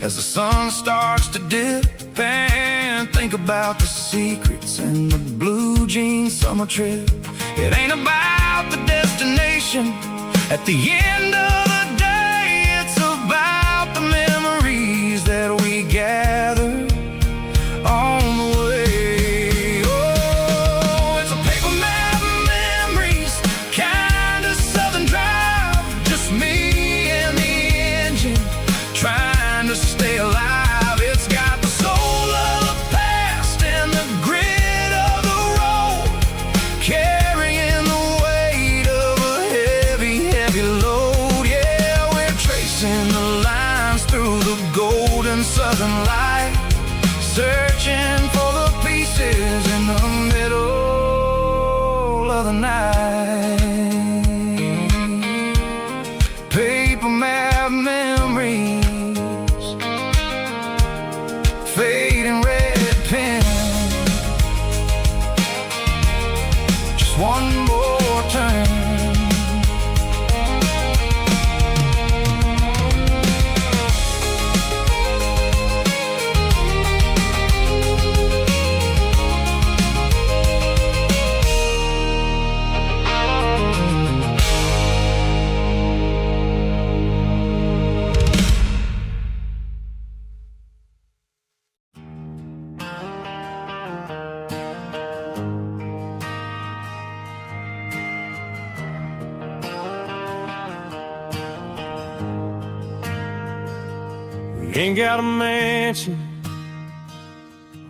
as the sun starts to dip, and think about the secrets and the blue jean summer trip. It ain't about the destination at the end of the day, it's about the memories that we gather on the way. Oh, it's a paper map of memories, kind of southern drive, just me and the engine trying to stay alive. It's got the soul of the past and the grit of the road, carrying the weight of a heavy, heavy load. Yeah, we're tracing the lines through the golden southern light, searching for the pieces in the middle of the night. Paper map memories, fading red pen, just one more turn. Ain't got a mansion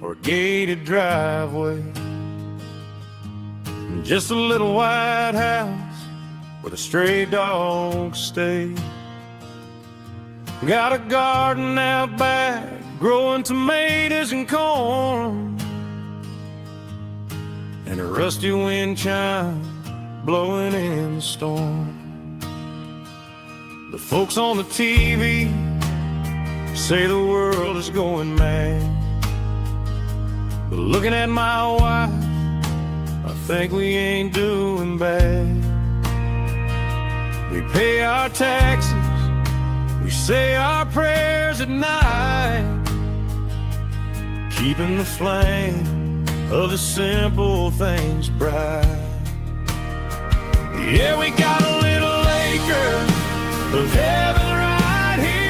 or a gated driveway, just a little white house where the stray dogs stay. Got a garden out back, growing tomatoes and corn, and a rusty wind chime blowing in the storm. The folks on the TV say the world is going mad, but looking at my wife, I think we ain't doing bad. We pay our taxes, we say our prayers at night, keeping the flame of the simple things bright. Yeah, we got a little acre of heaven right here,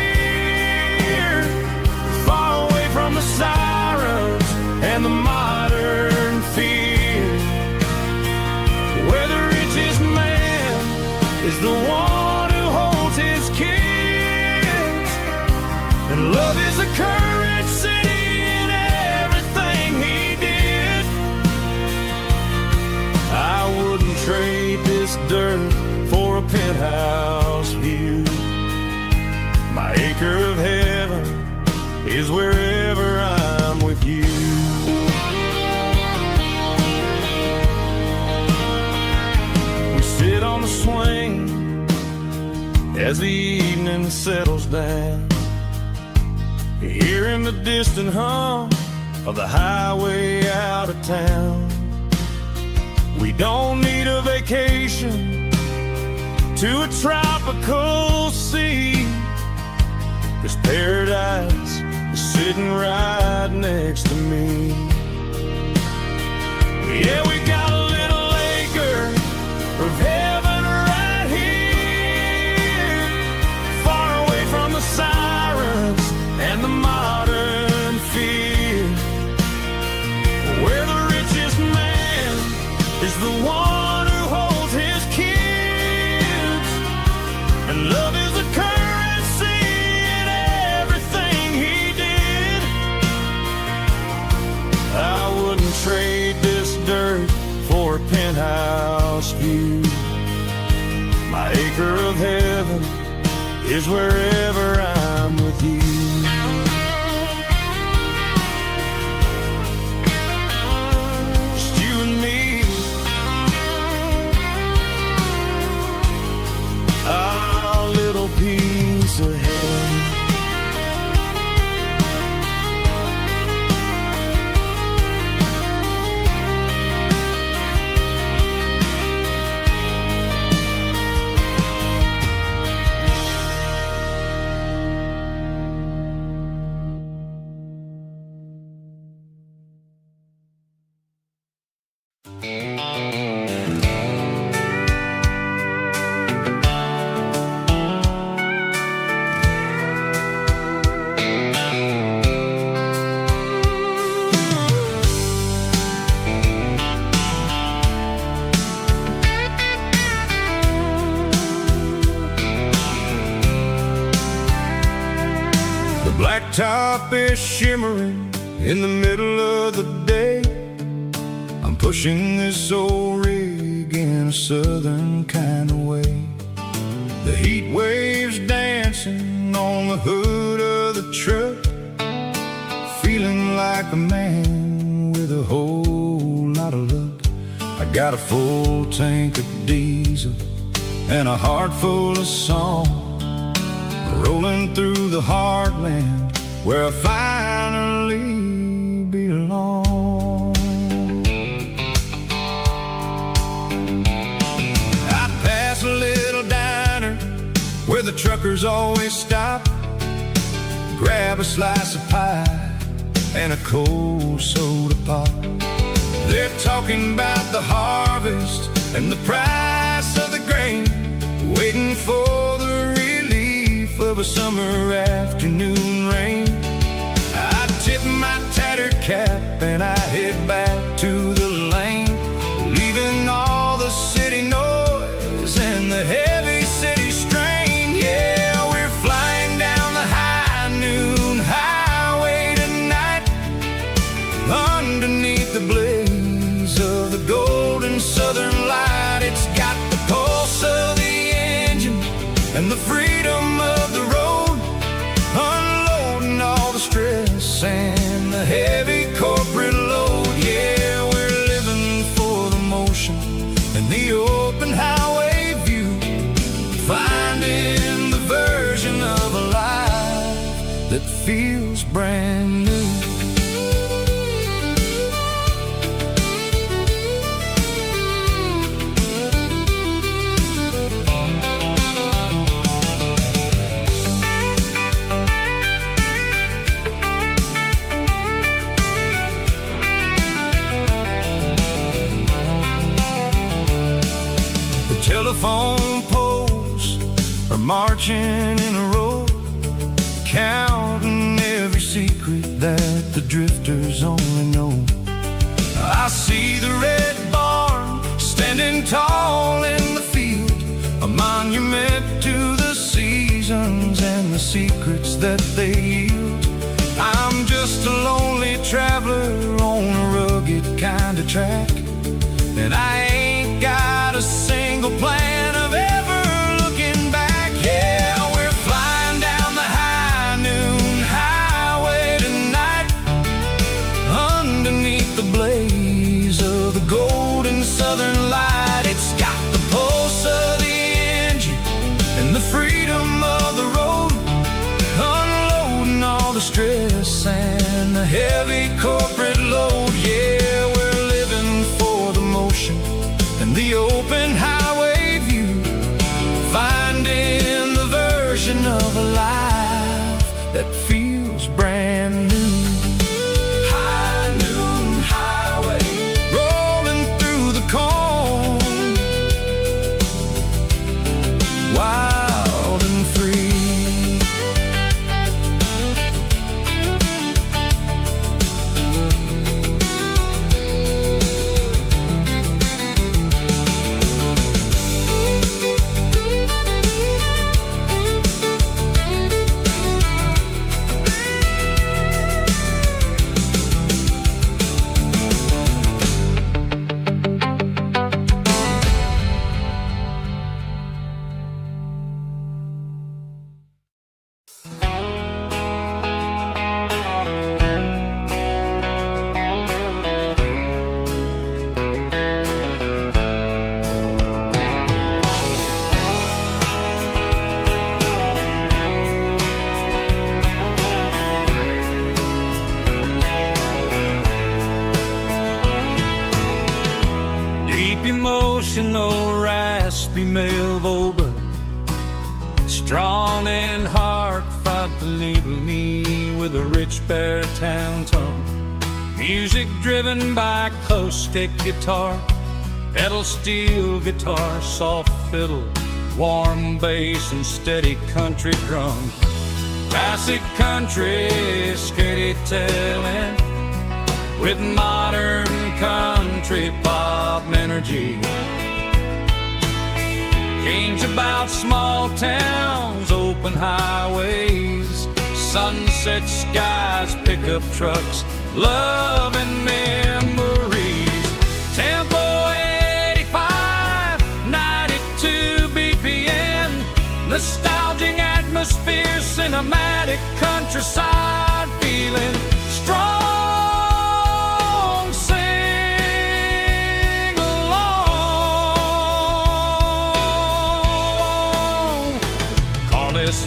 far away from the sirens and the modern fear, where the richest man is the one who holds his kids, and love is a currency in everything he did. I wouldn't trade this dirt for a penthouse view. My acre of heaven is wherever I'm with you. We sit on the swing as the evening settles down, hearing the distant hum of the highway out of town. We don't need a vacation to a tropical sea, 'cause paradise is sitting right next to me. Yeah, we got a little acre of heaven right here, far away from the sirens and the modern fear, where the richest man is the one who holds his kids, and love is a currency in everything he did. I wouldn't trade this dirt for a penthouse view. My acre of heaven is wherever I'm with you. Just you and me, our little piece of heaven. blacktop is shimmering in the middle of the day. I'm pushing this old rig in a southern kind of way. The heat waves dancing on the hood of the truck, feeling like a man with a whole lot of luck. I got a full tank of diesel and a heart full of song, rolling through the heartland where I finally belong. I pass a little diner where the truckers always stop, grab a slice of pie and a cold soda pop. They're talking about the harvest and the price of the grain, waiting for the relief of a summer afternoon rain. I tip my tattered cap and I head back to the lane, leaving all the city noise and the heavy city strain. Yeah, we're flying down the high noon highway tonight, underneath the blaze of the golden southern light. It's got the pulse of the engine and the freedom of the road, unloading all the stress and the heavy corporate load. Yeah, we're living for the motion and the open highway view, finding the version of a life that feels brand new. Telephone poles are marching in a row, counting every secret that the drifters only know. I see the red barn standing tall in the field, a monument to the seasons and the secrets that they yield. I'm just a lonely traveler on a rugged kind of track, and I ain't got a single plan of ever looking back. Yeah, we're flying down the high noon highway tonight, underneath the blaze of the golden southern light. It's got the pulse of the engine and the freedom of the road, unloading all the stress and the heavy corporate load. Yeah, we're living for the motion and the open highway view, finding the version of a life that feels brand new. High noon highway, rolling through the corn, wild and free. Emotional, raspy male vulva, strong and heartfelt to label me with a rich baritone tone. Music driven by acoustic guitar, pedal steel guitar, soft fiddle, warm bass and steady country drum. Classic country storytelling with modern country pop energy. Kane's about small towns, open highways, sunset skies, pickup trucks, love and memories. Tempo 85, 92 BPM, nostalgic atmosphere, cinematic countryside feeling strong. Sing along. Call this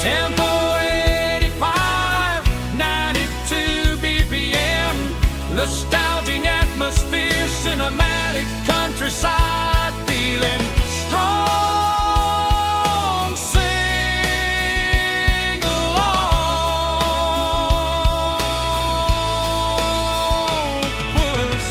Tempo 85, 92 BPM, nostalgic atmosphere, cinematic countryside feeling strong. Sing along with us.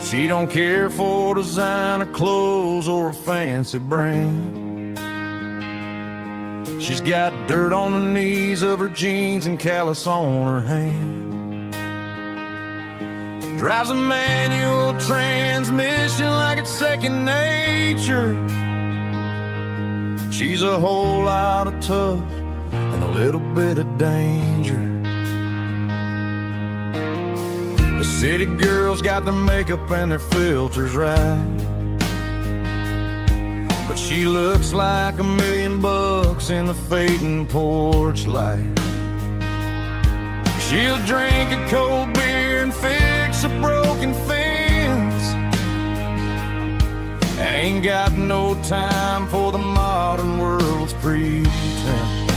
She don't care for designer clothes or a fancy brand. She's got dirt on the knees of her jeans and callus on her hand. Drives a manual transmission like it's second nature. She's a whole lot of tough and a little bit of danger. The city girls got their makeup and their filters right, but she looks like $1 million in the fading porch light. She'll drink a cold beer and fix a broken fence. Ain't got no time for the modern world's pretense.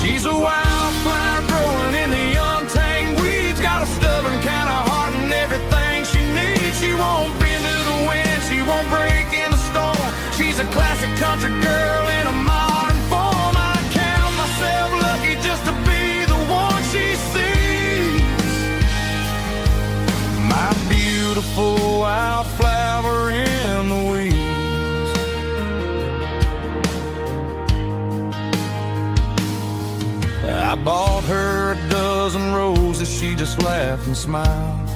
She's a wildflower growing in the untamed weeds. Got a stubborn kind of heart and everything she needs. She won't bend to the wind, she won't break in the storm. She's a classic country girl in a modern form. I count myself lucky just to be the one she sees. My beautiful wildflower in the weeds. I bought her a dozen roses, she just laughed and smiled.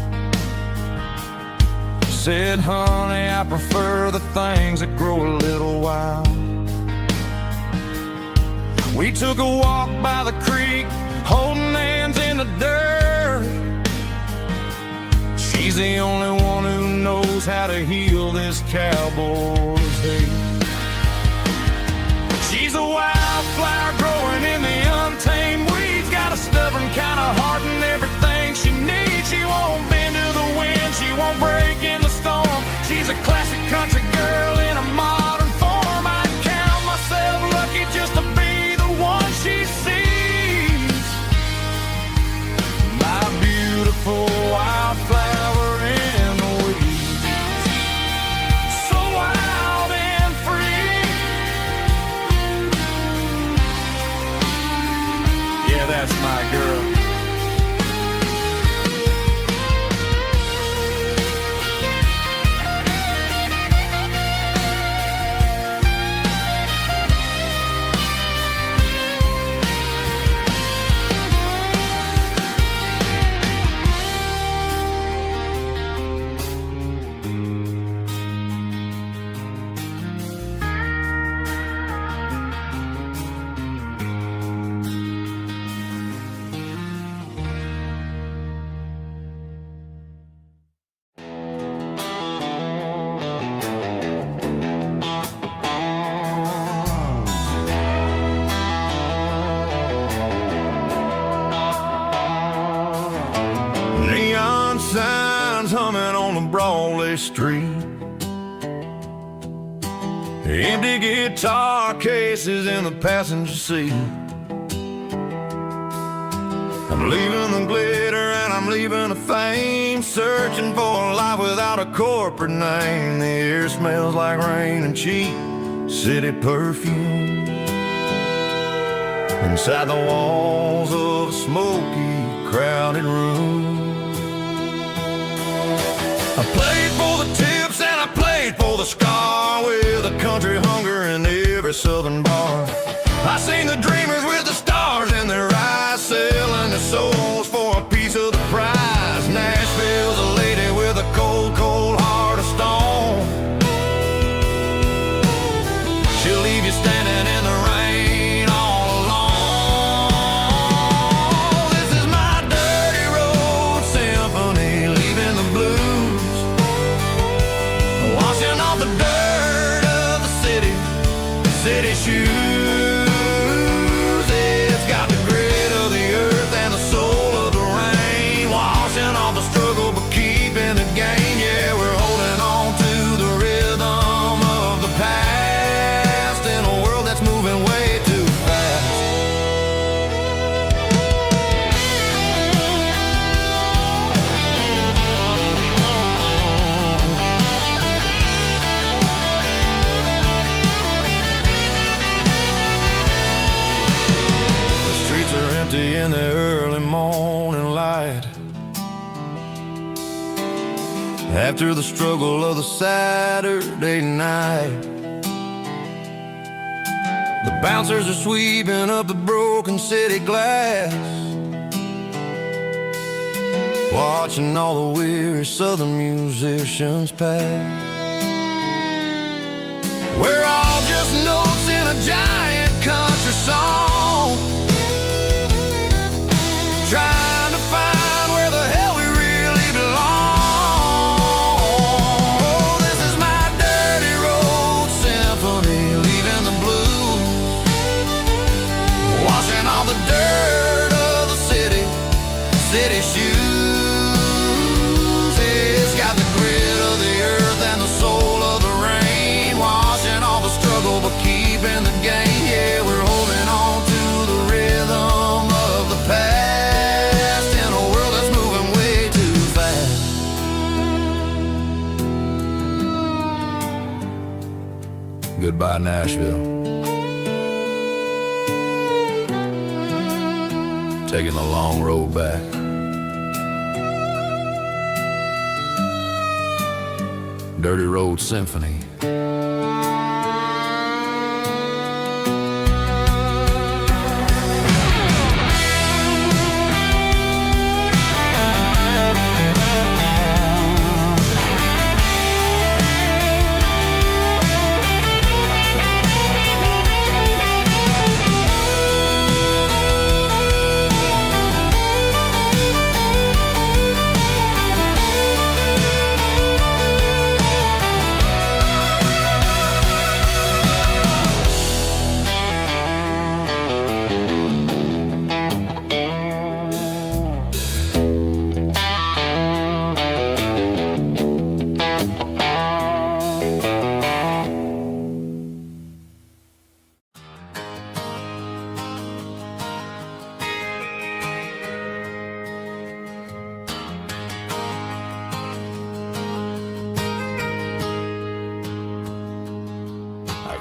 Said, honey, I prefer the things that grow a little wild. We took a walk by the creek, holding hands in the dirt. She's the only one who knows how to heal this cowboy's hate. She's a wildflower growing in the untamed weeds. Got a stubborn kind of heart and everything she needs. She won't bend to the wind, she won't break in the storm. She's a classic country girl in a modern form. I count myself lucky just to be the one she sees. My beautiful wildflower in the weeds. So wild and free. Yeah, that's my girl. Signs humming on the Broadway street. Empty guitar cases in the passenger seat. I'm leaving the glitter and I'm leaving the fame, searching for a life without a corporate name. The air smells like rain and cheap city perfume inside the walls of a smoky, crowded room. I played for the tips and I played for the scar, with a country hunger in every southern bar. I seen the dreamers with the stars in their eyes, selling their souls for a piece of the prize. Nashville's a lady with a cold, cold heart of stone. She'll leave you standing in the rain all alone. This is my dirty road symphony, leaving the blues, washing off the dirt of the city shoes. It's got the grit of the earth and the soul of the rain, washing off the struggle but keeping the gain. Yeah, we're holding on to the rhythm of the past in a world that's moving way too fast. The streets are empty in the early morning light, after the struggle of the Saturday night. The bouncers are sweeping up the broken city glass, watching all the weary southern musicians pass. We're all just notes in a giant country song, trying to find where the hell we really belong. This is my dirty road symphony, leaving the blues, washing all the dirt of the city shoes. It's got the grit of the earth and the soul of the rain, washing all the struggle but keeping the gain. Yeah, we're holding on to the rhythm of the past in a world that's moving way too fast. Goodbye, Nashville. Taking the long road back. Dirty Road Symphony.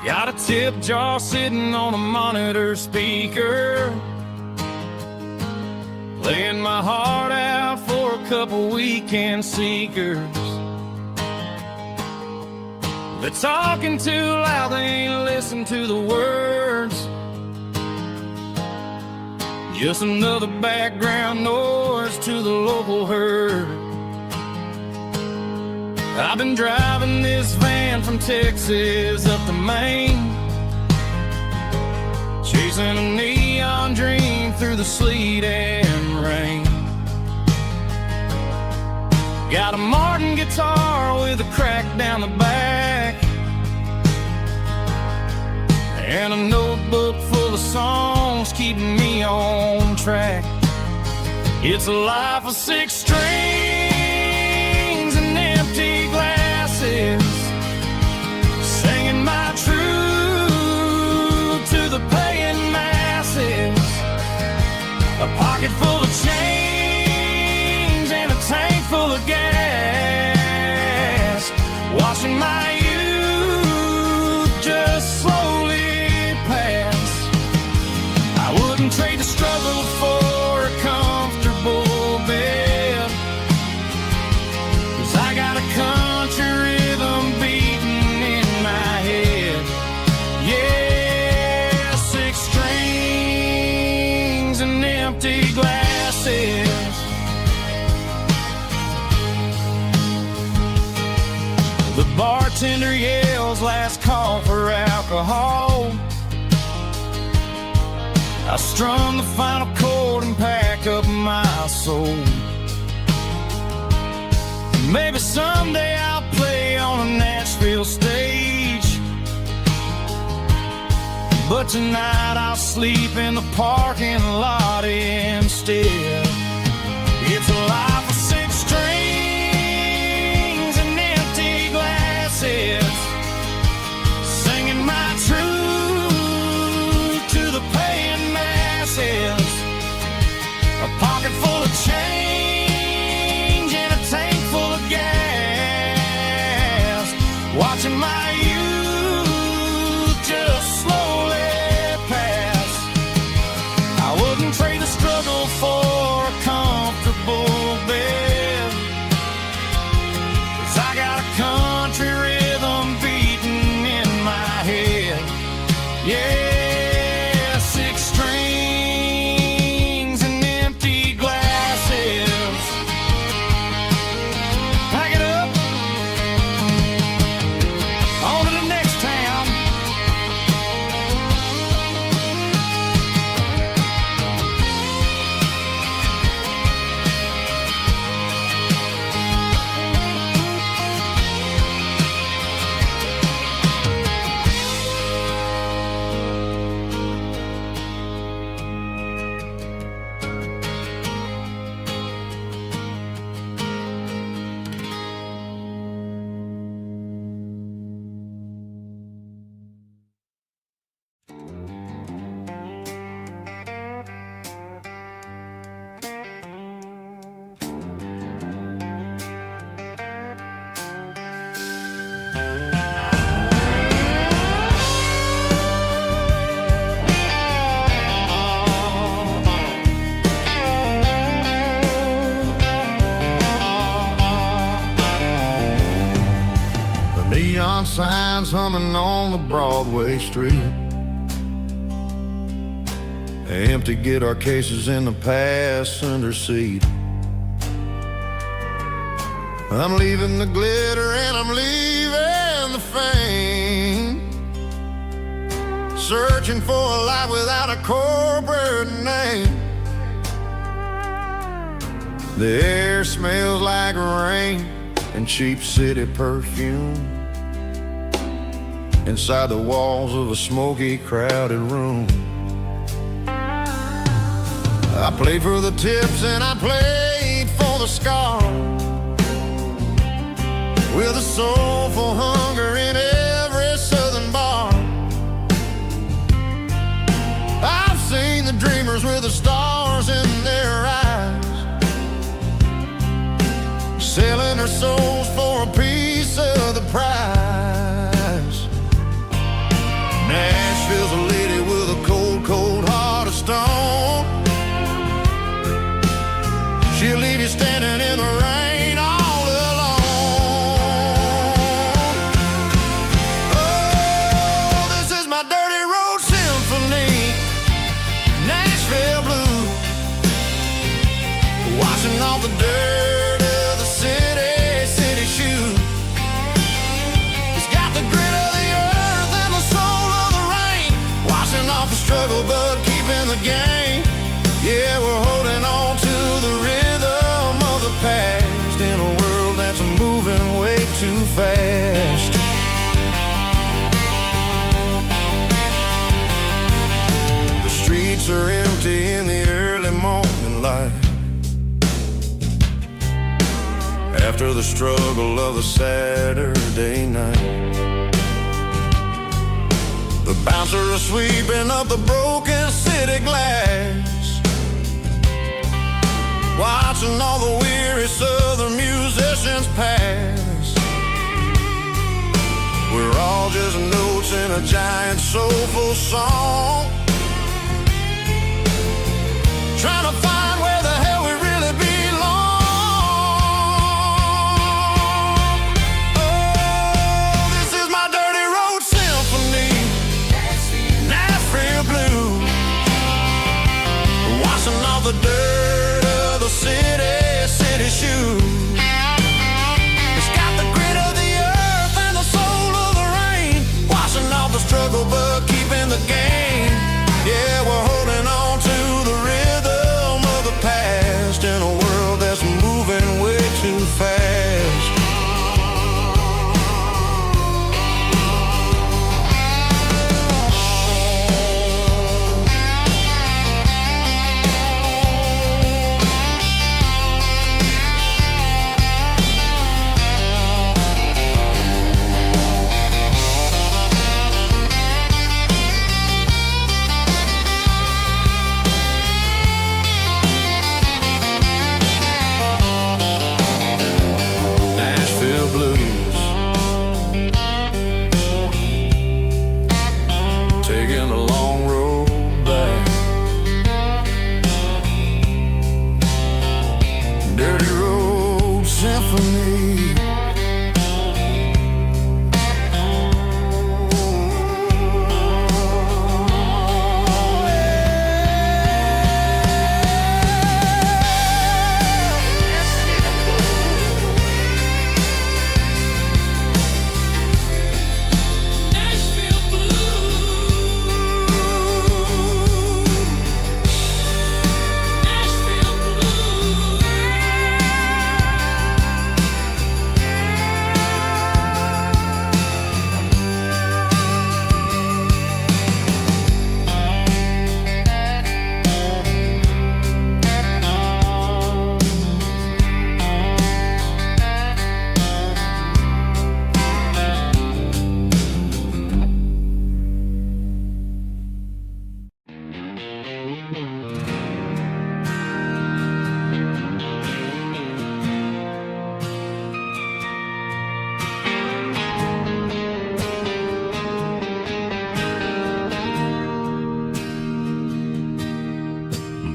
Got a tip jar sitting on a monitor speaker, playing my heart out for a couple weekend seekers. They're talking too loud, they ain't listen to the words. Just another background noise to the local herd. I've been driving this van from Texas up to Maine, chasing a neon dream through the sleet and rain. Got a Martin guitar with a crack down the back, and a notebook full of songs keeping me on track. It's a life of 6 strings and empty glasses, singing my truth to the paying masses. A pocket full of change and a tank full of gas, watching my youth just bartender yells last call for alcohol. I strummed the final chord and packed up my soul. Maybe someday I'll play on a Nashville stage, but tonight I'll sleep in the parking lot instead. It's a life of 6 strings and empty glasses, singing my truth to the paying masses. A pocket full of change and a tank full of gas, watching my youth just slowly pass. I wouldn't trade the struggle for a comfortable bed, 'cause I got a country rhythm beating in my head. Yeah, 6 strings and empty glasses. Pack it up, on to the next town. Neon signs humming on the Broadway street, empty guitar cases in the passenger seat. I'm leaving the glitter and I'm leaving the fame, searching for a life without a corporate name. The air smells like rain and cheap city perfume inside the walls of a smoky, crowded room. I played for the tips and I played for the scars, with a soulful hunger in every southern bar. I've seen the dreamers with the stars in their eyes, selling their souls for a piece of the prize. Nashville's a lady with a cold, cold heart of stone. She'll leave you standing in the rain all alone. Oh, this is my dirty road symphony, Nashville blues, washing off the dirt of the city shoes. It's got the grit of the earth and the soul of the rain, washing off the struggle but keeping the game. Yeah, we're holding on to the rhythm of the past in a world that's moving way too fast. The streets are empty in the early morning light, after the struggle of the Saturday night. The bouncer is sweeping up the broken city glass, watching all the weary southern musicians pass. We're all just notes in a giant soulful song, trying to find where the hell we really belong. Oh, this is my dirty road symphony, Nashville blues, washing off the dirt of the city shoes. It's got the grit of the earth and the soul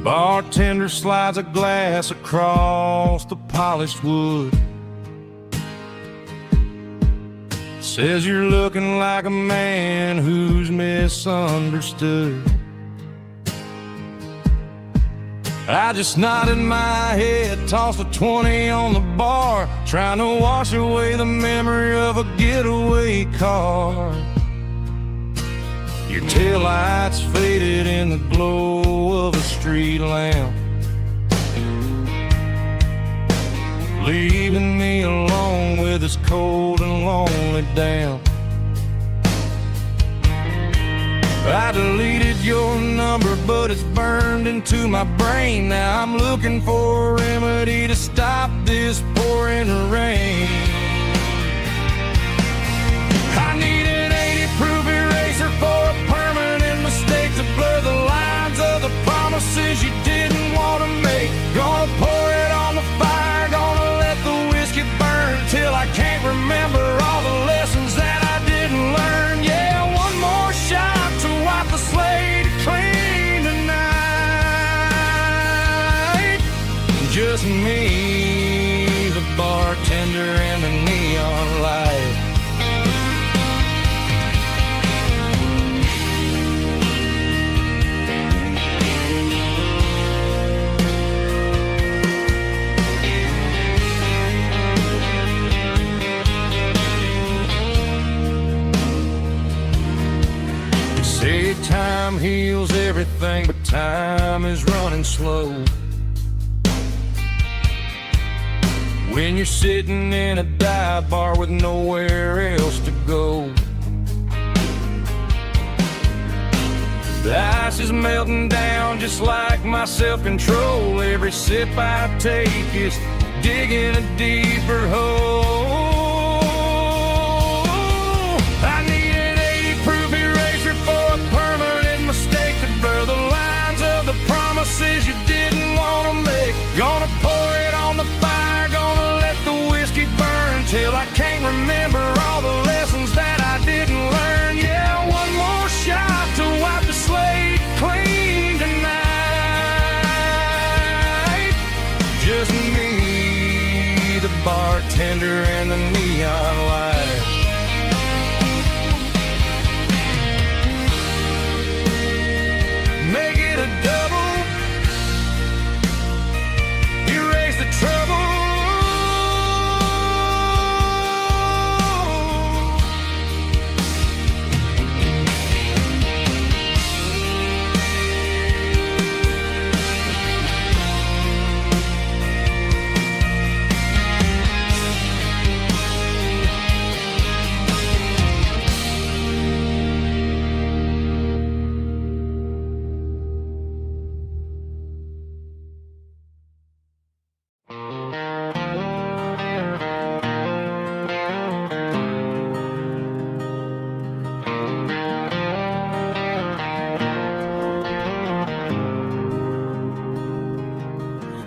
Bartender slides a glass across the polished wood. Says you're looking like a man who's misunderstood. I just nodded my head, tossed a 20 on the bar, trying to wash away the memory of a getaway car. Your taillights faded in the glow of a street lamp, leaving me alone with this cold and lonely damp. I deleted your number, but it's burned into my brain. Now I'm looking for a remedy to stop this pouring rain. I need an 80-proof eraser for a permanent mistake, to blur the lines of the promises you didn't want to make. Gonna pour it on the fire, gonna let the whiskey burn till I can't remember all the lessons that I didn't learn. Yeah, one more shot to wipe the slate clean tonight. Just me, the bartender, and the neon light. Say time heals everything, but time is running slow. When you're sitting in a dive bar with nowhere else to go, the ice is melting down just like my self-control. Every sip I take is digging a deeper hole. I need an 80-proof eraser for a permanent mistake, to blur the lines of the promises you didn't want to make. Gonna pour it on the fire, gonna let the whiskey burn till I can't remember all the lessons that I didn't learn. Yeah, one more shot to wipe the slate clean tonight. Just me, the bartender, and the neon light. Make it a double, erase the trouble.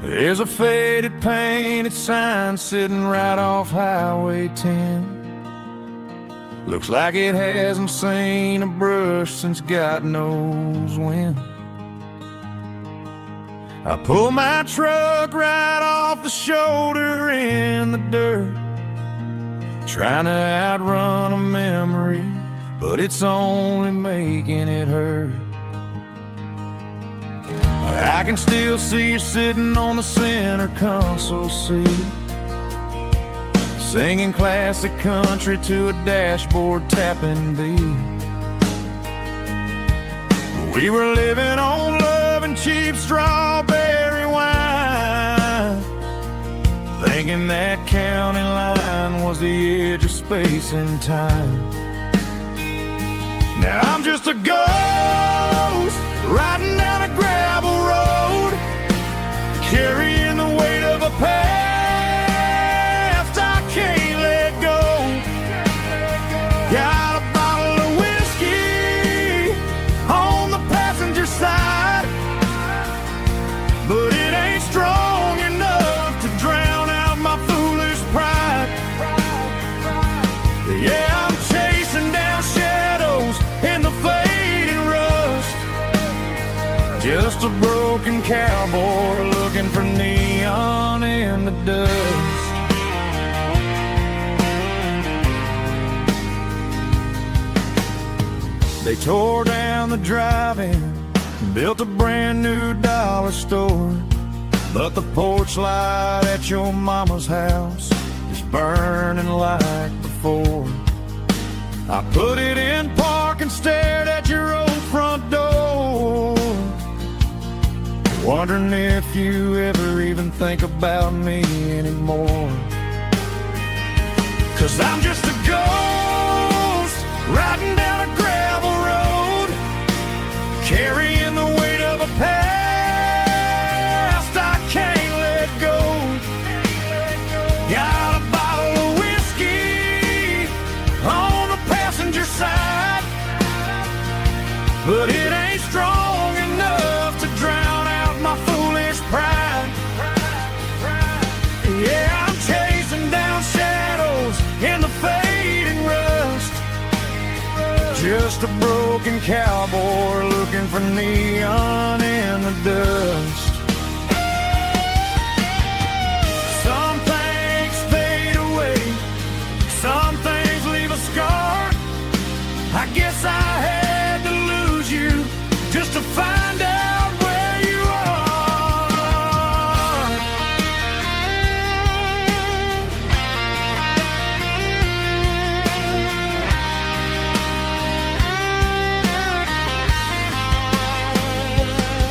There's a faded painted sign sitting right off Highway 10. Looks like it hasn't seen a brush since God knows when. I pull my truck right off the shoulder in the dirt, trying to outrun a memory, but it's only making it hurt. I can still see you sitting on the center console seat, singing classic country to a dashboard tapping beat. We were living on love and cheap strawberry wine, thinking that county line was the edge of space and time. Now I'm just a ghost riding down a gravel road, carrying the weight of a past I can't let go. Got a bottle of whiskey on the passenger side, but it ain't strong enough to drown out my foolish pride. Yeah, I'm chasing down shadows in the fading rust, Just a broken cowboy looking for neon in the dust. They tore down the drive-in, built a brand new dollar store, but the porch light at your mama's house is burning like before. I put it in park and stared at your old front door, wondering if you ever even think about me anymore. 'Cause I'm just a ghost riding down a gravel road, carrying the weight of a past I can't let go. Got a bottle of whiskey on the passenger side, but it ain't strong enough to drown out my foolish pride. Yeah, I'm chasing down shadows in the fading rust, just a broken cowboy looking for neon in the dust. Some things fade away, some things leave a scar. I guess I had to lose you just to find out where you are.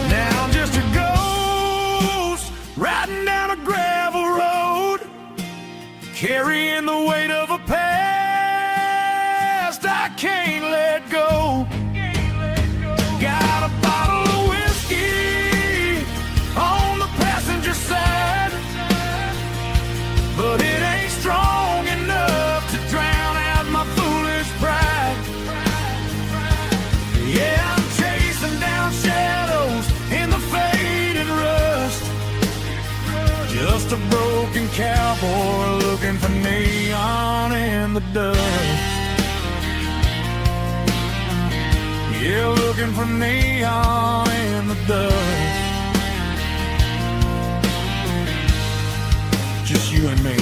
Now I'm just a ghost riding down a gravel road, carrying the weight of a past I can't let go. Got a bottle of whiskey on the passenger side, but it ain't strong enough to drown out my foolish pride. Yeah, I'm chasing down shadows in the faded rust, just a broken cowboy looking for neon in the dust. Yeah, looking for neon in the dust. Just you and me.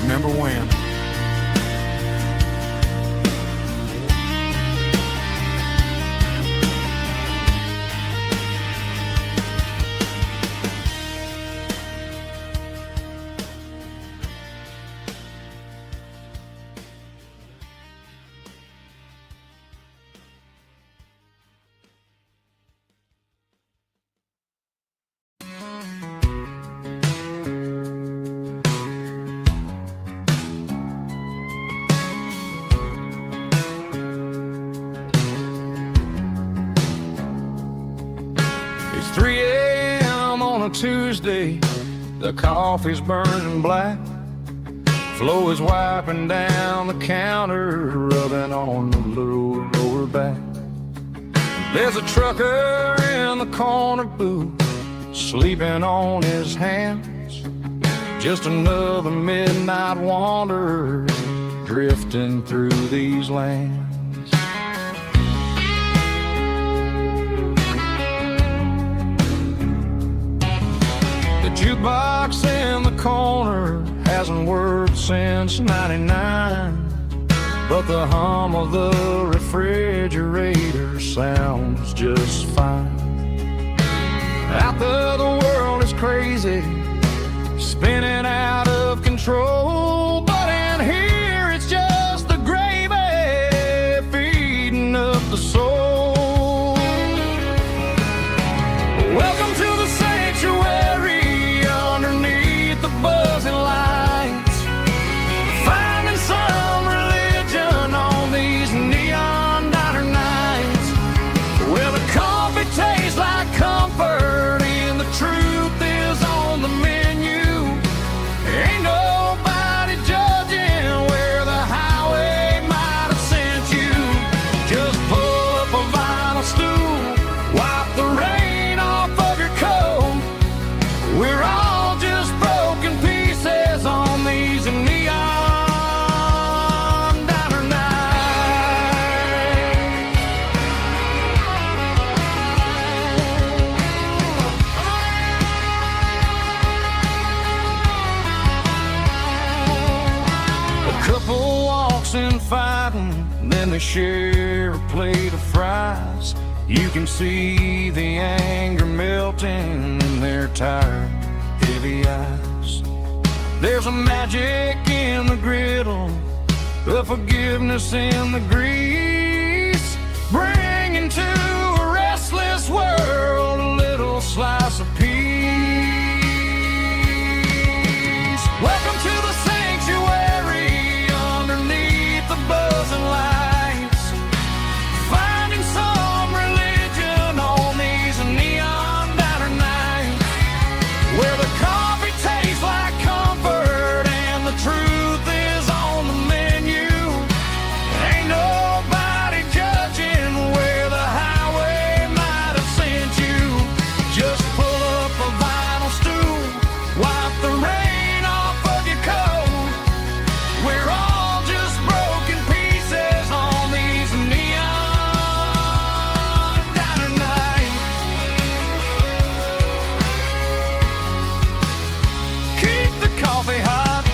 Remember when? It's 3 a.m. on a Tuesday, the coffee's burning black. Flo is wiping down the counter, rubbing on the little lower back. There's a trucker in the corner booth, sleeping on his hands. Just another midnight wanderer, drifting through these lands. The jukebox in the corner hasn't worked since '99, but the hum of the refrigerator sounds just fine. Out there the world is crazy, spinning out of control, but in here it's just the gravy feeding up the soul. Welcome to the sanctuary underneath the buzzing lights, finding some religion on these neon diner nights, where the coffee tastes like comfort and the truth is on the menu. Ain't nobody then they share a plate of fries. You can see the anger melting in their tired, heavy eyes. There's a magic in the griddle, a forgiveness in the grease, bringing to a restless world a little slice of peace. Welcome to the sanctuary underneath the buzzing lights, finding some religion on these neon diner nights, where the coffee tastes like comfort and the truth is on the menu. Ain't nobody judging where the highway might have sent you. Just pull up a vinyl stool, wipe the rain off of your coat. We're all just broken pieces on these neon diner nights. Keep the coffee hot.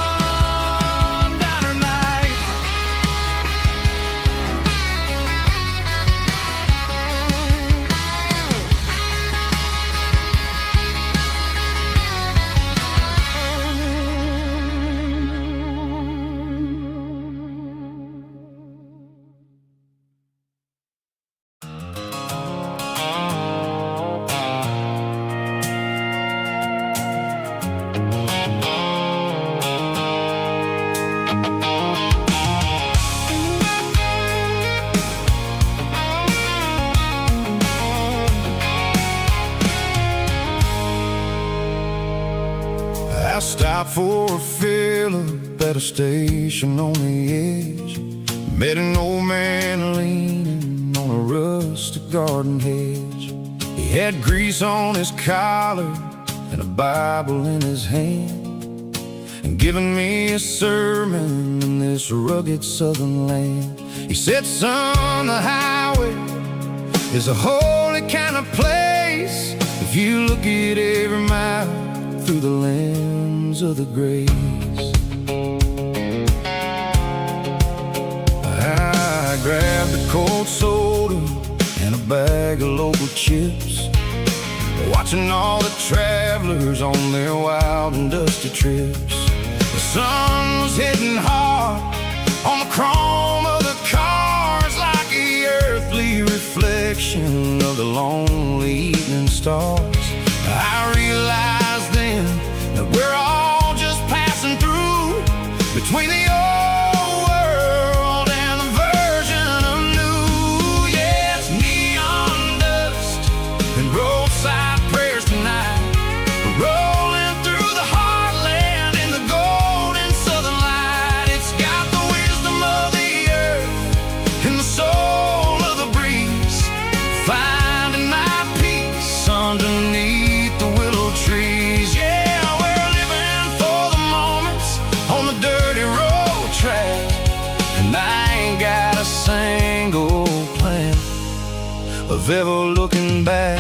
Neon diner night. I stopped for a fill-up at a station on the edge. Met an old man leaning on a rustic garden hedge. He had grease on his collar and a Bible in his hand, and giving me a sermon in this rugged southern land. He said, son, the highway is a holy kind of place if you look at every mile through the lens of the grace. I grabbed a cold soda and a bag of local chips, watching all the travelers on their wild and dusty trips. The sun was hitting hard on the chrome of the cars, like the earthly reflection of the lonely evening stars. I realized then that we're all just passing through between the old world and the version of new. Yeah, it's neon dust and roadside prayers tonight, rolling through the heartland in the golden southern light. It's got the wisdom of the earth and the soul of the breeze, finding my peace underneath the willow trees. Yeah, we're living for the moments on the dirty road track, and I ain't got a single plan of ever looking back.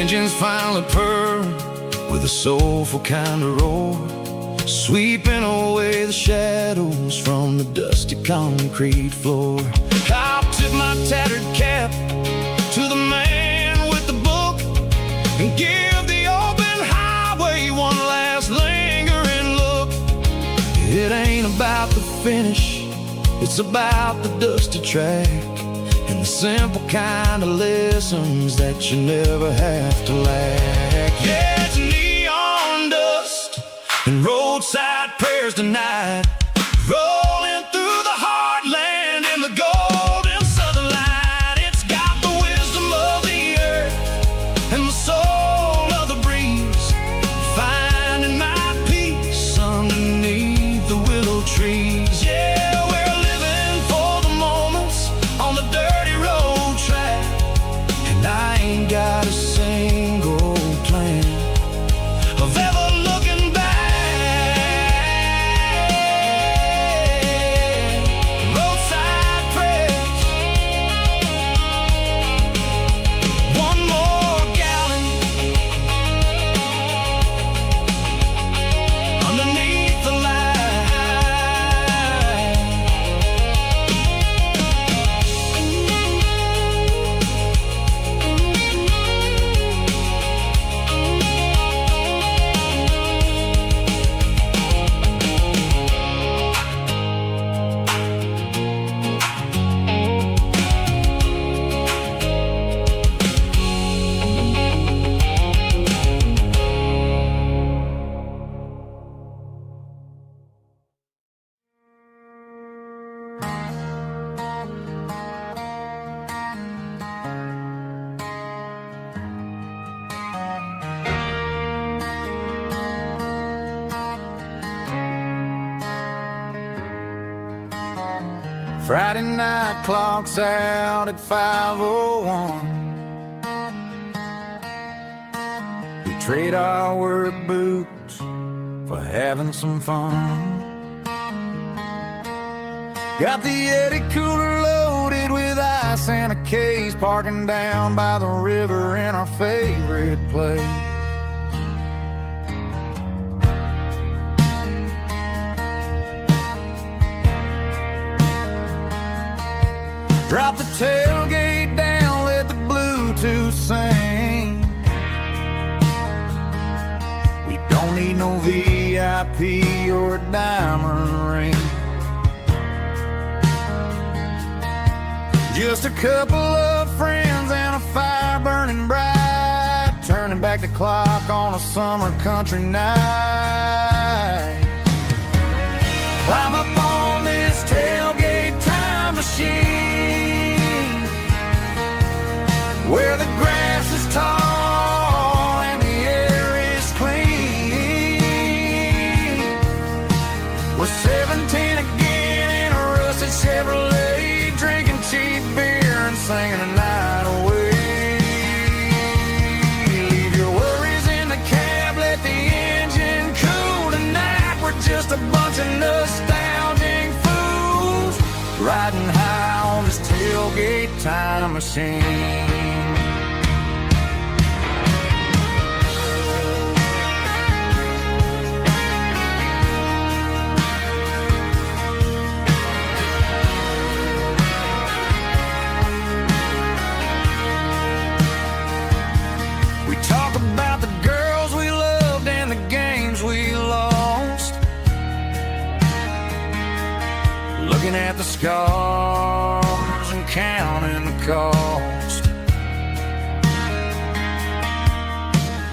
Engines finally purr with a soulful kind of roar, sweeping away the shadows from the dusty concrete floor. I'll tip my tattered cap to the man with the book and give the open highway one last lingering look. It ain't about the finish, it's about the dusty track and the simple kind of lessons that you never have to lack. Yeah, it's neon dust and roadside prayers tonight, rolling through the heartland in the golden southern light. It's got the wisdom of the earth and the soul of the breeze, finding my peace underneath the willow trees. Yeah, we're living for the moments on the dirty road track, and I ain't got a cent Friday night clocks out at 5:01. We trade our work boots for having some fun. Got the Yeti cooler loaded with ice and a case, parking down by the river in our favorite place. Drop the tailgate down, let the Bluetooth sing. We don't need no VIP or a diamond ring. Just a couple of friends and a fire burning bright, turning back the clock on a summer country night. Climb up on this tailgate time machine, where the grass is tall and the air is clean. We're 17 again in a rusted Chevrolet, drinking cheap beer and singing the night away. Leave your worries in the cab, let the engine cool tonight. We're just a bunch of nostalgic fools, riding high on this tailgate time machine. Talk about the girls we loved and the games we lost, looking at the scars and counting the cost.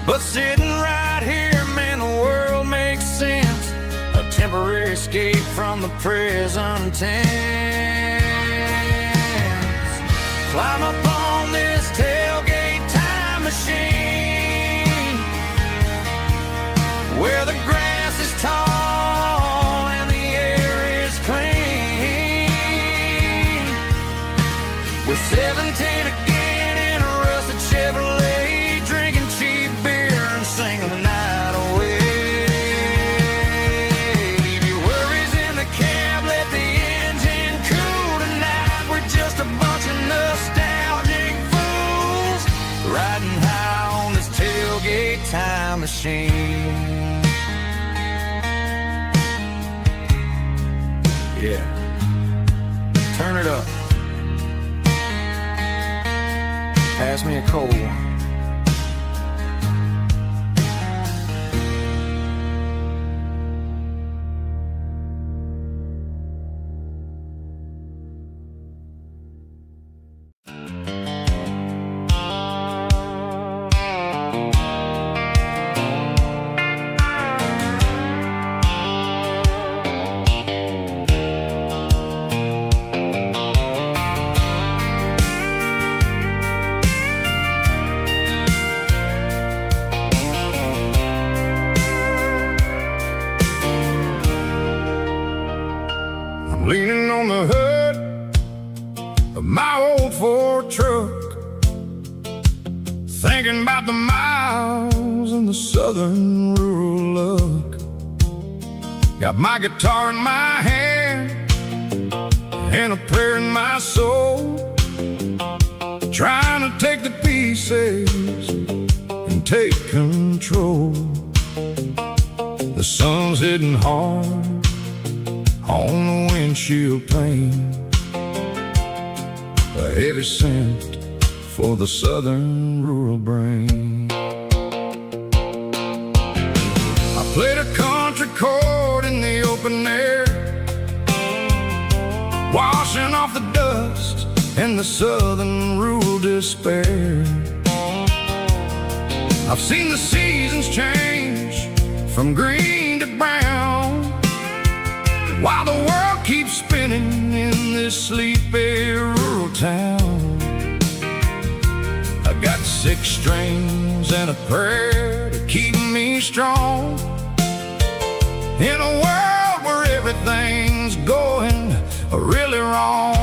But sitting right here, man, the world makes sense, a temporary escape from the present tense. Climb up on this tailgate time machine, where the grass is tall and the air is clean. We're 17 again in a rusted Chevrolet, drinking cheap beer and singing the night away. Leave your worries in the cab, let the engine cool tonight. We're just a bunch of nostalgic fools, riding high on this tailgate time machine. Yeah, turn it up. Pass me a cold one. Leaning on the hood of my old Ford truck, thinking about the miles and the southern rural look. Got my guitar in my hand and a prayer in my soul, trying to take the pieces and take control. The sun's hitting hard on the windshield pane, a heavy scent for the southern rural brain. I played a country chord in the open air, washing off the dust and the southern rural despair. I've seen the seasons change from green to brown, while the world keeps spinning in this sleepy rural town. I got 6 strings and a prayer to keep me strong, in a world where everything's going really wrong.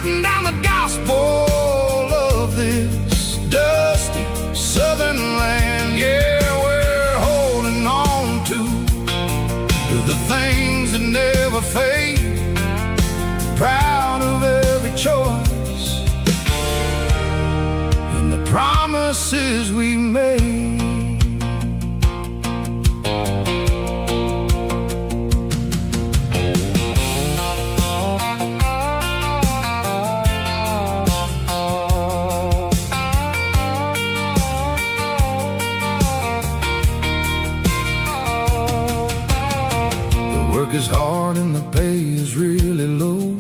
writing down the gospel of this dusty southern land. Yeah, we're holding on to the things that never fade, proud of every choice and the promises we made. Work is hard and the pay is really low,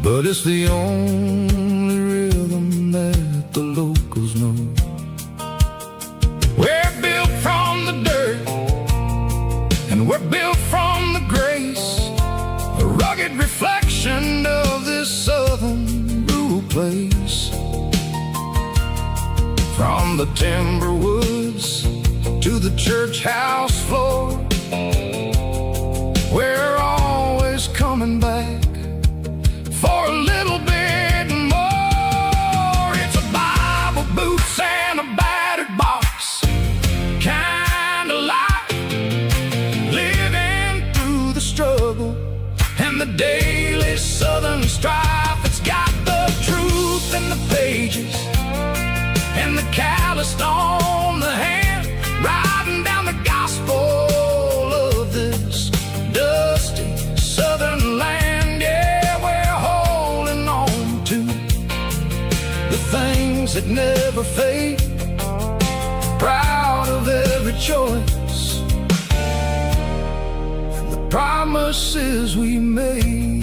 but it's the only rhythm that the locals know. We're built from the dirt, and we're built from the grace, a rugged reflection of this southern rural place. From the timber woods to the church house floor, we're always coming back for a little bit more. It's a Bible, boots, and a battered box kind of life, living through the struggle and the daily southern strife. It's got the truth in the pages and the calloused on the hand, writing down the gospel of this dusty southern land. Yeah, we're holding on to the things that never fade, proud of every choice and the promises we made.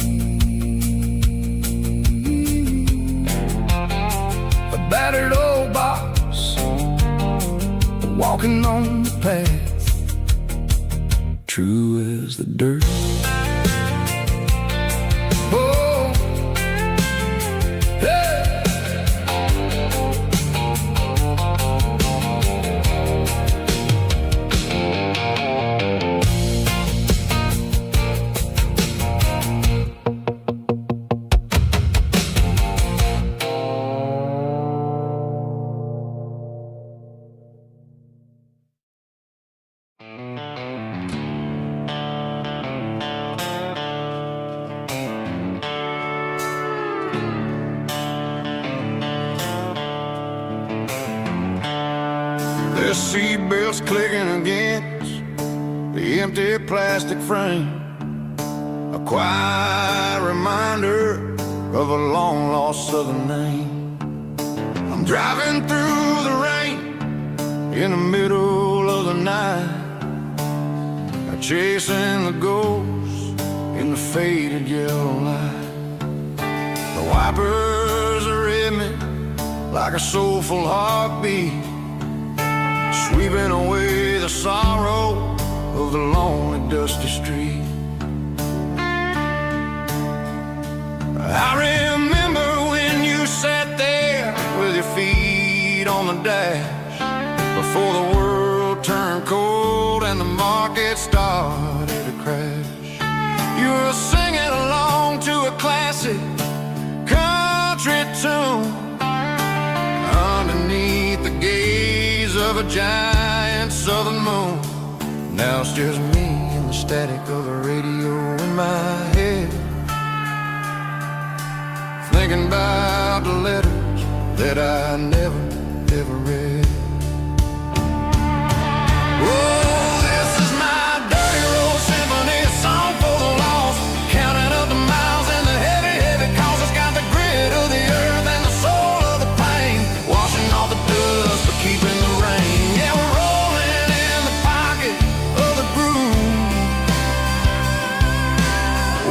A battered old box, walking on the path, true as the dirt. Oh, yeah. The seatbelt's clicking against the empty plastic frame, a quiet reminder of a long-lost southern name. I'm driving through the rain in the middle of the night, chasing the ghosts in the faded yellow light. The wipers are in me like a soulful heartbeat, sweeping away the sorrow of the lonely, dusty street. I remember when you sat there with your feet on the dash, before the world turned cold and the market started to crash. You were singing along to a classic country tune underneath the gaze of a giant southern moon. Now it's just me and the static of the radio in my head, thinking about the letters that I never, ever read. Oh, this is my dirty road symphony, a song for the lost, counting up the miles and the heavy, heavy calls. It's got the grit of the earth and the soul of the pain, washing off the dust but keeping the rain. Yeah, we're rolling in the pocket of the groove,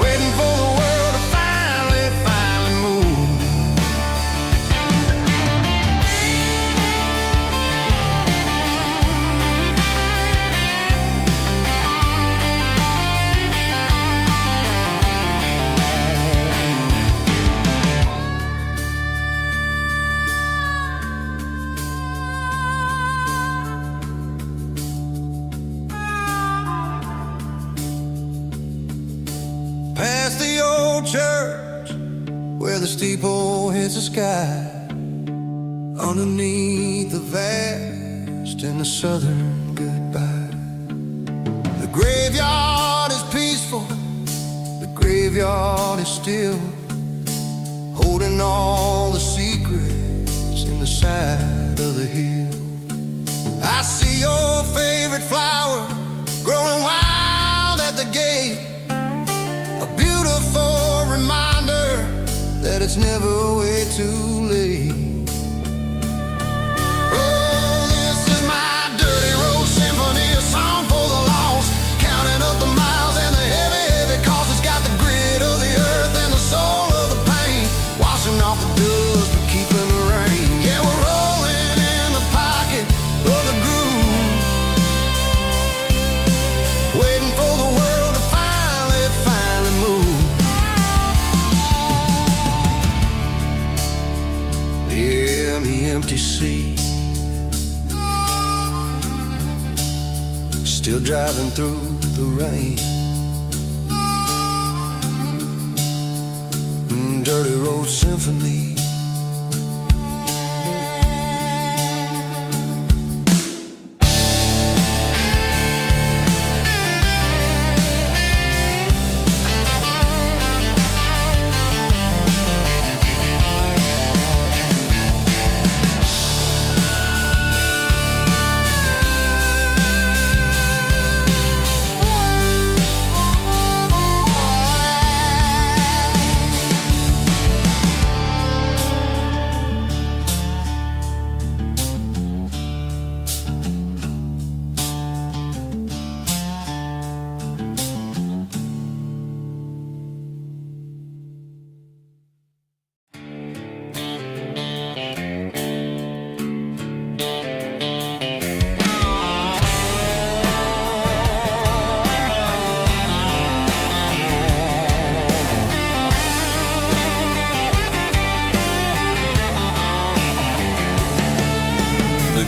waiting for the world to finally move. old church where the steeple hits the sky, underneath the vast and the southern goodbye. The graveyard is peaceful, the graveyard is still, holding all the secrets in the side of the hill. I see your favorite flower growing wild at the gate, a beautiful reminder that it's never way too late. Oh, this is my dirty road symphony, a song for the lost, counting up the miles and the heavy, heavy cost. It's got the grit of the earth and the soul of the pain, washing off the dust but keeping the rain. Yeah, we're rolling in the pocket of the groove, waiting for the world to finally move. Yeah, the empty sea, still driving through the rain. Dirty road symphony.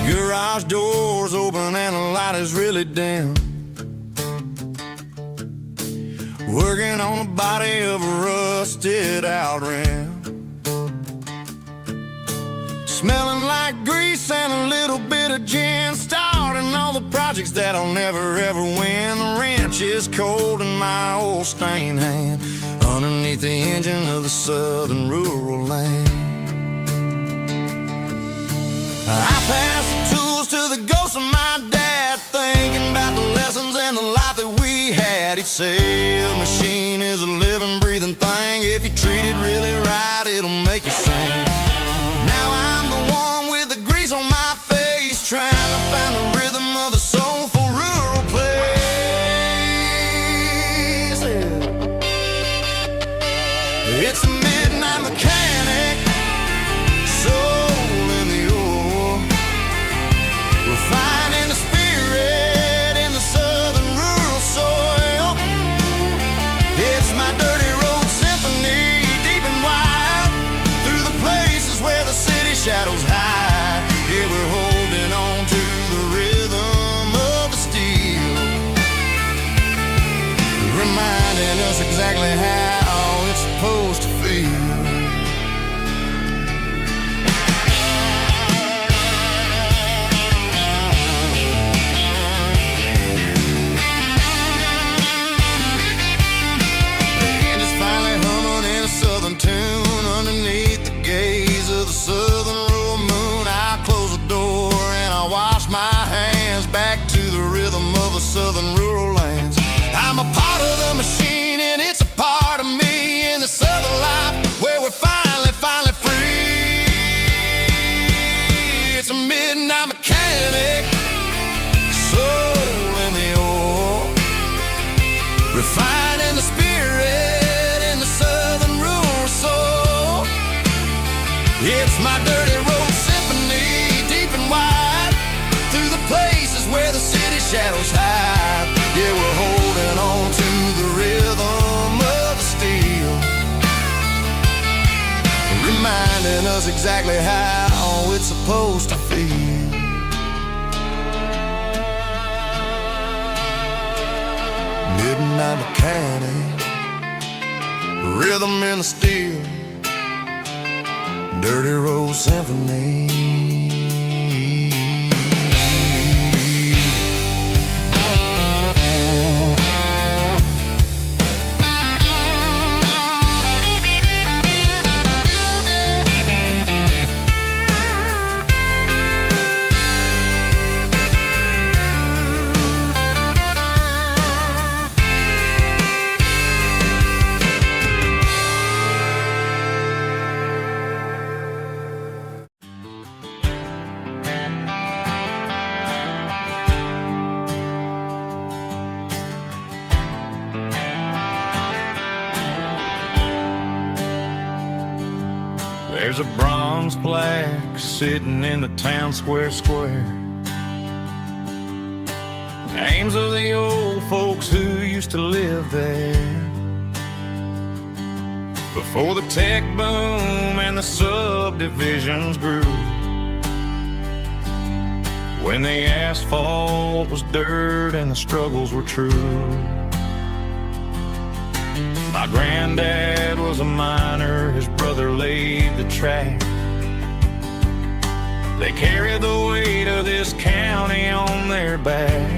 Garage doors open and the light is really dim, working on the body of a rusted out rim, smelling like grease and a little bit of gin, starting all the projects that'll never ever win. The wrench is cold in my old stained hand, underneath the engine of the southern rural land. I pass the tools to the ghost of my dad, thinking about the lessons and the life that we had. He'd say a machine is a living, breathing thing. If you treat it really right, it'll make you sing. Now I'm the one with the grease on my face, trying to find the rhythm of the soulful rural place. It's a midnight mechanic, finding the spirit in the southern rural soil. It's my dirty road symphony, deep and wide, through the places where the city shadows hide. Yeah, we're holding on to the rhythm of the steel, reminding us exactly how it's supposed to feel. Tune underneath the gaze of the southern rural moon. I close the door and I wash my hands, back to the rhythm of the southern rural lands. I'm a part of the machine and it's a part of me, in the southern life where we're finally free. It's a midnight mechanic, soul in the ore, refining the spirit in the southern rural soul. It's my dirty road symphony, deep and wide, through the places where the city shadows hide. Yeah, we're holding on to the rhythm of the steel, reminding us exactly how it's supposed to feel. Midnight mechanic, rhythm in the steel, dirty road symphony. There's a bronze plaque sitting in the town square. Names of the old folks who used to live there before the tech boom and the subdivisions grew, when the asphalt was dirt and the struggles were true. My granddad was a miner, his brother laid the track. They carried the weight of this county on their back.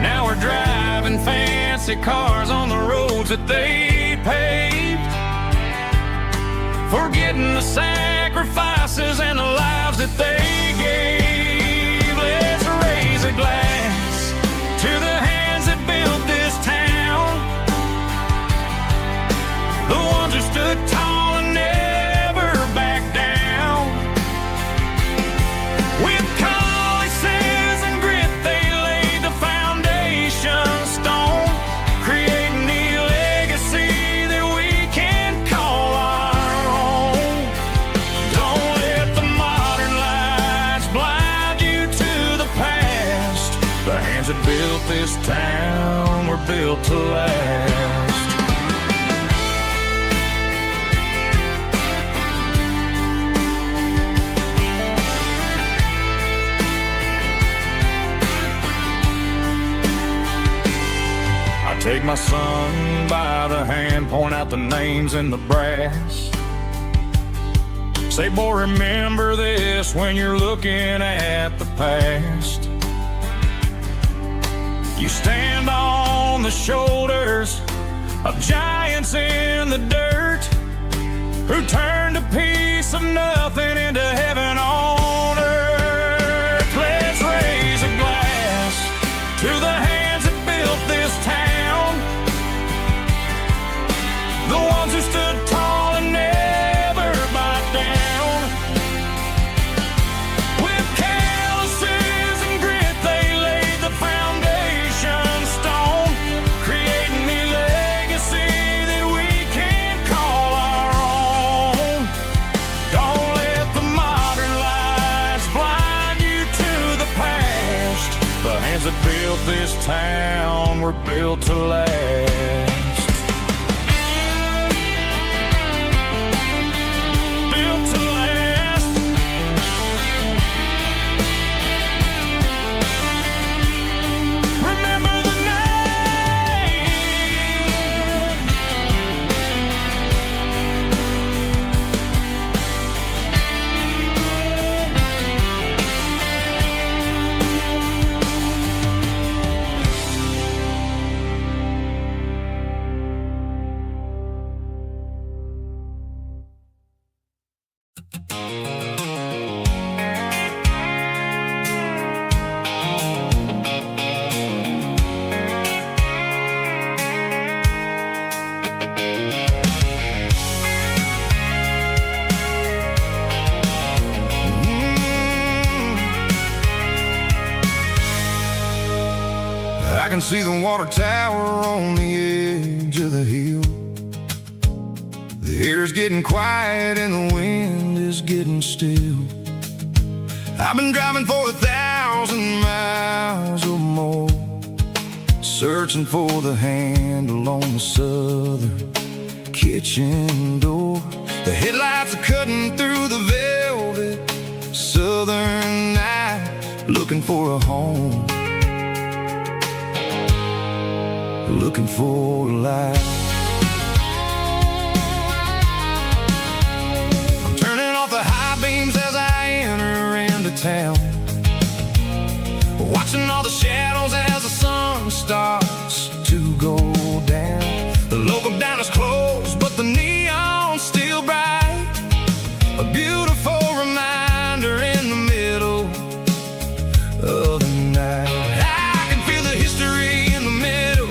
Now we're driving fancy cars on the roads that they paved, forgetting the sacrifices and the lives that they gave. Let's raise a glass to the hands that built this town, the ones who stood tall and never backed down. With calluses and grit, they laid the foundation stone, creating the legacy that we can call our own. Don't let the modern lights blind you to the past. The hands that built this town were built to last. Take my son by the hand, point out the names in the brass. Say, boy, remember this when you're looking at the past. You stand on the shoulders of giants in the dirt, who turned a piece of nothing into heaven on earth. Let's raise a glass to the hands that built this town, the ones who stood tall and never backed down. With calluses and grit, they laid the foundation stone, creating the legacy that we can call our own. Don't let the modern lights blind you to the past. The hands that built this town were built to last. I can see the water tower on the edge of the hill. The air's getting quiet and the wind is getting still. I've been driving for 1,000 miles or more, searching for the handle on the southern kitchen door. The headlights are cutting through the velvet southern night, looking for a home, looking for a life. town, watching all the shadows as the sun starts to go down. The local diner's closed, but the neon's still bright, a beautiful reminder in the middle of the night. I can feel the history in the middle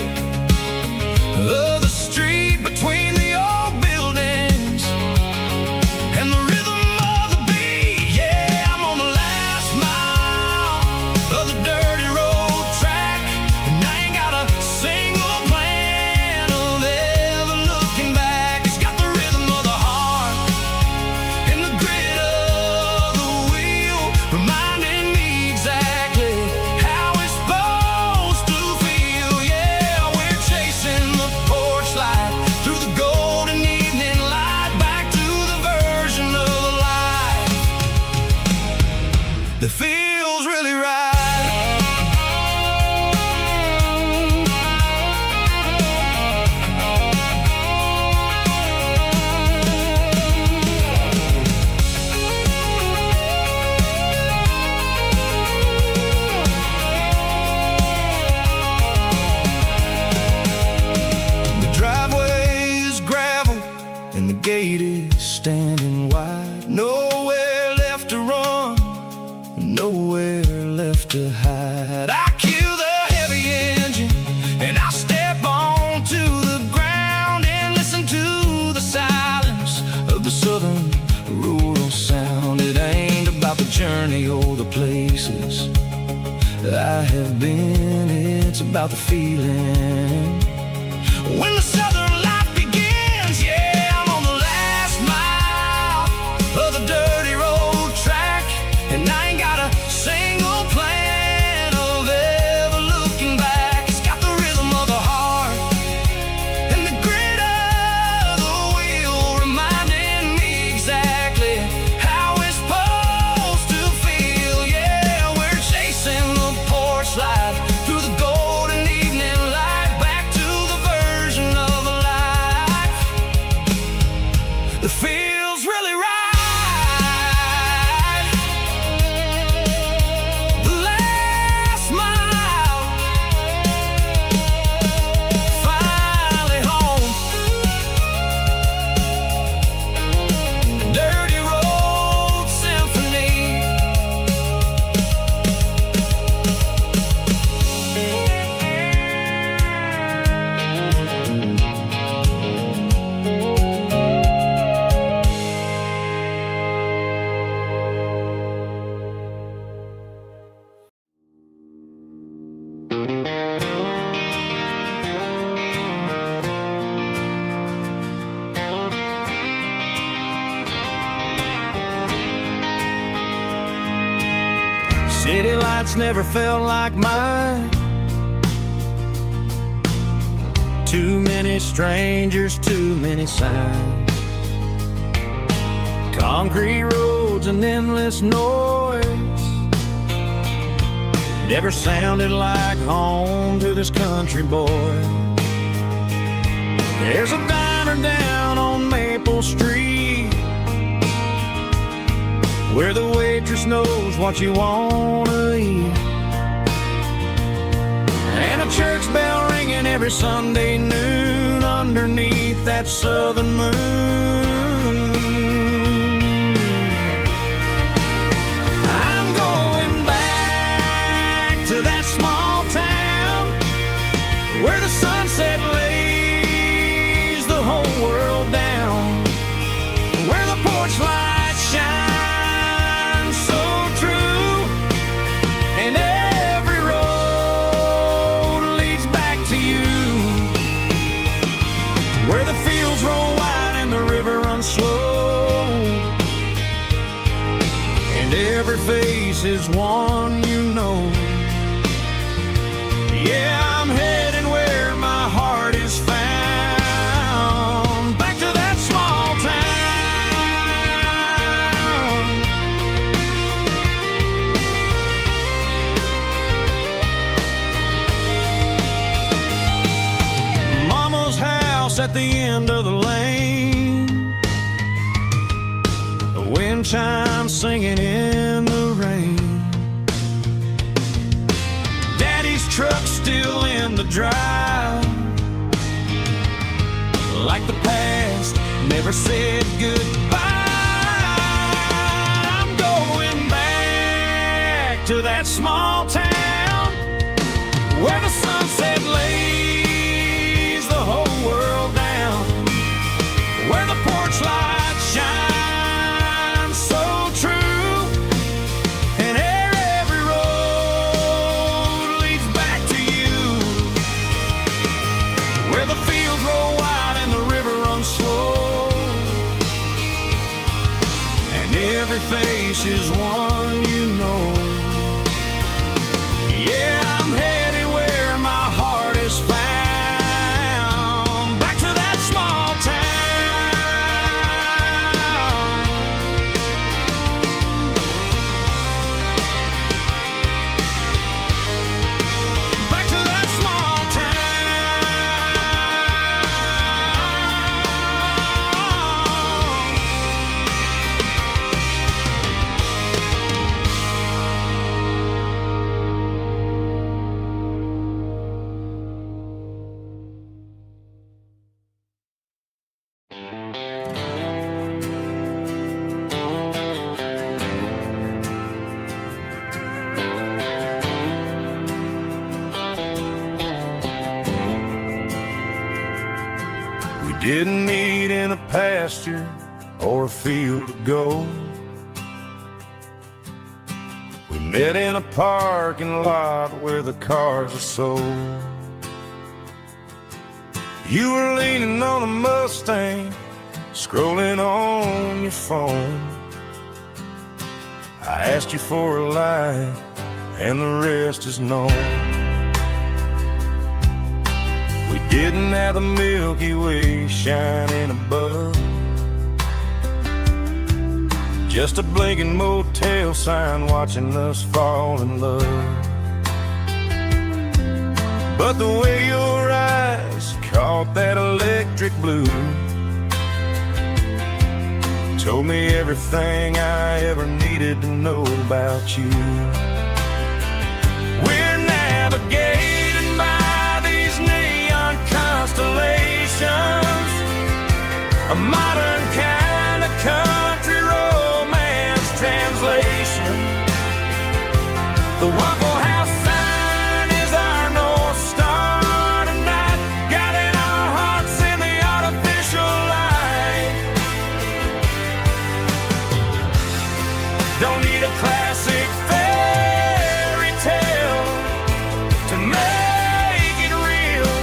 of the street, between the old buildings and the rhythm of the beat. Yeah, I'm on the last mile of the dirty road track, and I ain't got a single plan of ever looking back. It's got the rhythm of the heart and the grit of the wheel, reminding me exactly how it's supposed to feel. Yeah, we're chasing the porch light through the golden evening light, back to the version of life that feels really right. The driveway is gravel and the gate is standing wide. Nowhere left to run, nowhere left to hide. I kill the heavy engine and I step onto the ground and listen to the silence of the southern rural sound. It ain't about the journey or the places I have been, it's about the feeling when the southern life begins. Yeah, I'm on the last mile of the dirty road track, and I ain't got a single plan of ever looking back. It's got the rhythm of the heart and the grit of the wheel, reminding me exactly how it's supposed to feel. Yeah, we're chasing the porch light through the golden evening light, back to the version of life that feels really right. The last mile, finally home. Dirty road symphony. City lights never felt like mine. Too many strangers, too many signs. Concrete roads and endless noise never sounded like home to this country boy. There's a diner down on Maple Street where the waitress knows what you wanna eat, and a church bell ringing every Sunday noon underneath that southern moon. I'm going back to that small town where the sunset lays the whole world down, where the porch lights shine so true, and every road leads back to you, where the fields roll wide and the river runs slow, and every face is one you know. Yeah, I'm heading where my heart is found, back to that small town. Mama's house at the end of the lane, the wind chimes singing in the rain. Daddy's truck's still in the drive, like the past never said goodbye. I'm going back to that small town where the sunset lays the whole world down, where the porch light shines so true, and every road leads back to you, where the fields roll wide and the river runs slow, and every face is one you know. Yeah, I'm headed where my heart is found, back to that small town, back to that small Didn't meet in a pasture or a field of gold. We met in a parking lot where the cars are sold. You were leaning on a Mustang, scrolling on your phone. I asked you for a light, and the rest is known. We didn't have the Milky Way shining above, just a blinking motel sign watching us fall in love. But the way your eyes caught that electric blue told me everything I ever needed to know about you. We're navigating by these neon constellations, a modern kind of country romance translation. The Waffle House sign is our North Star tonight, guiding our hearts in the artificial light. Don't need a classic fairy tale to make it real,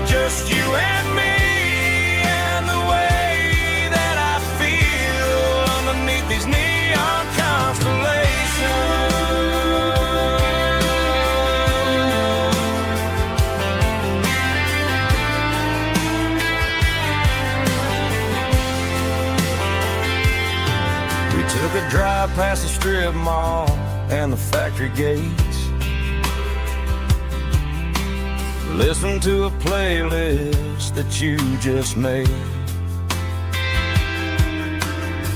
just you and me and the way that I feel underneath these neon constellations. We took a drive past the strip mall and the factory gates, listened to a playlist that you just made.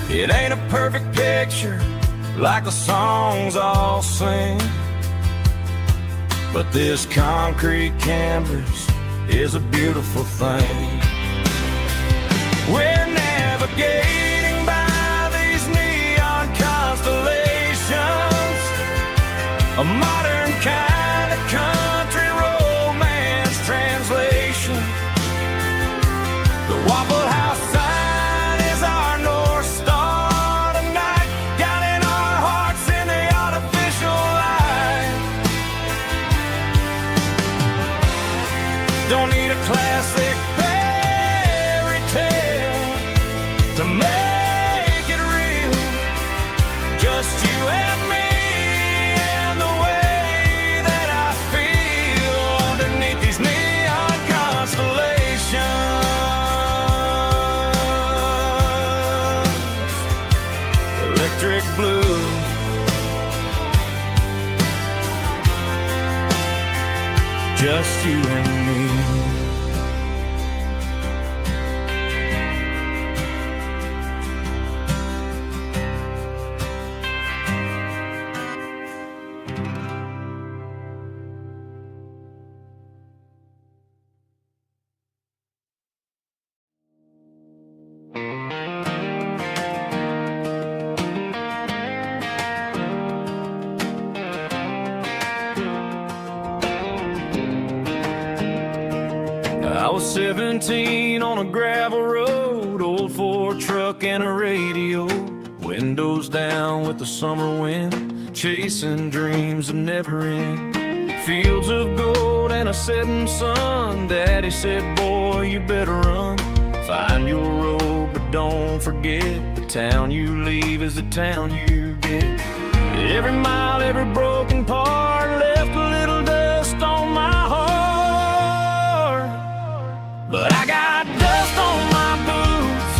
It ain't a perfect picture like the songs all sing, but this concrete canvas is a beautiful thing. We're navigating by these neon constellations, a modern kind of country romance translation. The Waffle House sign is our North Star tonight, guiding our hearts in the artificial light. Don't need a classic fairy tale to make it real, just you and me and the way that I feel underneath these neon constellations. Electric blue, just you and me. 17 on a gravel road, old Ford truck and a radio, windows down with the summer wind, chasing dreams that never end. Fields of gold and a setting sun. Daddy said, boy, you better run. Find your road, but don't forget, the town you leave is the town you get. Every mile, every broken part left a little dust on my heart. But I got dust on my boots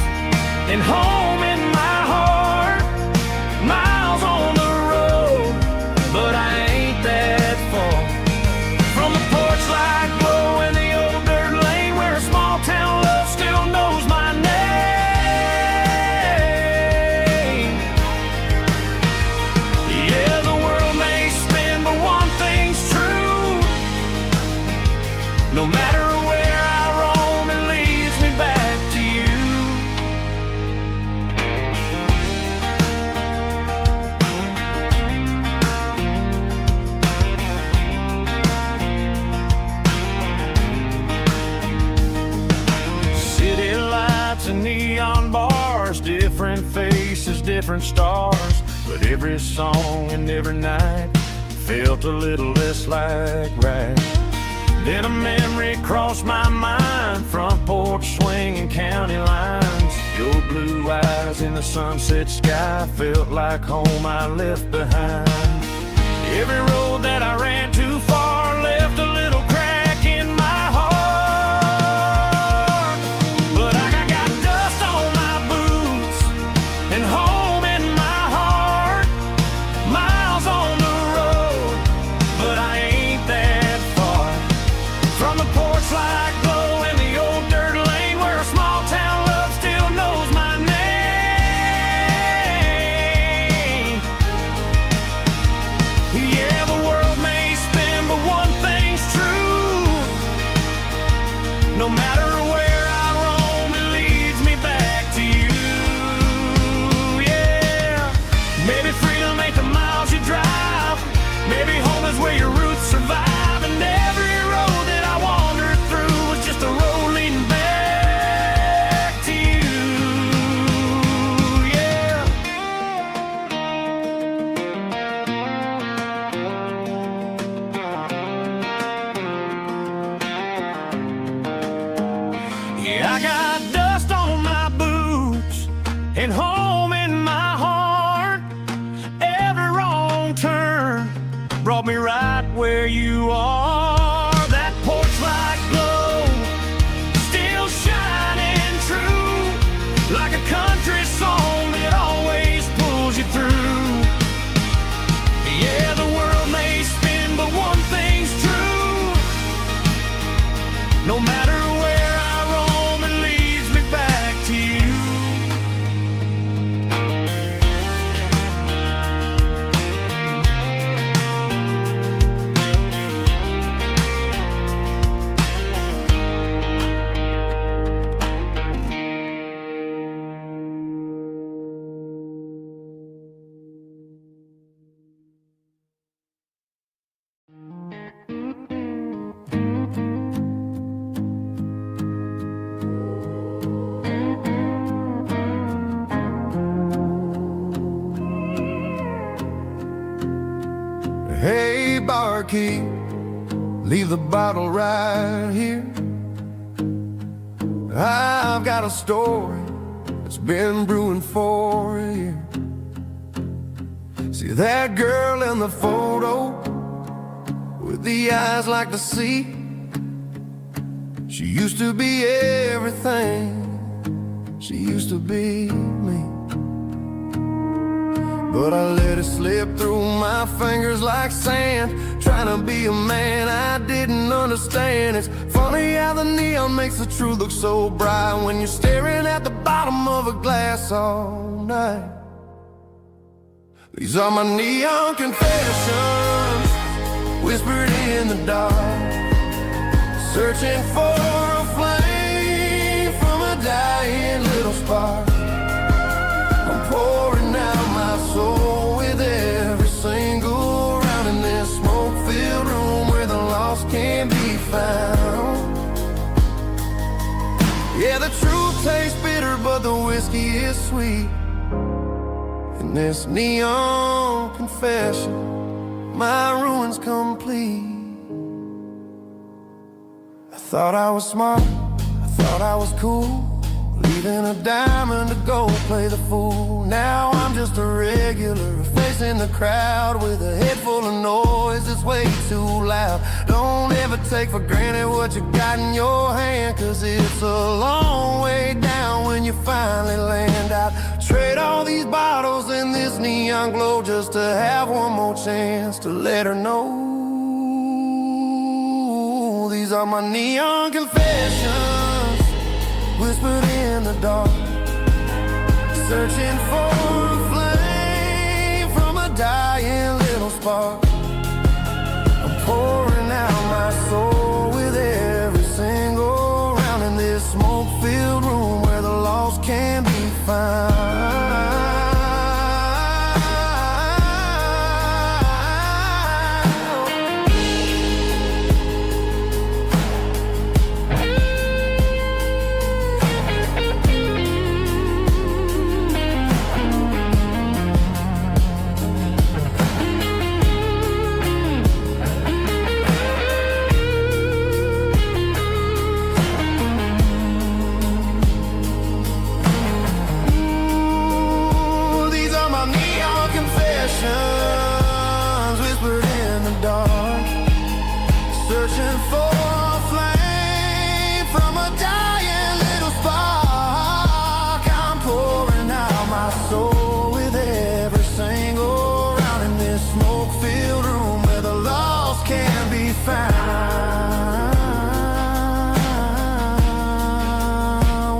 and home in my heart. Miles on the road, but I ain't that far from the porch light glow in the old dirt lane where a small town love still knows my name. Yeah, the world may spin, but one thing's true. No matter where I roam, it leads me back to you. City lights and neon bars, different faces, different stars, but every song and every night felt a little less like right. Then a memory crossed my mind, front porch swinging county lines. Your blue eyes in the sunset sky felt like home I left behind. Every road that I ran too far left a little crack in my heart. But I got dust on my boots and home in my heart. Miles on the road, but I ain't that far from the porch light glow in the old dirt lane where a small town love still knows my name. Yeah, the world may spin, but one thing's true. No matter where I roam, it leads me back to you. Yeah, maybe freedom ain't the miles you drive. Maybe home is where your roots survive. And every road that I wandered through was just a road leading back to you. Yeah. Yeah, I got dust on my boots and home in my heart. Every wrong turn brought me right where you are. That porch light glow still shining true, like a country song that always pulls you through. Yeah, the world may spin, but one thing's true. No matter where I roam, it leads me back to you. Hey, barkeep, leave the bottle right here. I've got a story that's been brewing for a year. See that girl in the photo with the eyes like the sea? She used to be everything. She used to be me. But I let it slip through my fingers like sand, trying to be a man I didn't understand. It's funny how the neon makes the truth look so bright when you're staring at the bottom of a glass all night. These are my neon confessions, whispered in the dark, searching for a flame from a dying little spark. I'm pouring out my soul with every single round in this smoke-filled room where the lost can be found. Yeah, the truth tastes bitter, but the whiskey is sweet. In this neon confession, my ruin's complete. I thought I was smart, I thought I was cool, leaving a diamond to go play the fool. Now I'm just a regular, facing the crowd with a head full of noise that's way too loud. Don't ever take for granted what you got in your hand, 'cause it's a long way down when you finally land out. Trade all these bottles and this neon glow just to have one more chance to let her know. These are my neon confessions, whispered in the dark, searching for a flame from a dying little spark. I'm pouring out my soul with every single round in this smoke-filled room where the lost can be found. Whispered in the dark, searching for a flame from a dying little spark. I'm pouring out my soul with every single round in this smoke-filled room where the lost can be found.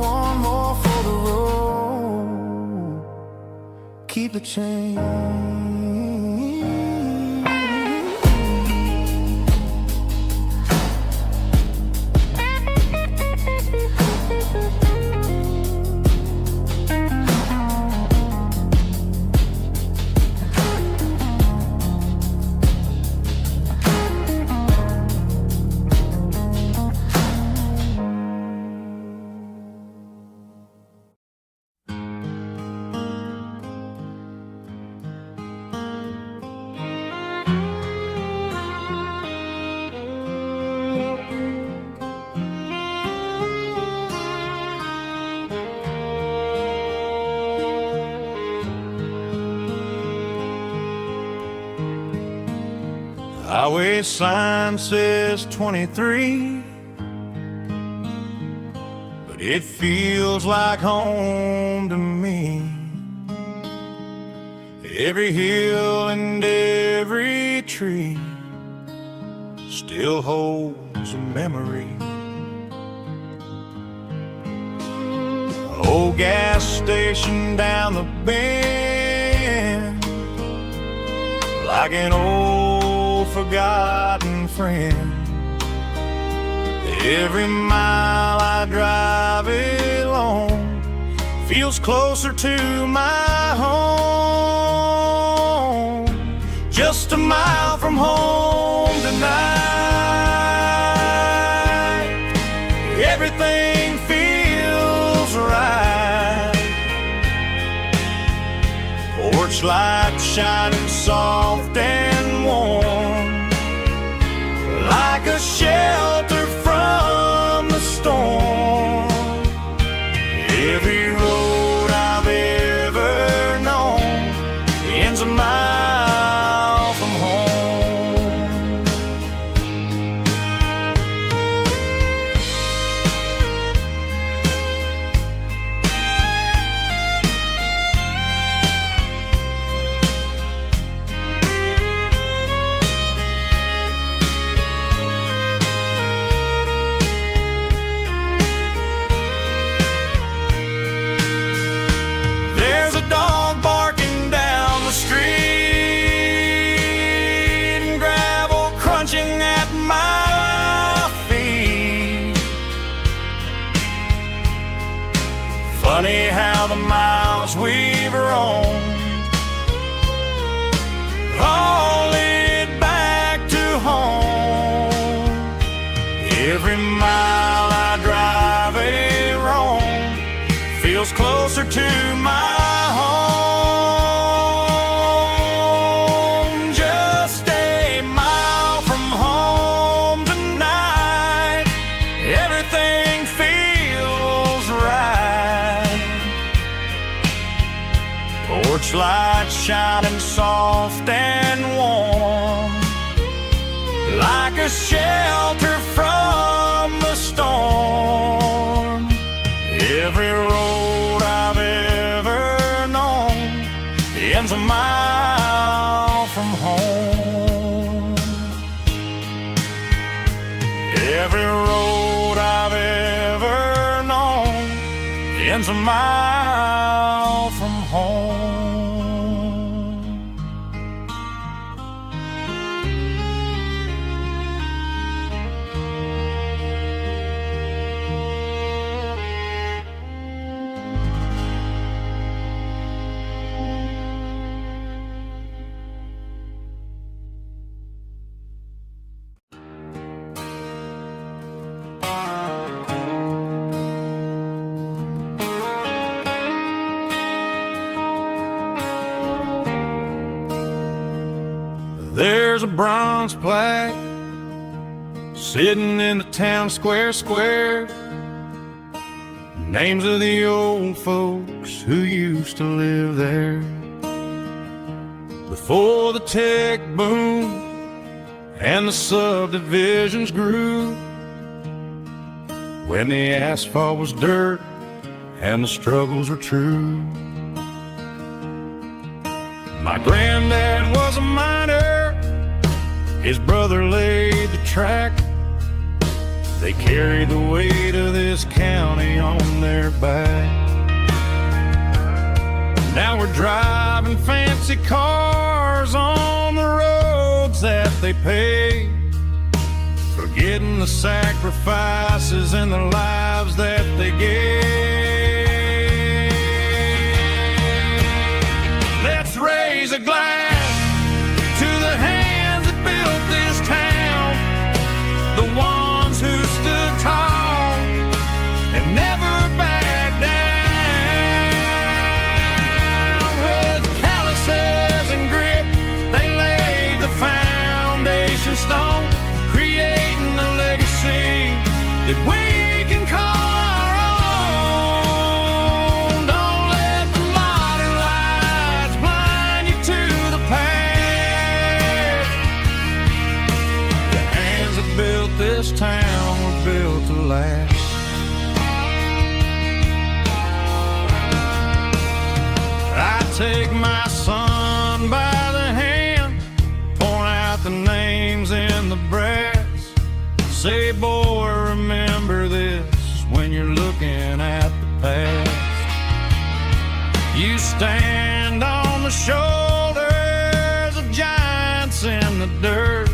One more for the road, keep the change. Highway sign says 23, but it feels like home to me. Every hill and every tree still holds a memory. Old gas station down the bend, like an old forgotten friend. Every mile I drive along feels closer to my home. Just a mile from home tonight, everything feels right. Porch light shining soft and warm, like a shelter from the storm. Every road I've ever known ends a mile from home. There's a dog barking down the street and gravel crunching at my feet. Funny how the miles we've roamed all lead back to home. Every mile I drive feels closer to my home. Just a mile from home tonight, everything feels right. Porch light shining soft and warm, like a shelter from the storm. Every road I've ever known ends a mile from home. Every road I've ever known ends a mile from home. There's a bronze plaque sitting in the town square. Names of the old folks who used to live there before the tech boom and the subdivisions grew, when the asphalt was dirt and the struggles were true. My granddad was a miner, his brother laid the track. They carried the weight of this county on their back. Now we're driving fancy cars on the roads that they paved, forgetting the sacrifices and the lives that they gave. Let's raise a glass to the hands that built this town, the ones who stood tall and never backed down. With calluses and grit, they laid the foundation stone, creating a legacy that we can call our own. Don't let the modern lights blind you to the past. The hands that built this town were built to last. I take my son by the hand, point out the names in the brass, say, boy, remember this when you're looking at the past. You stand on the shoulders of giants in the dirt,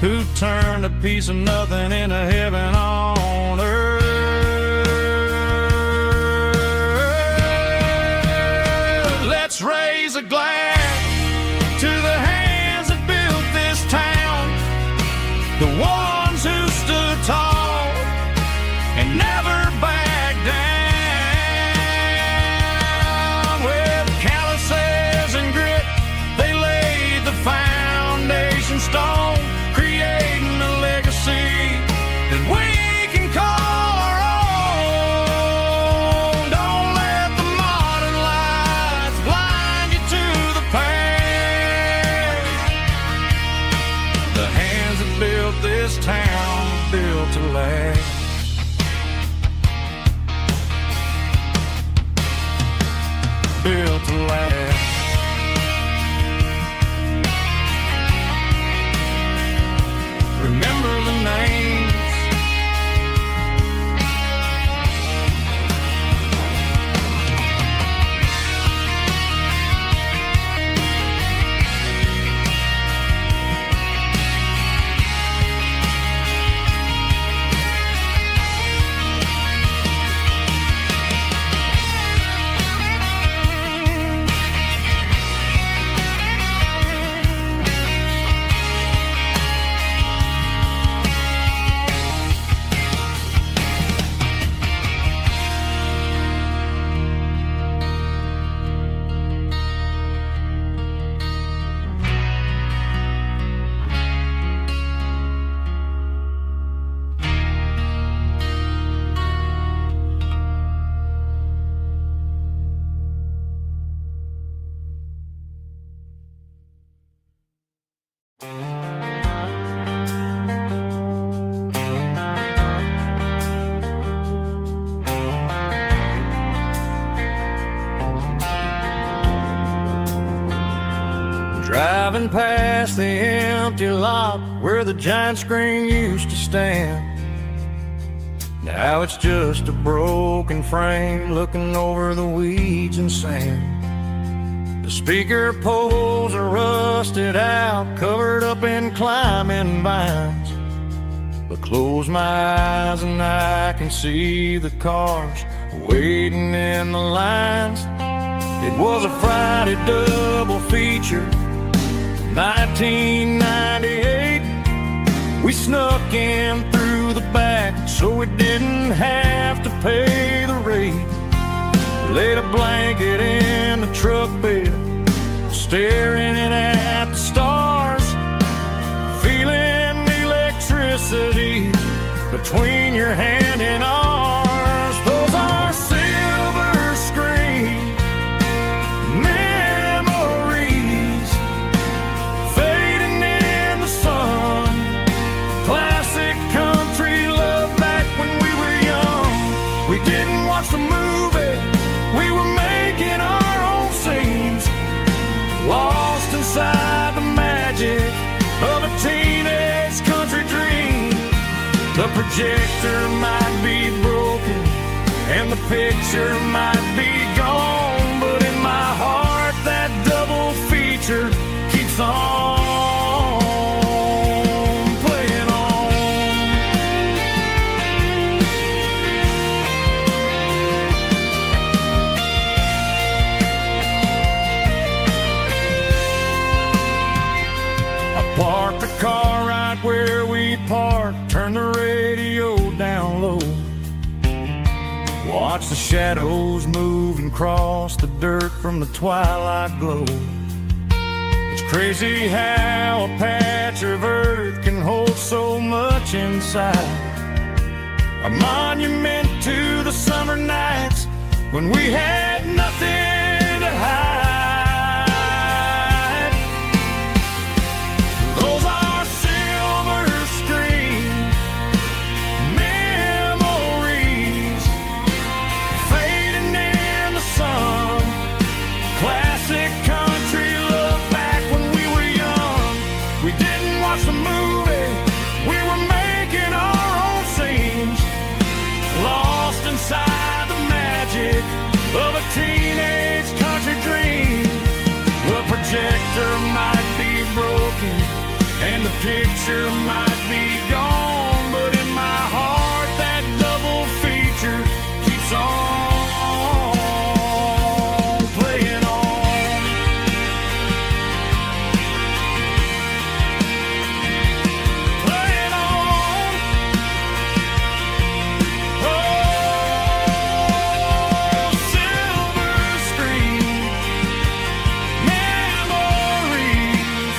who turned a piece of nothing into heaven on earth. Let's raise a glass to the hands that built this town, the ones who stood tall and never backed down. With calluses and grit, they laid the foundation stone, creating a legacy that we can call our own. Don't let the modern lights blind you to the Driving past the empty lot where the giant screen used to stand. Now it's just a broken frame looking over the weeds and sand. The speaker poles are rusted out, covered up in climbing vines. But close my eyes and I can see the cars waiting in the lines. It was a Friday double feature, 1998. We snuck in through the back so we didn't have to pay the rate. Laid a blanket in the truck bed, staring at the stars, feeling the electricity between your hand and ours. Those are silver screen memories fading in the sun. Classic country love back when we were young. We didn't watch the movie, we were making our own scenes, lost inside the magic of a teenage country dream. The projector might be broken and the picture might be gone, but in my heart that double feature keeps on playing on. I parked the car right where we parked, turned the radio down low, watch the shadows move and cross the dirt from the twilight glow. It's crazy how a patch of earth can hold so much inside. A monument to the summer nights when we had nothing to hide. Those are silver screen memories fading in the sun. Classic country love back when we were young. We didn't watch the movie, we were making our own scenes, lost inside the magic of a teenage country dream. The projector might be broken and the picture might be gone, but in my heart that double feature keeps on playing on. Playing on. Oh, silver screen memories.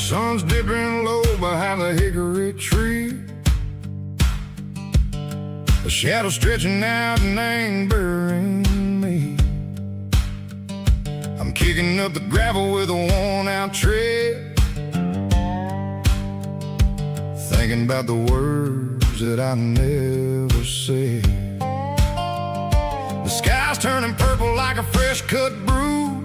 Sun's dipping low behind the hickory tree, a shadow stretching out and angering me. I'm kicking up the gravel with a worn-out tread, thinking about the words that I never said. The sky's turning purple like a fresh-cut bruise.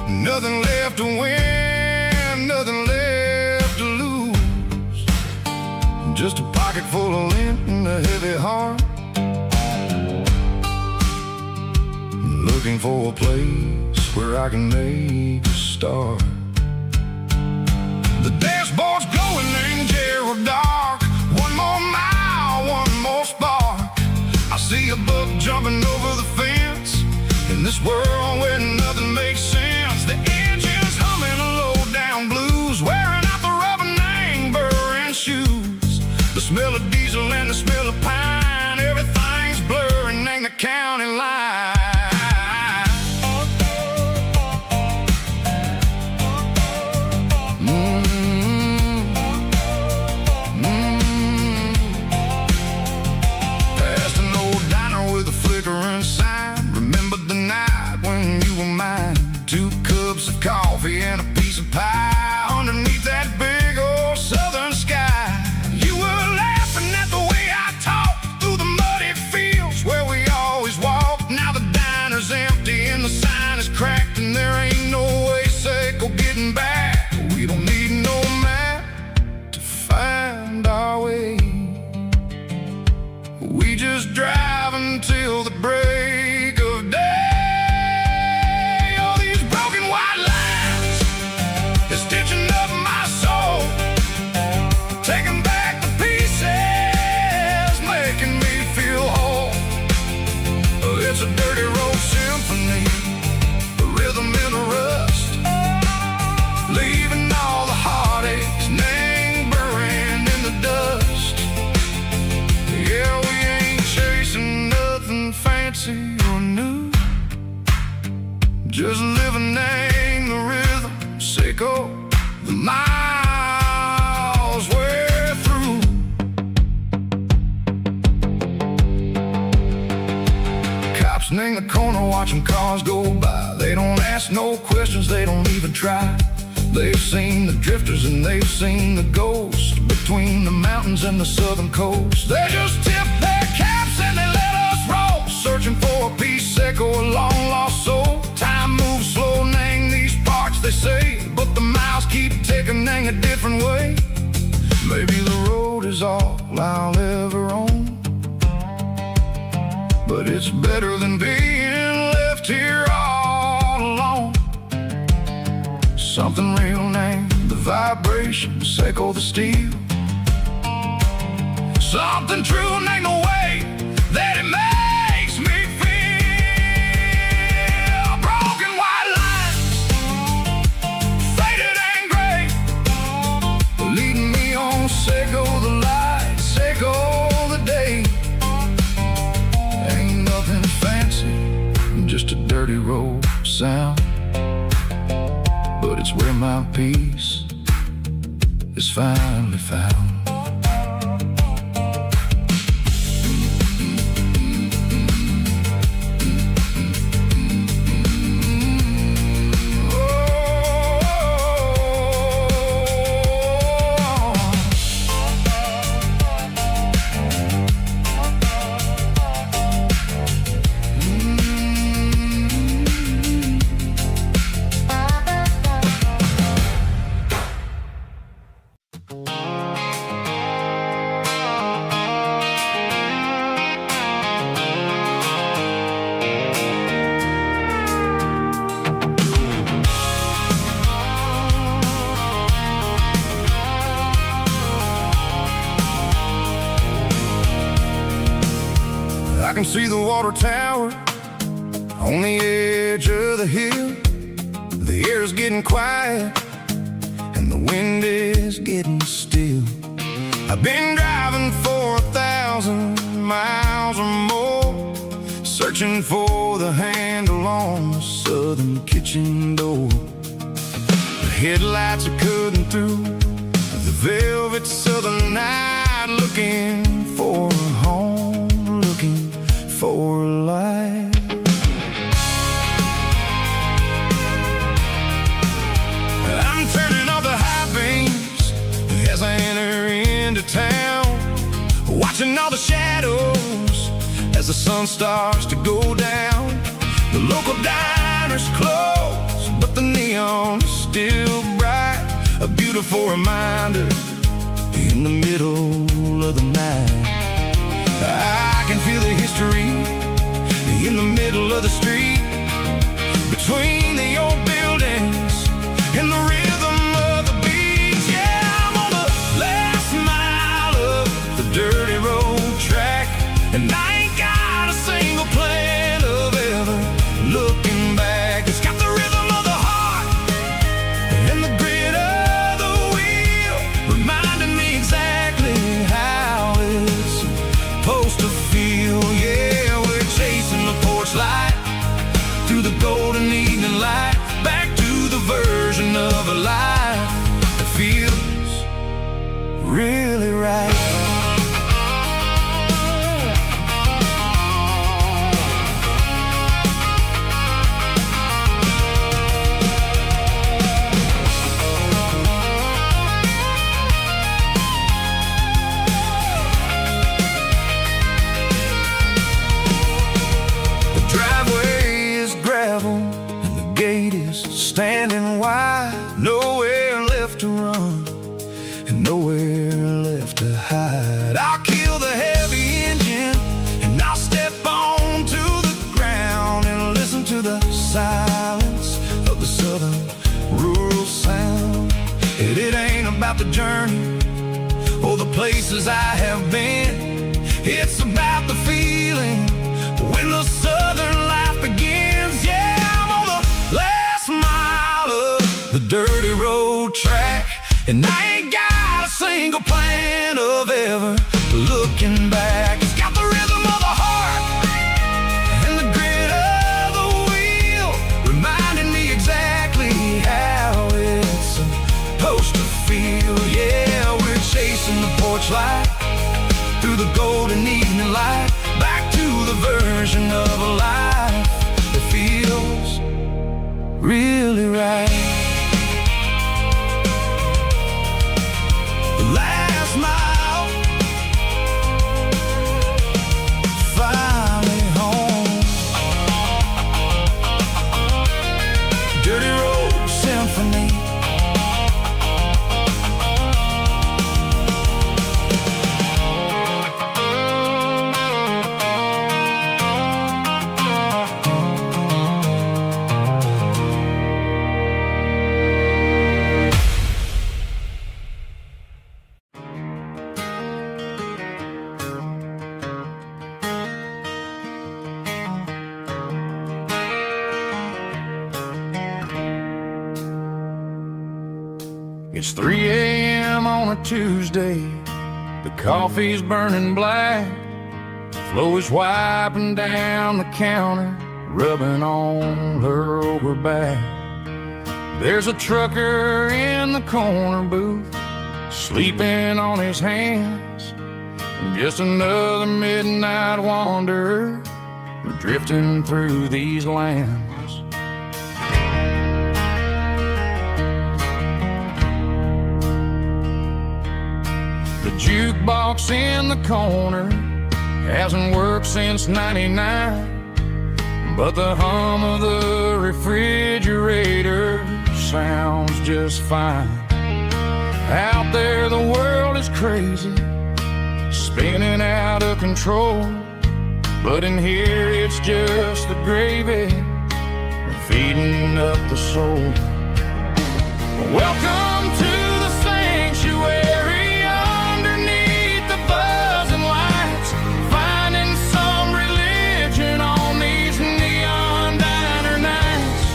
Nothing left to win, nothing left to lose. Just a pocket full of lint and a heavy heart, looking for a place where I can make a start. The dashboard's glowing in Gerald dark. One more mile, one more spark. I see a buck jumping over the fence in this world where nothing makes sense. The engine's humming a low down blues, wearing out the rubber smell of diesel and the smell of pine, everything's blurring, ain't the county line. Past an old diner with a flickering sign, remembered the night when you were mine. 2 cups of coffee and a piece of pie underneath that big old southern sky. You were laughing at the way I talked through the muddy fields where we always walked. Now the diner's empty and the sign is cracked, and there ain't no way safe or getting back. We don't need no map to find our way. We just drive until the break of day. All these broken white lines is stitching up my soul, taking back the pieces, making me feel whole. It's a dirty road symphony, a rhythm in a rust, leaving all the heartaches lingering in the dust. Yeah, we ain't chasing nothing fancy or new, just living in the rhythm, sicko, the miles we're through. Cops in the corner watching cars go by. They don't ask no questions, they don't even try. They've seen the drifters and they've seen the ghosts between the mountains and the southern coast. They just tip their caps and they let us roll, searching for a piece echo, a long lost soul. Time moves slow, nang these parts they say, but the miles keep ticking, nang a different way. Maybe the road is all I'll ever own, but it's better than being left here all alone. Something real named the vibrations echo the steel. Something true named the way that it makes me feel. Broken white lines, faded and gray, leading me on, sicko the light, sicko the day. Ain't nothing fancy, just a dirty road sound, but it's where my peace is finally found. I can see the water tower on the edge of the hill. The air's getting quiet and the wind is getting still. I've been driving for 1,000 miles or more, searching for the handle on the southern kitchen door. The headlights are cutting through the velvet southern night, looking for a home, looking for life. I'm turning off the high beams as I enter into town, watching all the shadows as the sun starts to go down. The local diner's closed, but the neon's still bright, a beautiful reminder in the middle of the night. I can feel the history in the middle of the street, between the old buildings and the rhythm of the beats. Yeah, I'm on the last mile of the dirty road track, and I ain't got a single plan of ever looking back. It's got the rhythm of the heart and the grit of the wheel, reminding me exactly how golden evening light, back to the version of a life that feels really right. Standing wide, nowhere left to run and nowhere left to hide. I'll kill the heavy engine and I'll step onto the ground and listen to the silence of the southern rural sound. It ain't about the journey or the places I have been. It's about the feeling when the southern life begins. Yeah, I'm on the last mile of the dirty road track, and I ain't got a single plan of ever looking back. It's got the rhythm of the heart and the grit of the wheel, reminding me exactly how it's supposed to feel. Yeah, we're chasing the porch light through the golden evening light, back to the version of a life that feels really right. The last mile, finally home. Dirty Road Symphony. It's 3 a.m. on a Tuesday. The coffee's burning black. Flo is wiping down the counter, rubbing on her over back. There's a trucker in the corner booth, sleeping on his hands. Just another midnight wanderer, drifting through these lands. The jukebox in the corner hasn't worked since '99, but the hum of the refrigerator sounds just fine. Out there the world is crazy, spinning out of control, but in here it's just the gravy feeding up the soul. Welcome to the sanctuary, underneath the buzzing lights, finding some religion on these neon diner nights,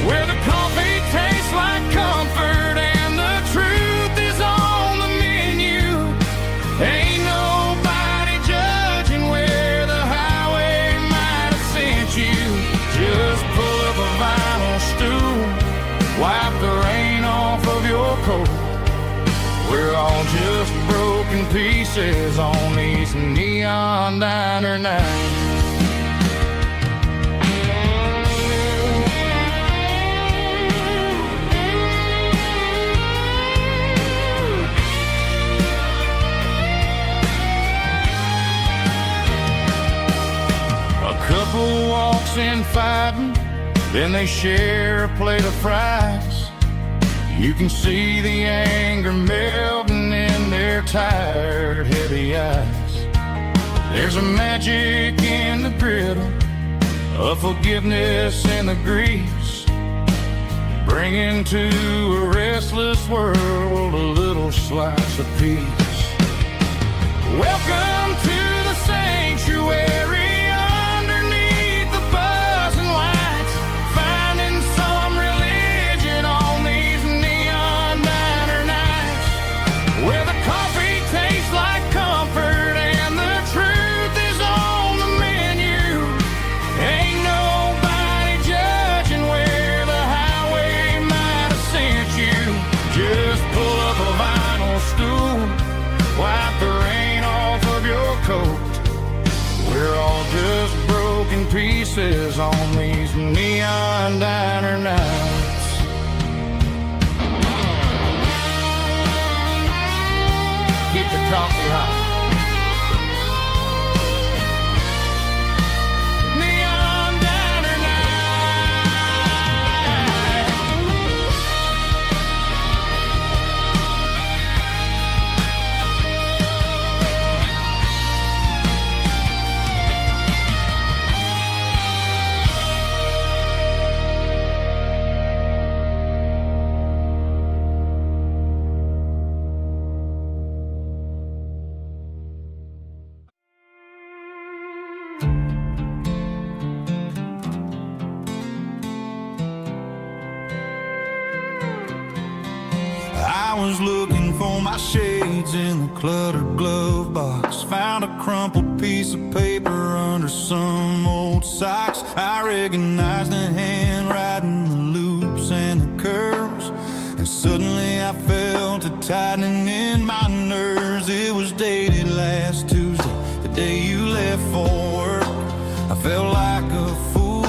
where the coffee tastes like comfort and the truth is on the menu. Ain't nobody judging where the highway might have sent you. Just pull up a vinyl stool, wipe the rain off of your coat. We're all just broken pieces on these neon diner nights. A couple walks in fighting, then they share a plate of fries. You can see the anger melting in their tired, heavy eyes. There's a magic in the griddle, a forgiveness in the grease, bringing to a restless world a little slice of peace. Welcome to the sanctuary, underneath the buzzing lights, finding some religion on these neon diner nights, where the coffee tastes like comfort and the truth is on the menu. Ain't nobody judging neon diner nights. Keep the coffee hot. Neon diner night. I was looking for my shades in the cluttered glove box. Found a crumpled piece of paper under some old socks. I recognized the handwriting, the loops and the curves, and suddenly I felt a tightening in my nerves. It was dated last Tuesday, the day you left for work. I felt like a fool,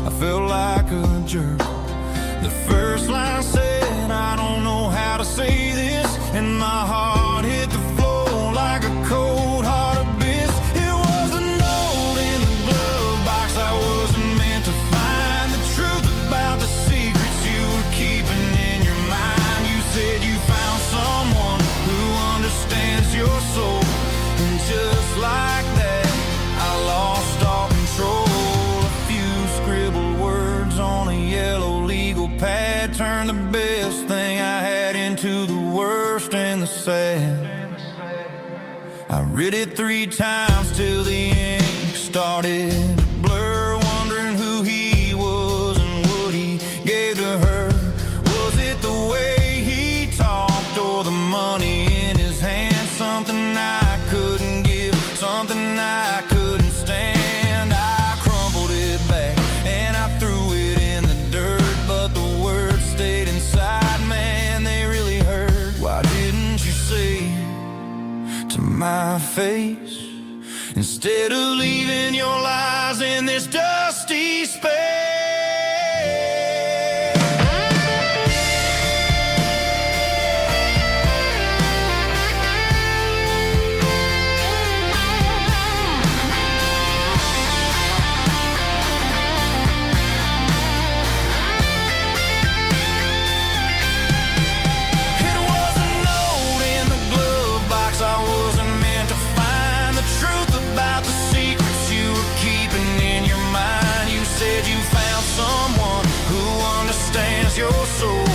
I felt like a jerk. The first line said, I don't know how to say this, and my heart hit the floor like a cold heart abyss. It was a note in the glove box. I wasn't meant to find the truth about the secrets you were keeping in your mind. You said you found someone who understands your soul, and just like that, I lost all control. A few scribbled words on a yellow legal pad turned the best thing I had into the worst and the sad. I read it 3 times till the ink started to blur, wondering who he was and what he gave to her. Was it the way he talked or the money in his hand? Something I couldn't give, something I couldn't stand. I crumpled it back and I threw it in the dirt, but the words stayed inside, man, they really hurt. Why didn't you say to my face, instead of leaving your lies in this dusty space? It was a note in the glove box. I wasn't meant to find the truth about the secrets you were keeping in your mind. You said you found someone who understands your soul,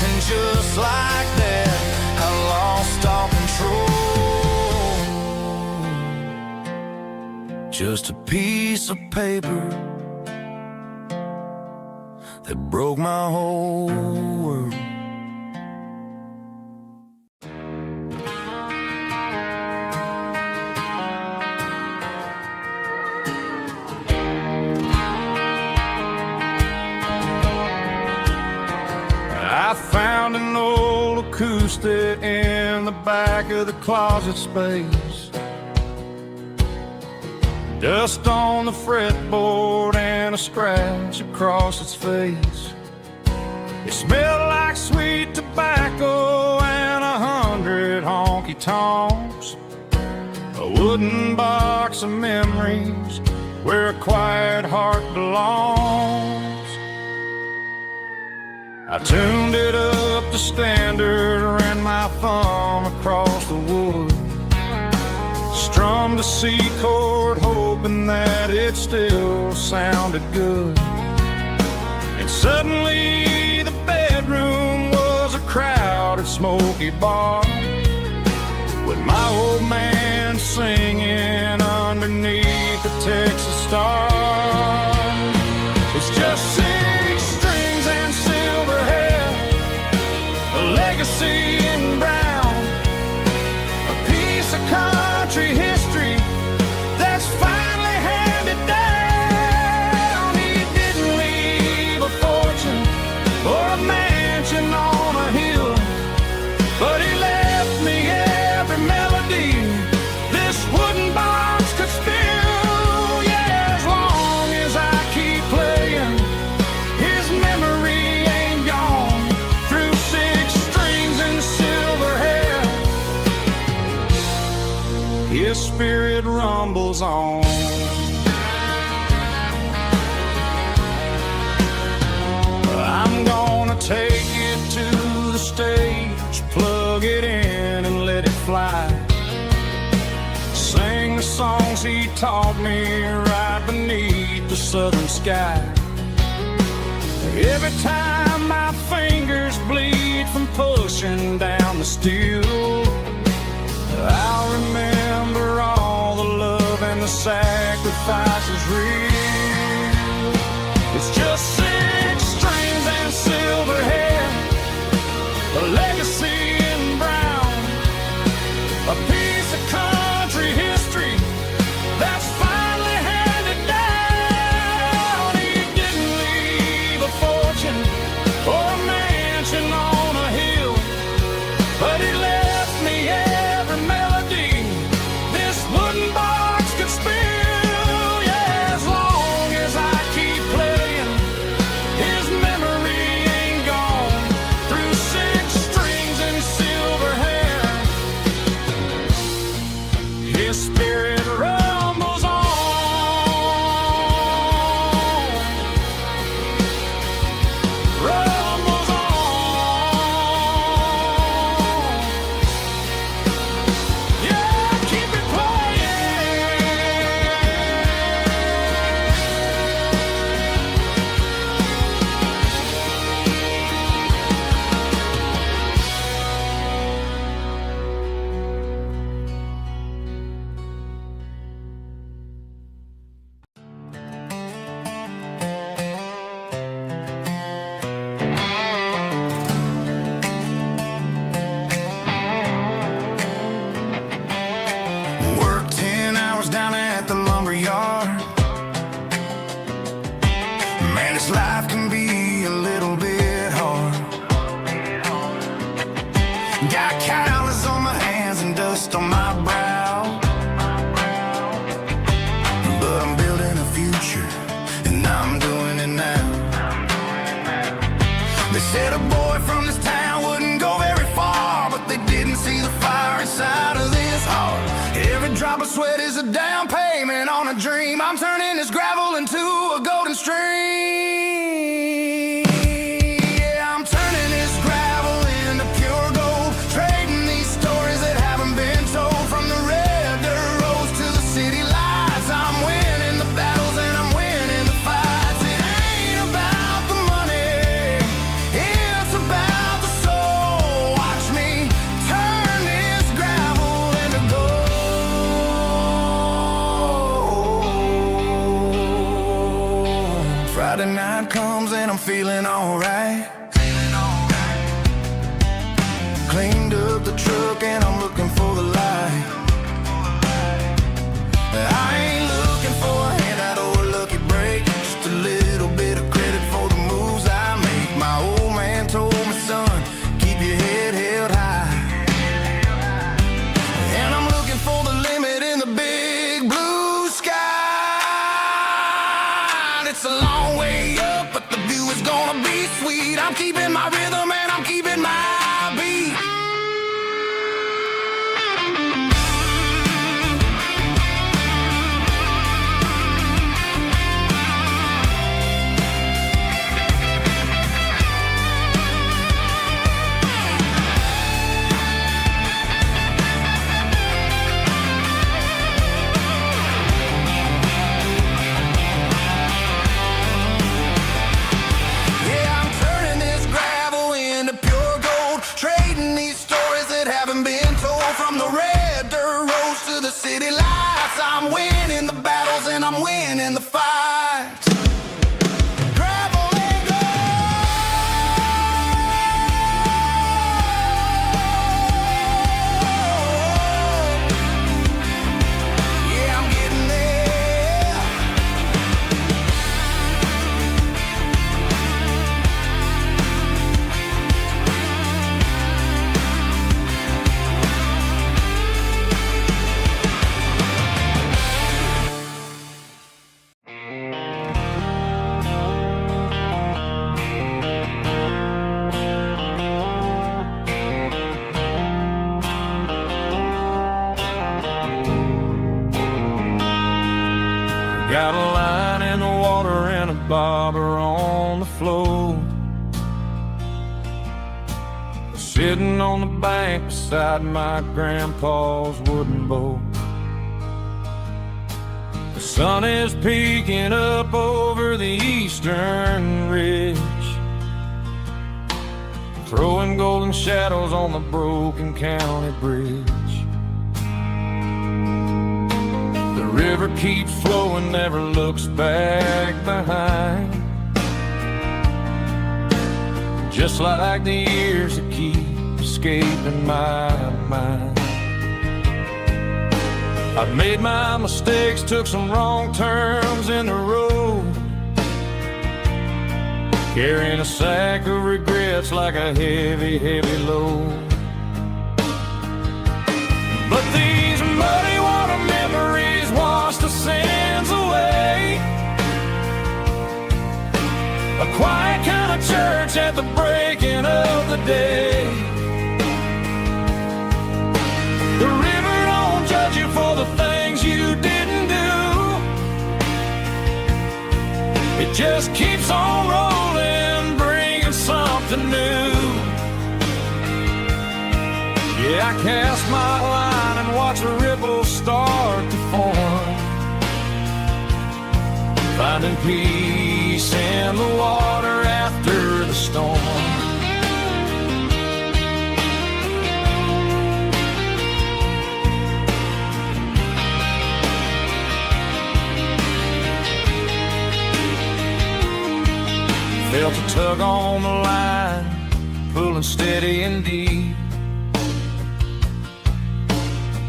and just like that, I lost all control. Just a piece of paper that broke my whole world. I found an old acoustic in the back of the closet space. Dust on the fretboard and a scratch across its face. It smelled like sweet tobacco and 100 honky-tonks. A wooden box of memories where a quiet heart belongs. I tuned it up to standard, ran my thumb across the wood, strummed a C chord, hoping that it still sounded good. And suddenly the bedroom was a crowded, smoky bar, with my old man singing underneath the Texas stars. It's just 6 strings and silver hair, a legacy in brown, a piece of country history that's finally handed down. He didn't leave a fortune or a mansion on a hill, but he left me every melody this wooden box could spill. Yeah, as long as I keep playing, rumbles on. I'm gonna take it to the stage, plug it in and let it fly. Sing the songs he taught me right beneath the southern sky. Every time my fingers bleed from pushing down the steel, I'll remember all the love and the sacrifices real. It's just 6 strings and silver hair, a legacy in brown, a piece of country history that's finally handed down. He didn't leave a fortune or a mansion on a hill, but he left me every melody this wooden box could spill. Yeah, as long as I keep playing, his memory ain't gone. Through 6 strings and silver hair, his spirit rumbles on. Rumbles on. Yeah, keep it Worked 10 hours down at the lumber yard. Man, this life can be a little bit hard. Got calluses on my hands and dust on my brow, but I'm building a future, and I'm doing it now. They said a boy from this town wouldn't go very far, but they didn't see the fire inside of this heart. Every drop of sweat is a down payment on a dream. I'm turning this gravel into a golden stream. Yeah, I'm turning this gravel into pure gold, trading these stories that haven't been told. From the red dirt roads to the city lights, I'm winning the battles and I'm winning the fights. It ain't about the money, it's about the soul. Watch me turn this gravel into gold. Friday night comes and I'm feeling alright. Cleaned up the truck and I'm looking for the light. I ain't looking for a handout or a lucky break, just a little bit of credit for the moves I make. My old man told me, son, keep your head held high. And I'm looking for the limit in the big blue sky. It's a long way up, but the view is gonna be sweet. I'm keeping my rhythm and I'm keeping my beat. Yeah, I'm turning this gravel into pure gold, trading these stories that haven't been told. From the red dirt roads to the city lights, I'm winning the battles and I'm winning the fights. Gravel and gold. Yeah, I'm getting there. bobber on the floor, sitting on the bank beside my grandpa's wooden boat. The sun is peeking up over the eastern ridge, throwing golden shadows on the broken county bridge. The river keeps flowing, never looks back behind, just like the years that keep escaping my mind. I've made my mistakes, took some wrong turns in the road, carrying a sack of regrets like a heavy, heavy load. But these muddy water memories wash the sins away. A quiet kind of church at the breaking of the day. The river don't judge you for the things you didn't do. It just keeps on rolling, bringing something new. Yeah, I cast my line and watch the ripples start to form, finding peace in the water after the storm. Felt a tug on the line, pulling steady and deep.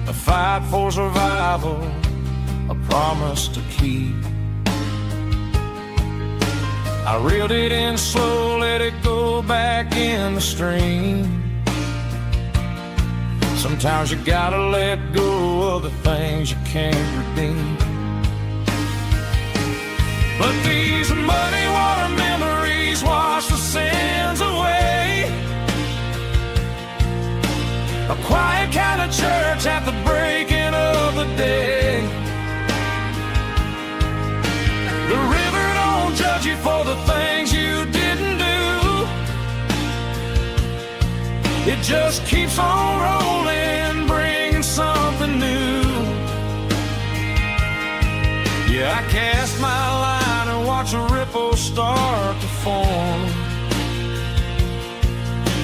A fight for survival, a promise to keep. I reeled it in slow, let it go back in the stream. Sometimes you gotta let go of the things you can't redeem. But these muddy water memories wash the sins away. A quiet kind of church at the breaking of the day. The river don't judge you for the things you didn't do. It just keeps on rolling, bringing something new. Yeah, I cast my line and watch a ripple start to form,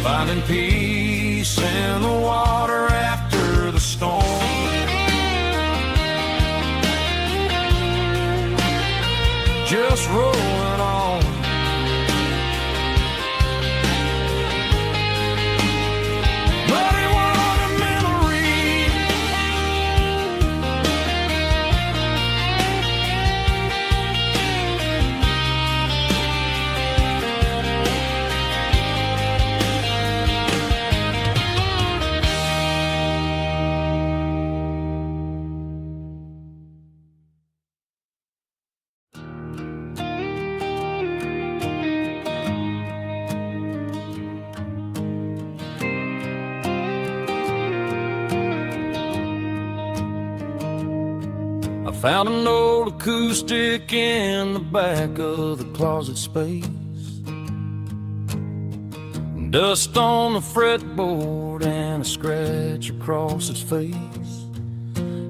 finding peace in the water after the storm. Just rolling on. Muddy water memory. I found an old acoustic in the back of the closet space. Dust on the fretboard and a scratch across its face.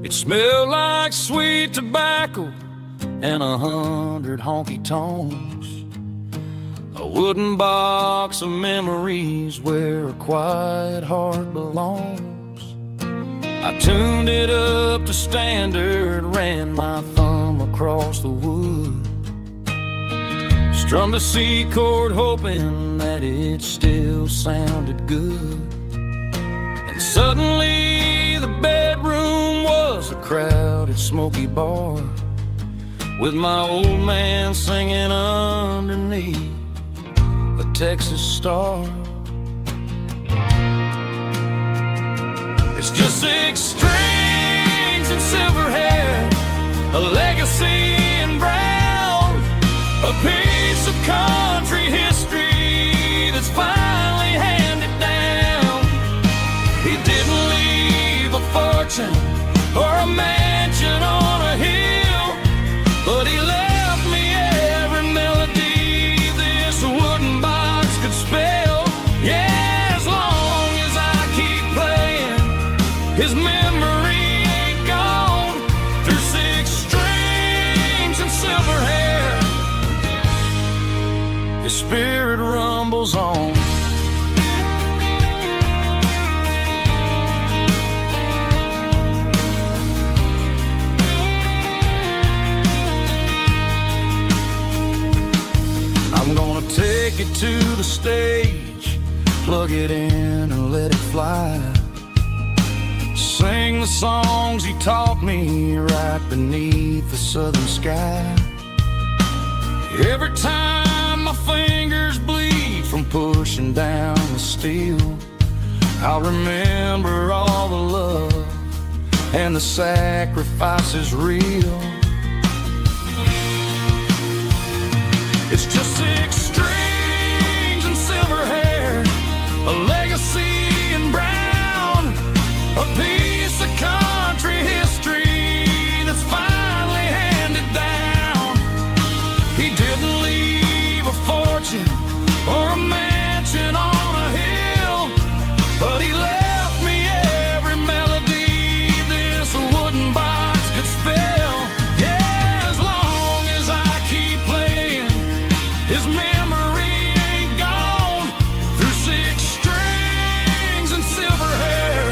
It smelled like sweet tobacco and 100 honky tonks. A wooden box of memories where a quiet heart belongs. I tuned it up to standard, ran my thumb across the wood, strummed a C chord hoping that it still sounded good. And suddenly the bedroom was a crowded smoky bar, with my old man singing underneath a Texas star. It's just 6 strings and silver hair, a legacy in brown, a piece of country history that's finally handed down. He didn't leave a fortune or a mansion on a hill, but he left me every melody spirit rumbles on. I'm gonna take it to the stage, plug it in and let it fly. Sing the songs he taught me right beneath the southern sky. Every time my fingers bleed from pushing down the steel, I'll remember all the love and the sacrifices real. It's just 6 strings and silver hair, a legacy in brown, a piece of country history that's finally handed down. He didn't leave a fortune or a mansion on a hill, but he left me every melody this wooden box could spell. Yeah, as long as I keep playing, his memory ain't gone. Through 6 strings and silver hair,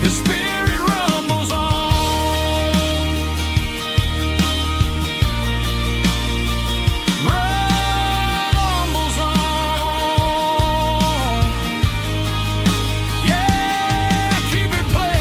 his spirit rumbles on. Rumbles on. Yeah, keep it playing.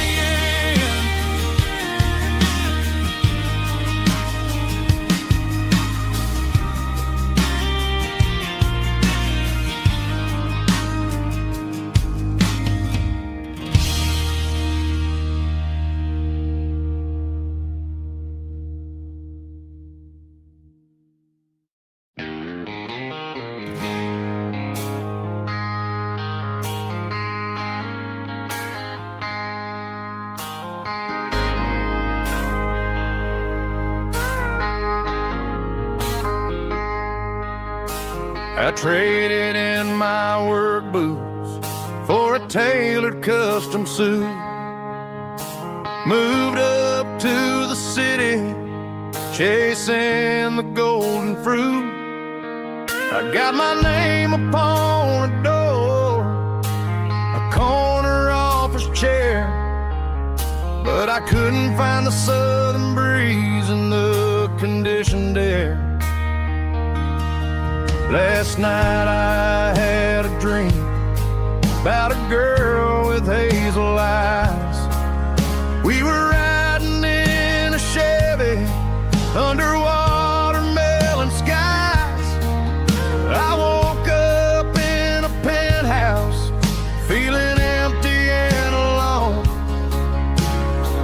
I traded in my work boots for a tailored custom suit. Moved up to the city, chasing the golden fruit. I got my name upon a door, a corner office chair, but I couldn't find the southern breeze in the conditioned air. Last night I had a dream about a girl with hazel eyes. We were riding in a Chevy under watermelon skies. I woke up in a penthouse, feeling empty and alone.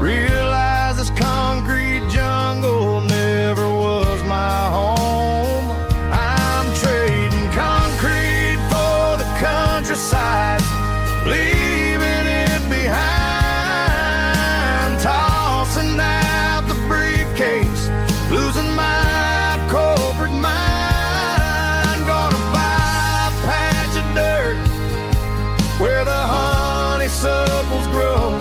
Realized this concrete jungle never was my home. I'm trading concrete for the countryside, leaving it behind. Tossing out the briefcase, losing my corporate mind. Gonna buy a patch of dirt where the honeysuckles grow,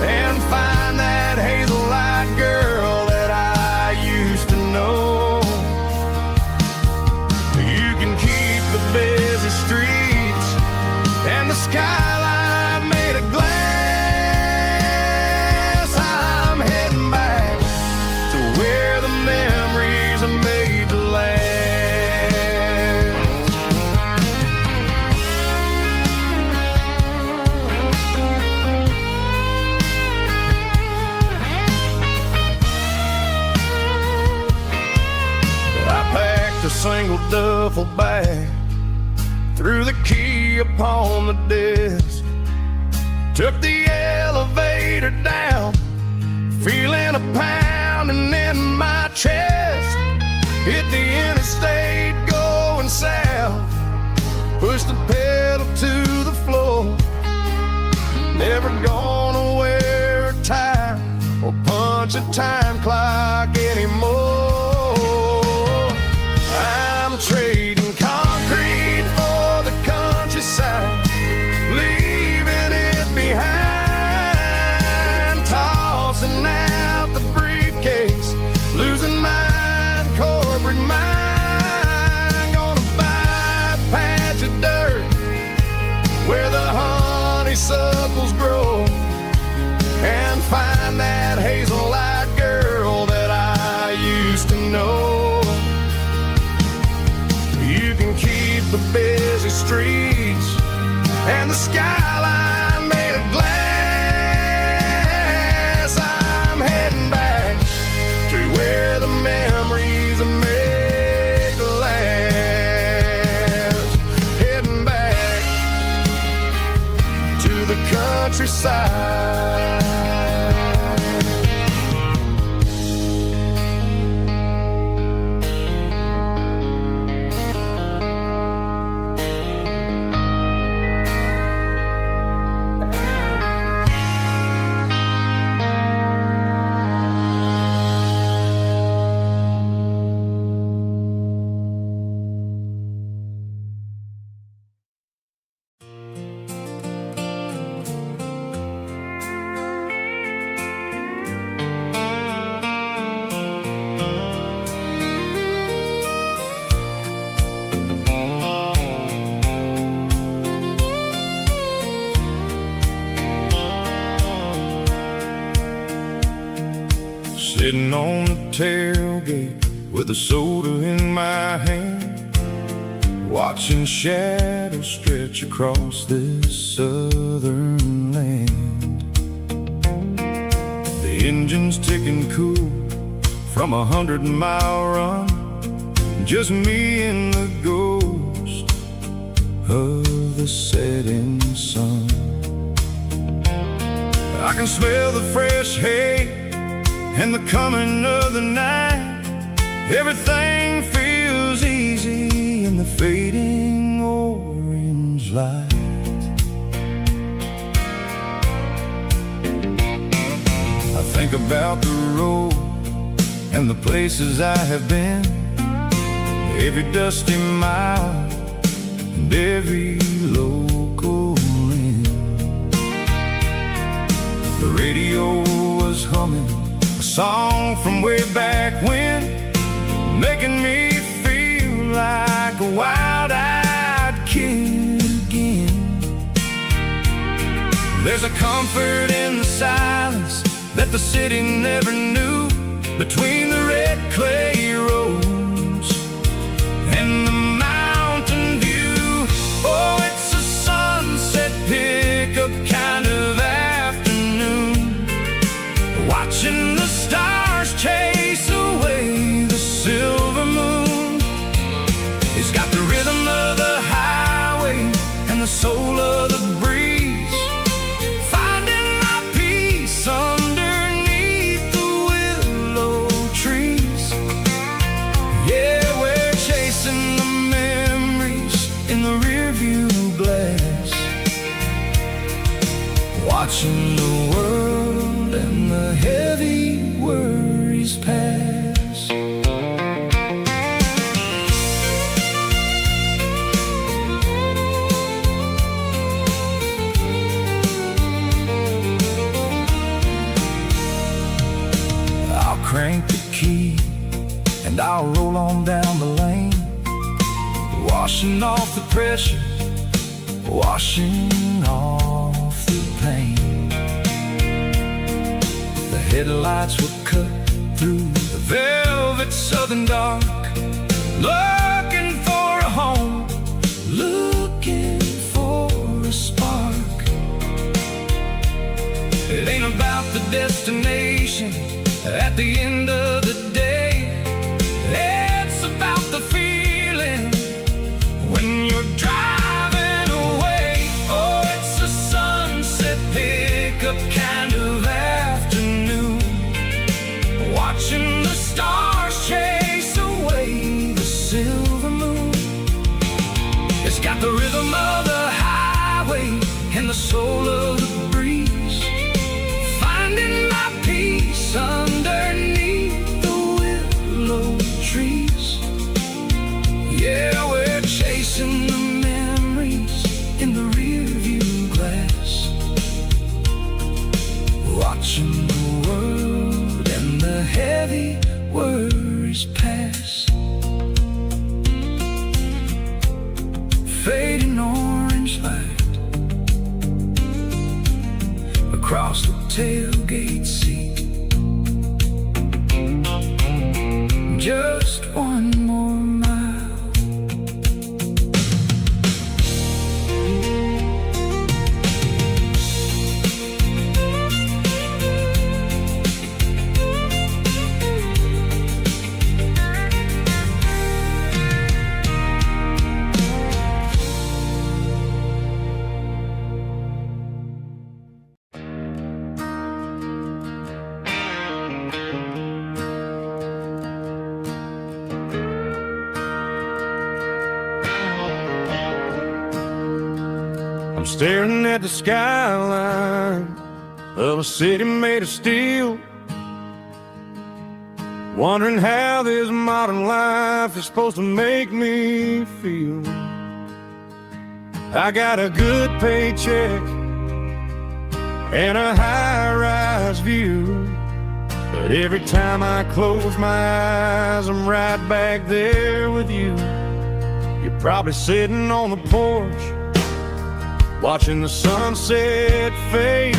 and find that hazel-eyed girl that I used to know. You can keep the busy streets and the skyline made of glass. I'm heading back to where the memories are made to last. I packed a single duffel bag, threw the key upon the desk, took the elevator down, feeling a pounding in my chest. Hit the interstate going south, pushed the pedal to the floor. Never gonna wear a tie or punch a time clock anymore. I'm trading concrete for the countryside, leaving it behind. Tossing out the briefcase, losing my corporate mind. the busy streets and the skyline made of glass. I'm heading back to where the memories are made to last. Heading back to the countryside. Sitting on the tailgate with a soda in my hand, watching shadows stretch across this southern land. The engine's ticking cool from 100-mile run, just me and the ghost of the setting sun. I can smell the fresh hay and the coming of the night. Everything feels easy in the fading orange light. I think about the road and the places I have been, every dusty mile and every local inn. The radio was humming a song from way back when, making me feel like a wild-eyed kid again. There's a comfort in the silence that the city never knew, between the red clay roads and the mountain view. Oh, it's a sunset pickup kind of afternoon, watching the stars chase away the silver moon. It's got the rhythm of the highway and the soul of the breeze, finding my peace underneath the willow trees. Yeah, we're chasing the memories in the rearview glass, watching the world and the heavy worries pass. I'll crank the key and I'll roll on down the lane, washing off the pressure, washing off the pain. The headlights will cut through the velvet southern dark, looking for a home, looking for a spark. It ain't about the destination at the end of the day, it's about the feeling when you're driving away. Oh, it's a sunset pickup kind of afternoon, watching the stars chase away the silver moon. It's got the rhythm of the highway and the soul of the breeze, finding my peace underneath the willow trees. Yeah, we're chasing the memories in the rearview glass, watching the world and the heavy worries pass. Fading orange light across the tailgate seat. Just one more mile. I'm staring at the skyline of a city made of steel, wondering how this modern life is supposed to make me feel. I got a good paycheck and a high-rise view, but every time I close my eyes, I'm right back there with you. You're probably sitting on the porch, watching the sunset fade,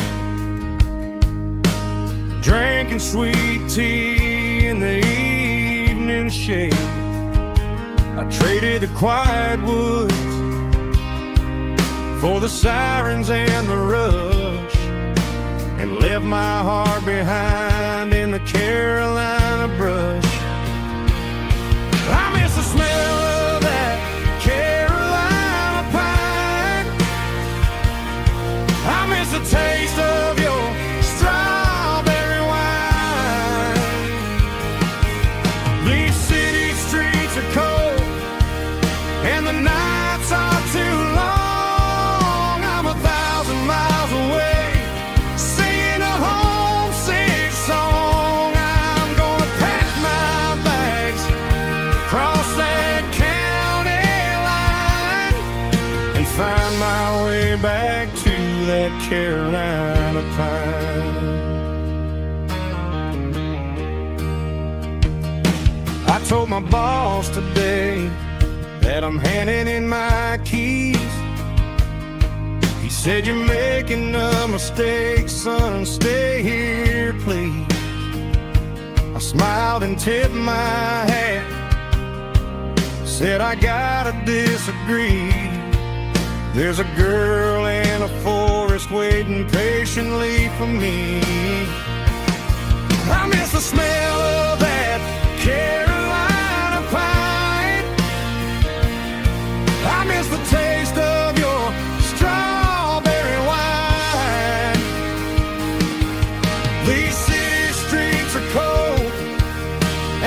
drinking sweet tea in the evening shade. I traded the quiet woods for the sirens and the rush, and left my heart behind in the Carolina brush. I miss the smell of that Carolina pine. I miss the taste of your strawberry wine. These city streets are cold and the nights are too long. I'm 1,000 miles away, singing a homesick song. I'm gonna pack my bags, cross that county line, and find my way back to that Carolina pine. I told my boss today that I'm handing in my keys. He said, "You're making a mistake, son, stay here, please." I smiled and tipped my hat, said, "I gotta disagree. There's a girl in a forest waiting patiently for me." I miss the smell of that Carolina pine. I miss the taste of your strawberry wine. These city streets are cold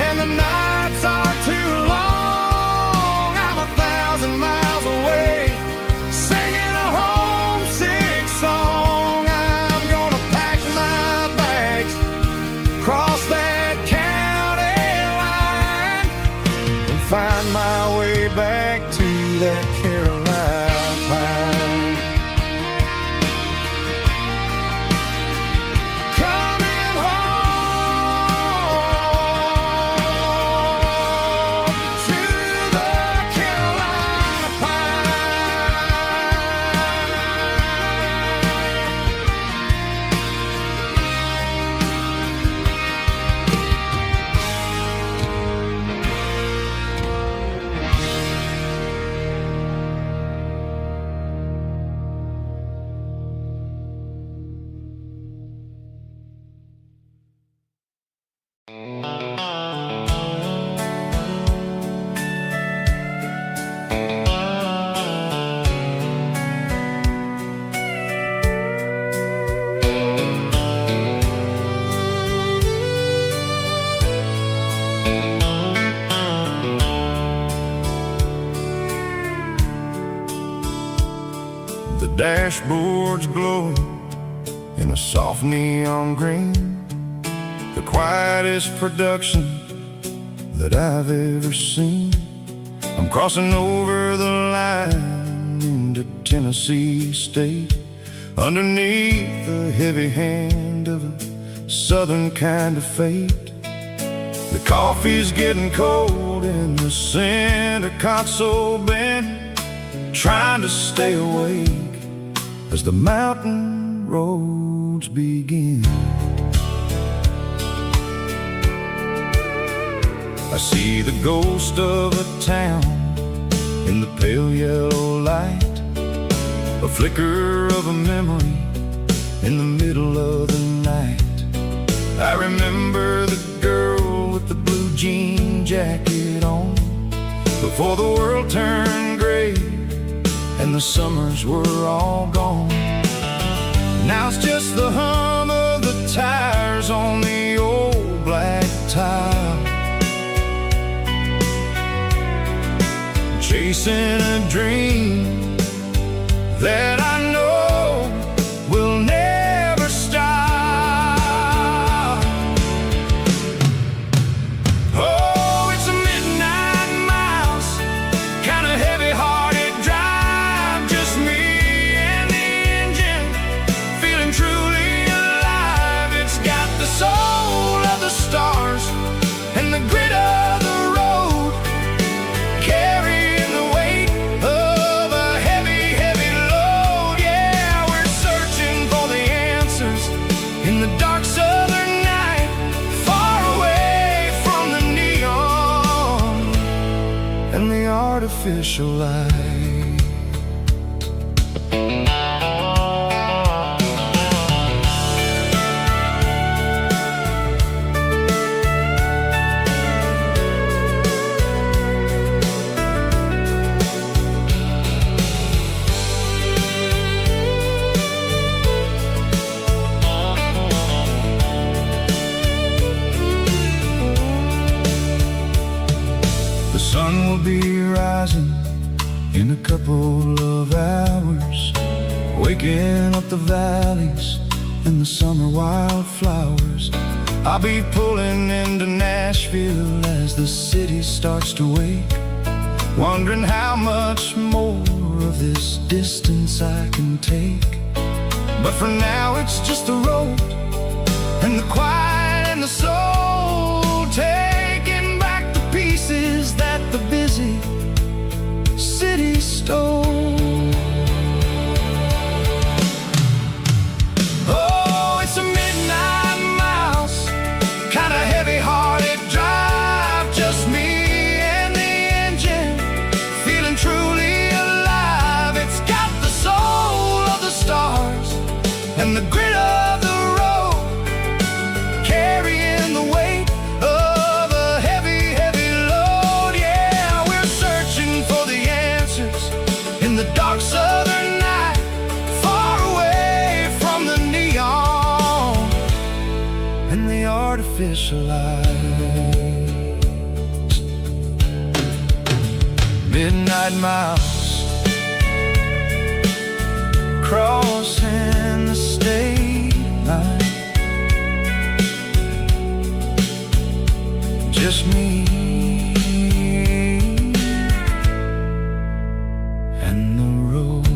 and the nights are too long. I'm 1,000 miles away, singing a homesick song. I'm gonna pack my bags, cross that county line, and find my way back to that Carolina pine. Coming home to the Carolina The dashboard's glowing in a soft neon green, the quietest production that I've ever seen. I'm crossing over the line into Tennessee State, underneath the heavy hand of a southern kind of fate. The coffee's getting cold in the center console bin, trying to stay awake as the mountain roads begin. I see the ghost of a town in the pale yellow light, a flicker of a memory in the middle of the night. I remember the girl with the blue jean jacket on, before the world turned gray and the summers were all gone. Now it's just the hum of the tires on the old black tile, chasing a dream that I know and the artificial light. The sun will be rising in a couple of hours, waking up the valleys and the summer wildflowers. I'll be pulling into Nashville as the city starts to wake, wondering how much more of this distance I can take. But for now it's just the road and the quiet and the soul, taking back the pieces that the busy city stole. Oh, it's a midnight mouse, kinda heavy-hearted drive, just me and the engine, feeling truly alive. It's got the soul of the stars and the grit of the road, carrying the weight of a heavy, heavy load. Yeah, we're searching for the answers in the dark southern night, far away from the neon and the artificial lights. Midnight mouse, crossing the state line, just me and the road.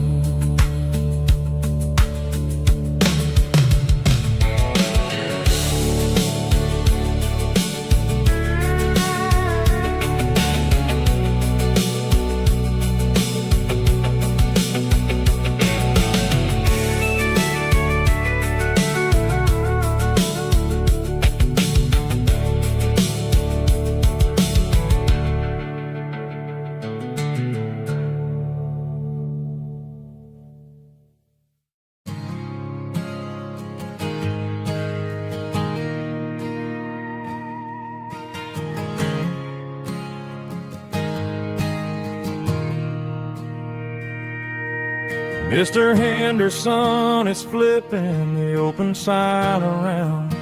Mr. Henderson is flipping the open sign around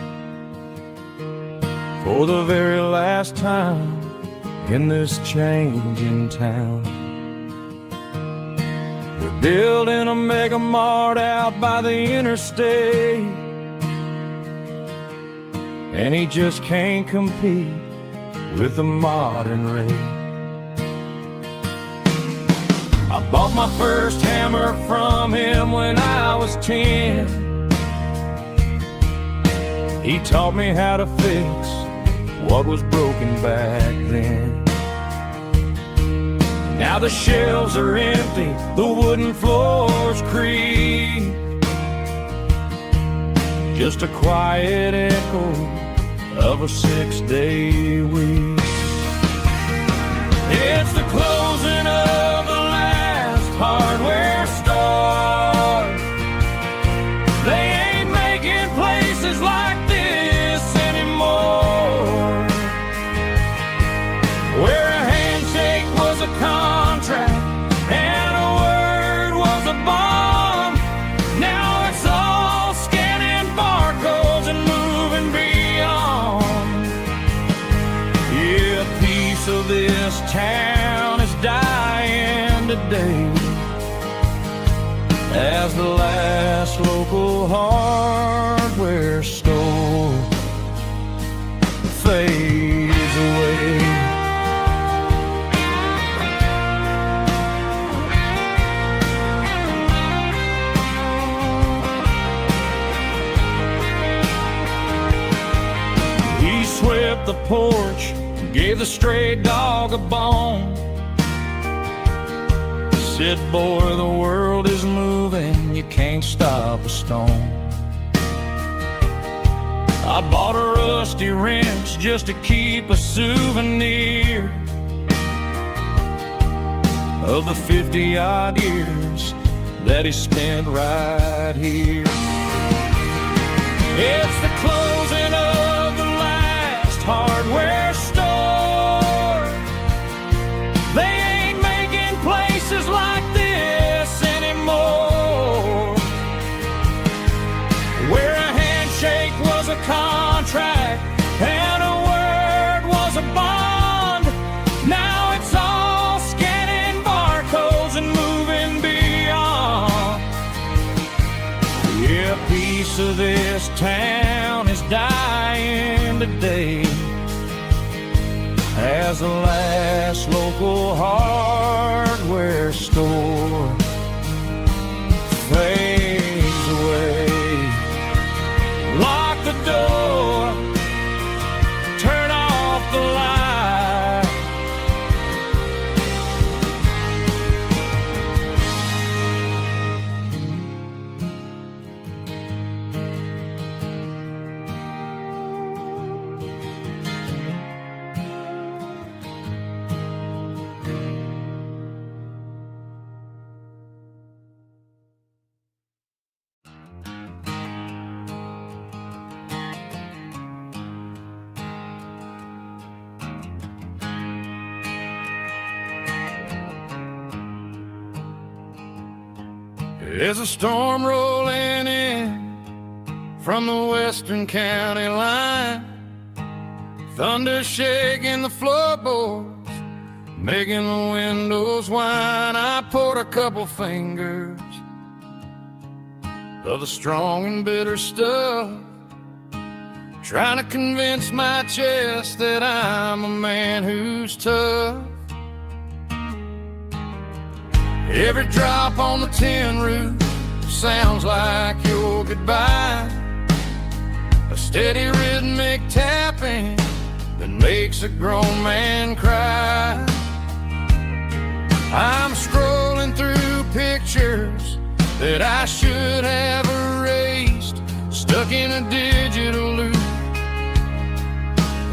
for the very last time in this changing town. We're building a mega mart out by the interstate, and he just can't compete with the modern rate. I bought my first hammer from him when I was 10. He taught me how to fix what was broken back then. Now the shelves are empty, the wooden floors creak, just a quiet echo of a 6-day week. It's the closing of the hardware store. They ain't making places like this anymore, where a handshake was a contract and a word was a bond. Now it's all scanning barcodes and moving beyond. Yeah, a piece of this town is dying today as the last local hardware store fades away. He swept the porch, gave the stray dog a bone, said, boy, the world is moving, you can't stop a stone. I bought a rusty wrench just to keep a souvenir, of the 50-odd years that he spent right here. It's the closing of the last hardware store. They ain't making places like this anymore, where a handshake was a contract and a word was a bond. Now it's all scanning barcodes and moving beyond. Yeah, a piece of this town is dying today as the last local hardware store fades away. Lock the door, turn off the light. There's a storm rolling in from the western county line, thunder shaking the floorboards, making the windows whine. I poured a couple fingers of the strong and bitter stuff, trying to convince my chest that I'm a man who's tough. Every drop on the tin roof sounds like your goodbye, a steady rhythmic tapping that makes a grown man cry. I'm scrolling through pictures that I should have erased, stuck in a digital loop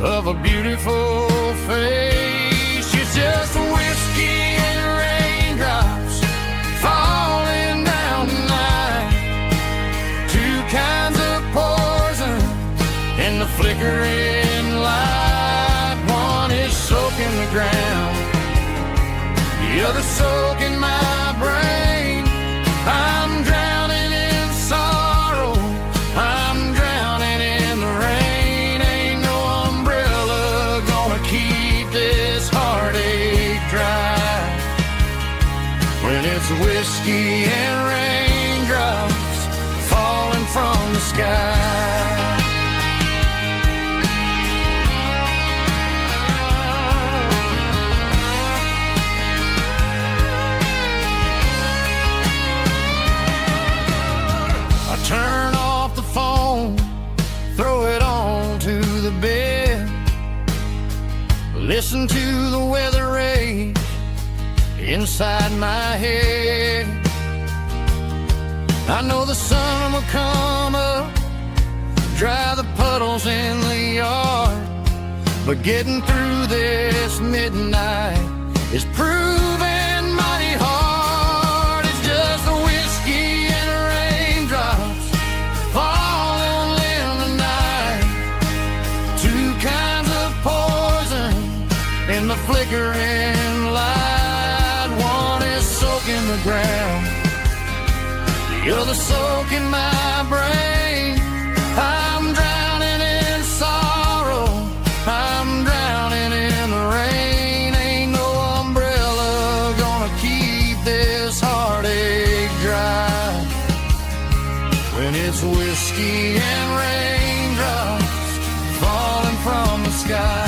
of a beautiful face. It's just whiskey and raindrops falling down tonight, two kinds of poison in the flickering light. One is soaking the ground, the other soaking my brain. I'm drowning in sorrow, I'm drowning in the rain. Ain't no umbrella gonna keep this heartache dry when it's whiskey and raindrops falling from the sky. Turn off the phone, throw it on to the bed, listen to the weather rage inside my head. I know the sun will come up, dry the puddles in the yard, but getting through this midnight is proving mighty hard. It's just the whiskey and raindrops falling in the night, two kinds of poison in the flickering light. One is soaking the ground, the other soaking my brain. I'm drowning in sorrow, I'm drowning in the rain. Ain't no umbrella gonna keep this heartache dry when it's whiskey and raindrops falling from the sky.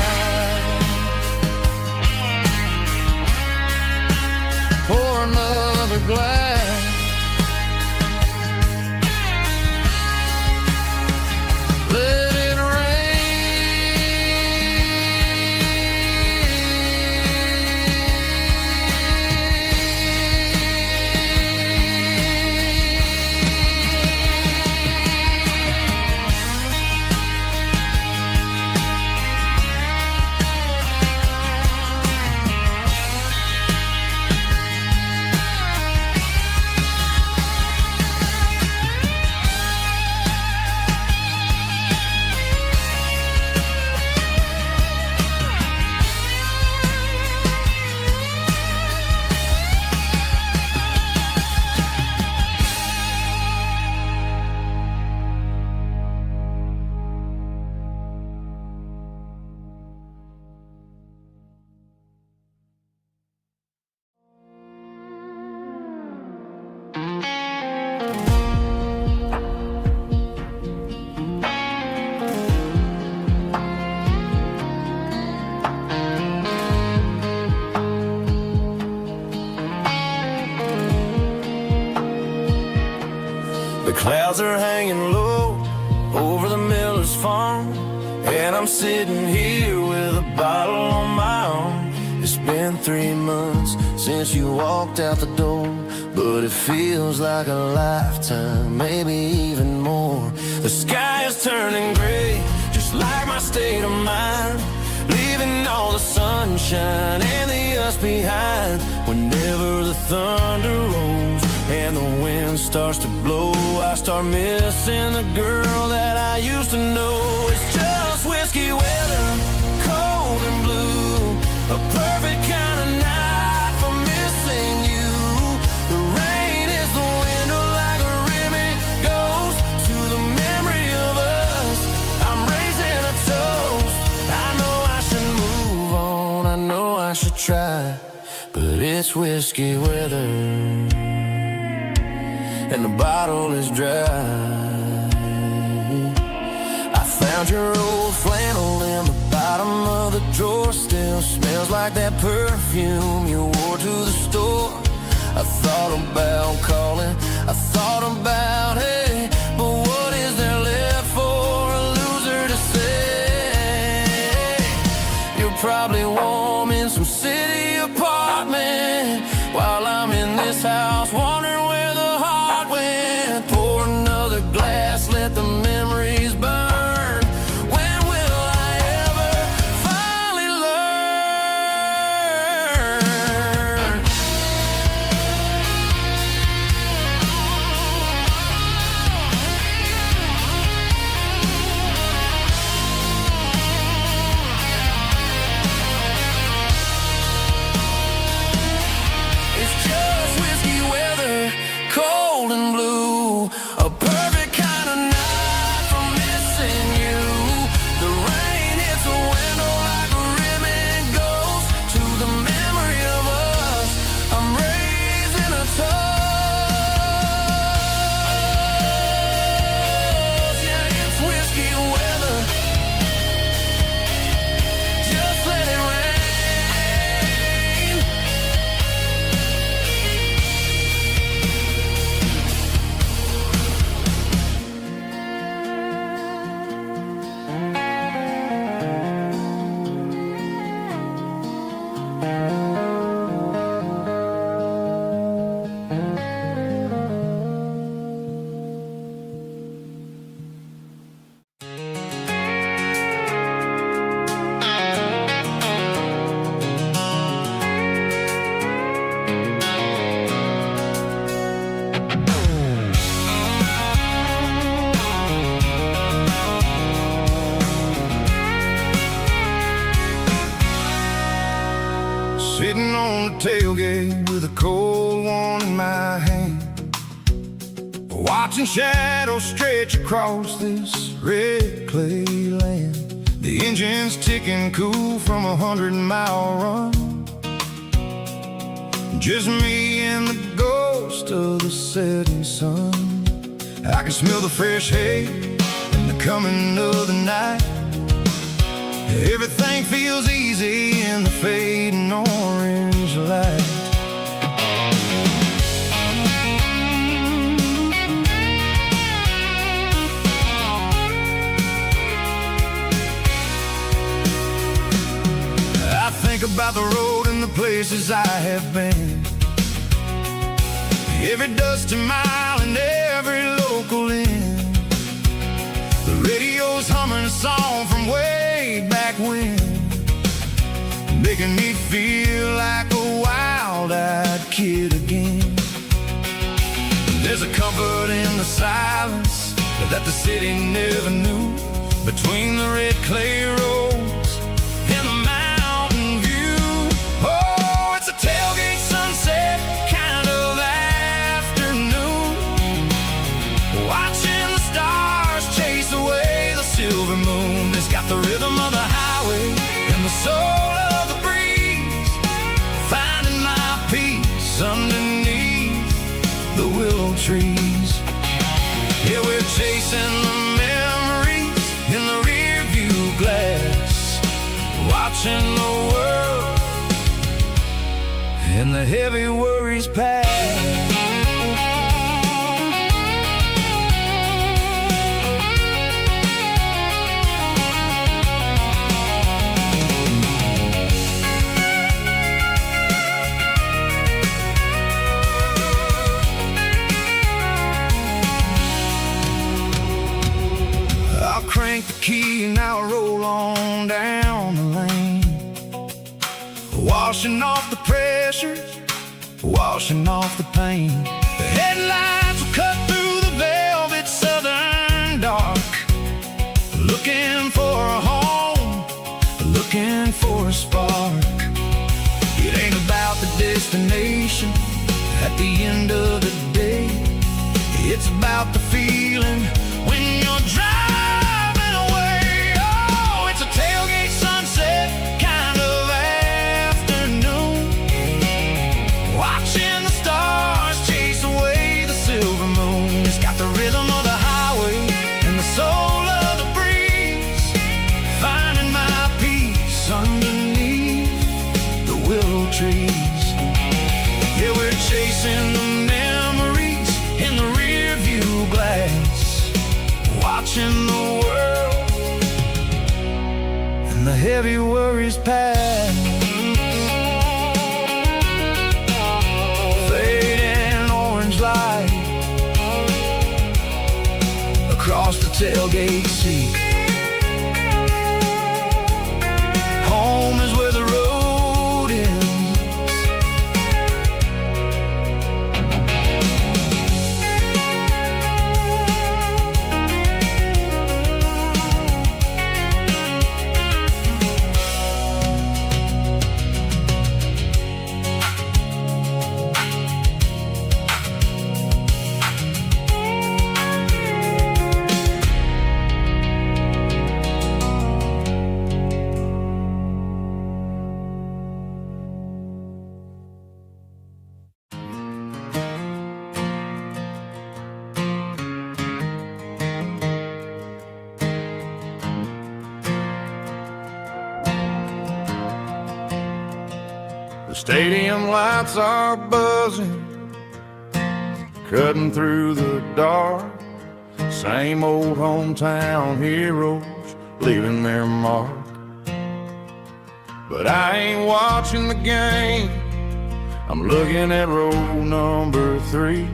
Pour another glass, let it The clouds are hanging low over the miller's farm, and I'm sitting here with a bottle on my arm. It's been 3 months since you walked out the door, but it feels like a lifetime, maybe even more. The sky is turning gray, just like my state of mind, leaving all the sunshine and the us behind. Whenever the thunder rolls and the wind starts to blow, I start missing the girl that I used to know. It's just whiskey weather, cold and blue, a perfect kind of night for missing you. The rain is the window like a ribbon goes to the memory of us. I'm raising a toast. I know I should move on, I know I should try, but it's whiskey weather and the bottle is dry. I found your old flannel in the bottom of the drawer, still smells like that perfume you wore to the store. I thought about calling, I thought about, hey, but what is there left for a loser to say? You're probably warm in some city apartment while I'm in this house wondering where the heart went. Pour another glass, let the memories burn. When will I ever finally learn? It's just whiskey weather, cold and blue, a perfect kind of night for missing you. The rain hits the window like a ribbon goes to the memory of us. I'm raising a toast. Yeah, it's whiskey weather. Just let it rain. Sitting on the tailgate with a cold one in my hand, watching shadows stretch across this red clay land. The engine's ticking cool from a 100-mile run. Just me and the ghost of the setting sun. I can smell the fresh hay and the coming of the night. Everything feels easy in the fading orange light. I think about the road and the places I have been, every dusty mile and every local inn. The radio's humming a song from way back when, making me feel like a wild-eyed kid again. There's a comfort in the silence that the city never knew, between the red clay roads and the mountain view. Oh, it's a tailgate sunset kind of afternoon, watching the stars chase away the silver moon. It's got the rhythm of the highway and the soul of the breeze, finding my peace underneath the willow trees. Yeah, we're chasing the memories in the rear view glass, watching the world and the heavy worries pass. on down the lane, washing off the pressures, washing off the pain. The headlights will cut through the velvet southern dark, looking for a home, looking for a spark. It ain't about the destination at the end of the day, it's about the feeling when you're driving away. Oh, it's a tailgate sunset kind of afternoon, watching the stars chase away the silver moon. It's got the rhythm of the highway and the soul of the breeze, finding my peace underneath the willow trees. Yeah, we're chasing the memories in the rear view glass, watching the world and the heavy worries pass. Fading orange light across the tailgate seat. Home is where the road ends. The stadium lights are buzzing, cutting through the dark. Same old hometown heroes leaving their mark. But I ain't watching the game, I'm looking at row number 3,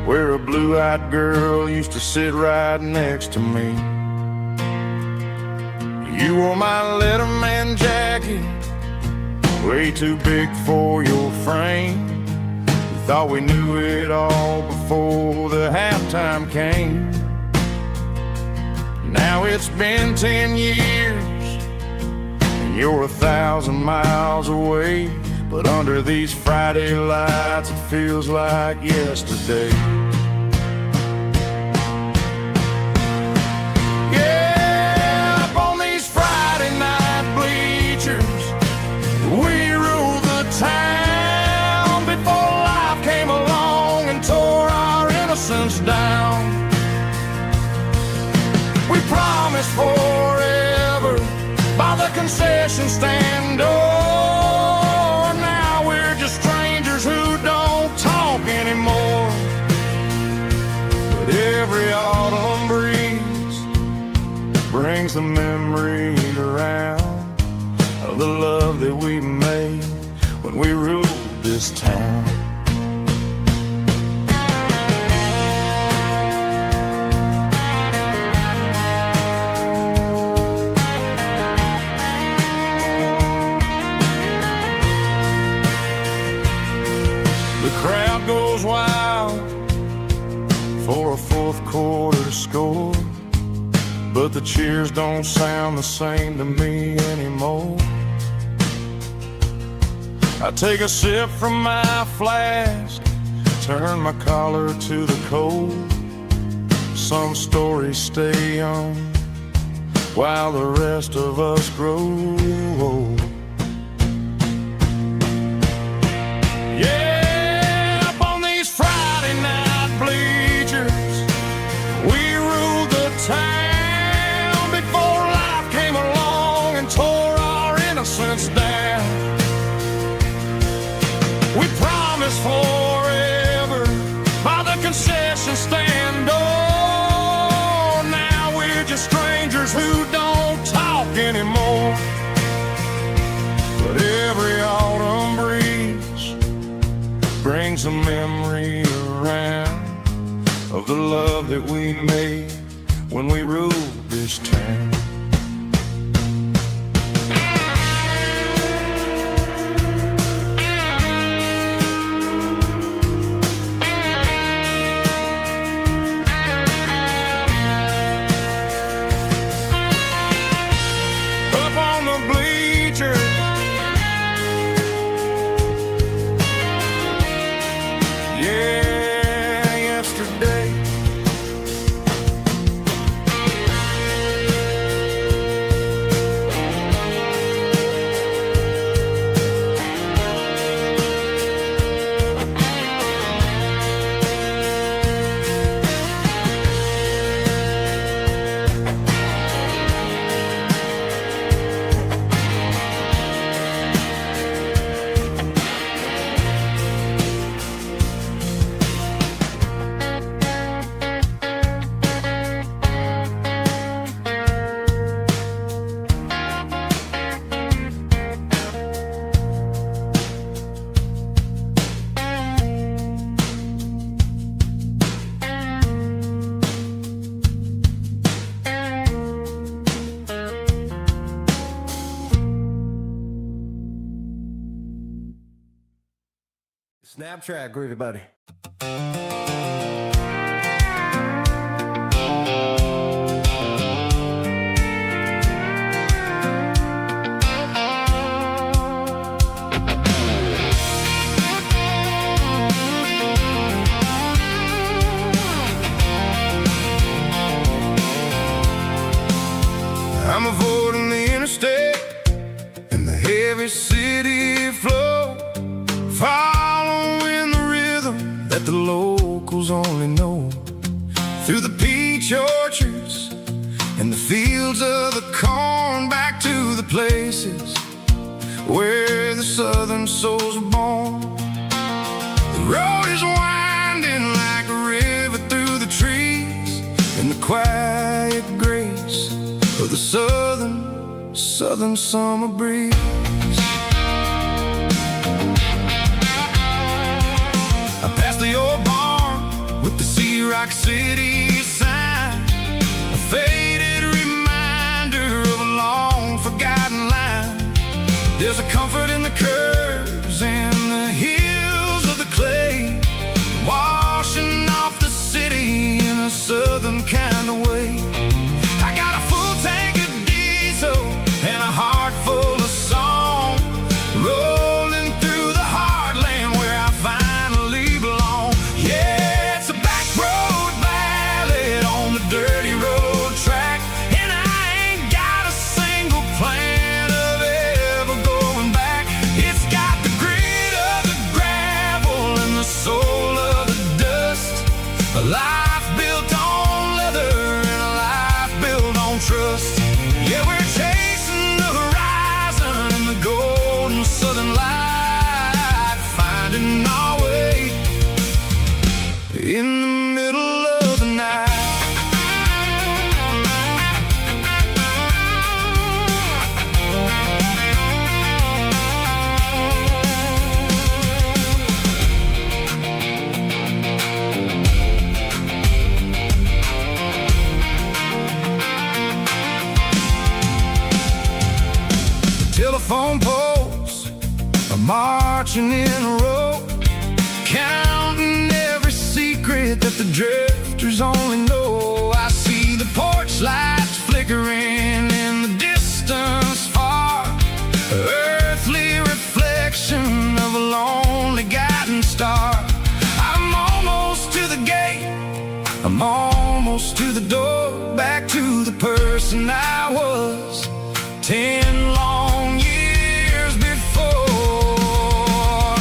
where a blue-eyed girl used to sit right next to me. You wore my Letterman jacket, way too big for your frame. We thought we knew it all before the halftime came. Now it's been 10 years and you're 1,000 miles away, but under these Friday lights it feels like yesterday. Yeah, up on these Friday night bleachers, we ruled the town before life came along and tore our innocence down. We promised forever by the concession stand door. Now we're just strangers who don't talk anymore. But every autumn breeze brings the memory around of the love that we made when we ruled this town. The crowd goes wild for a fourth quarter score, but the cheers don't sound the same to me anymore. I take a sip from my flask, turn my collar to the cold. Some stories stay young while the rest of us grow old. Yeah, up on these Friday night bleachers, we ruled the town before life came along and tore our innocence down. We promised forever by the concession stand door. Now we're just strangers who don't talk anymore. But every autumn breeze brings a memory around of the love that we made when we ruled this town. Yeah, yesterday. Snap track, groovy buddy. I'm avoiding the interstate and the heavy city flow, following the rhythm that the locals only know. Through the peach orchards and the fields of the corn, back to the places where the southern souls are born. The road is winding like a river through the trees, in the quiet grace of the southern summer breeze. I passed the old barn with the Sea Rock City sign, a faded reminder of a long forgotten line. There's a comfort in the curves and the hills of the clay, washing off the city in a southern kind of way. I got a full tank of diesel and a heart full of song, rolling through the heartland where I finally belong. Yeah, it's a back road ballad on the dirty road track, and I ain't got a single plan of ever going back. It's got the grit of the gravel and the soul of the dust, a life built on leather and a life built on trust. Yeah, we're chasing the horizon in the golden southern light, finding our way in the middle of the night. Telephone poles are marching in a row, counting every secret that the drifters only know. I see the porch lights flickering in the distance far, earthly reflection of a lonely guiding star. I'm almost to the gate, I'm almost to the door, back to the person I was 10 long years before.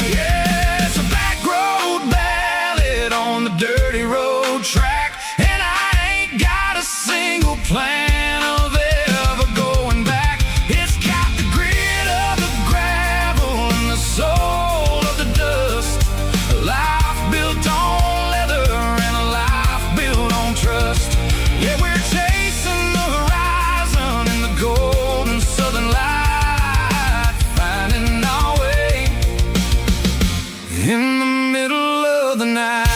Yeah, it's a back road ballad on the dirty road track, and I ain't got a single plan of ever going back. It's got the grit of the gravel and the soul of the dust, a life built on leather and a life built on trust. Yeah, we're chasing the horizon in the golden southern light, finding our way in the middle of the night.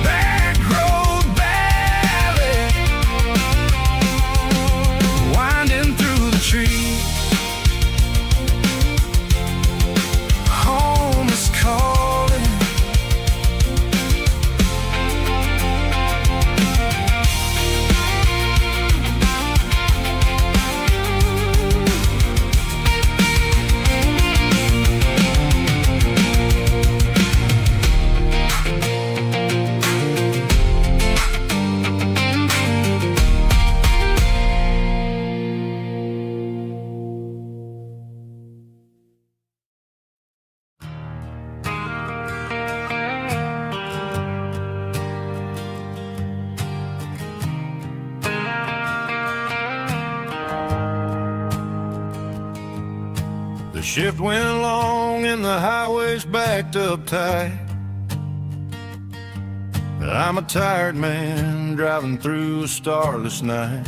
Back road ballad, winding through the trees. Home is calling. The shift went long and the highway's backed up tight. I'm a tired man driving through a starless night,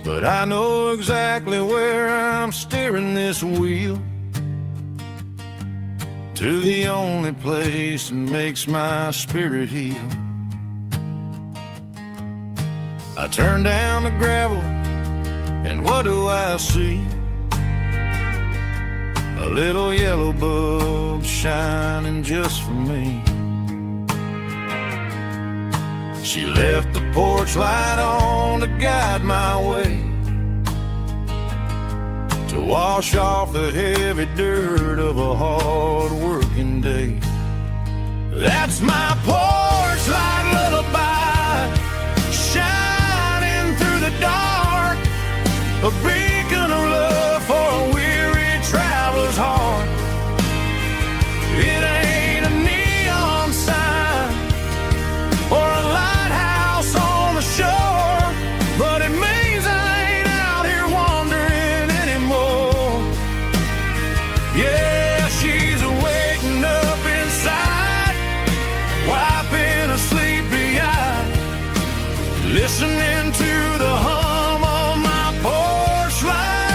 but I know exactly where I'm steering this wheel, to the only place that makes my spirit heal. I turn down the gravel, and what do I see? A little yellow bulb shining just for me. She left the porch light on to guide my way, to wash off the heavy dirt of a hard-working day. That's my porch light lullaby, shining through the dark, a beacon of love for a weary traveler's heart. It ain't a neon sign or a lighthouse on the shore, but it means I ain't out here wandering anymore. Yeah, she's waking up inside, wiping a sleepy eye, listening to the hum of my porch light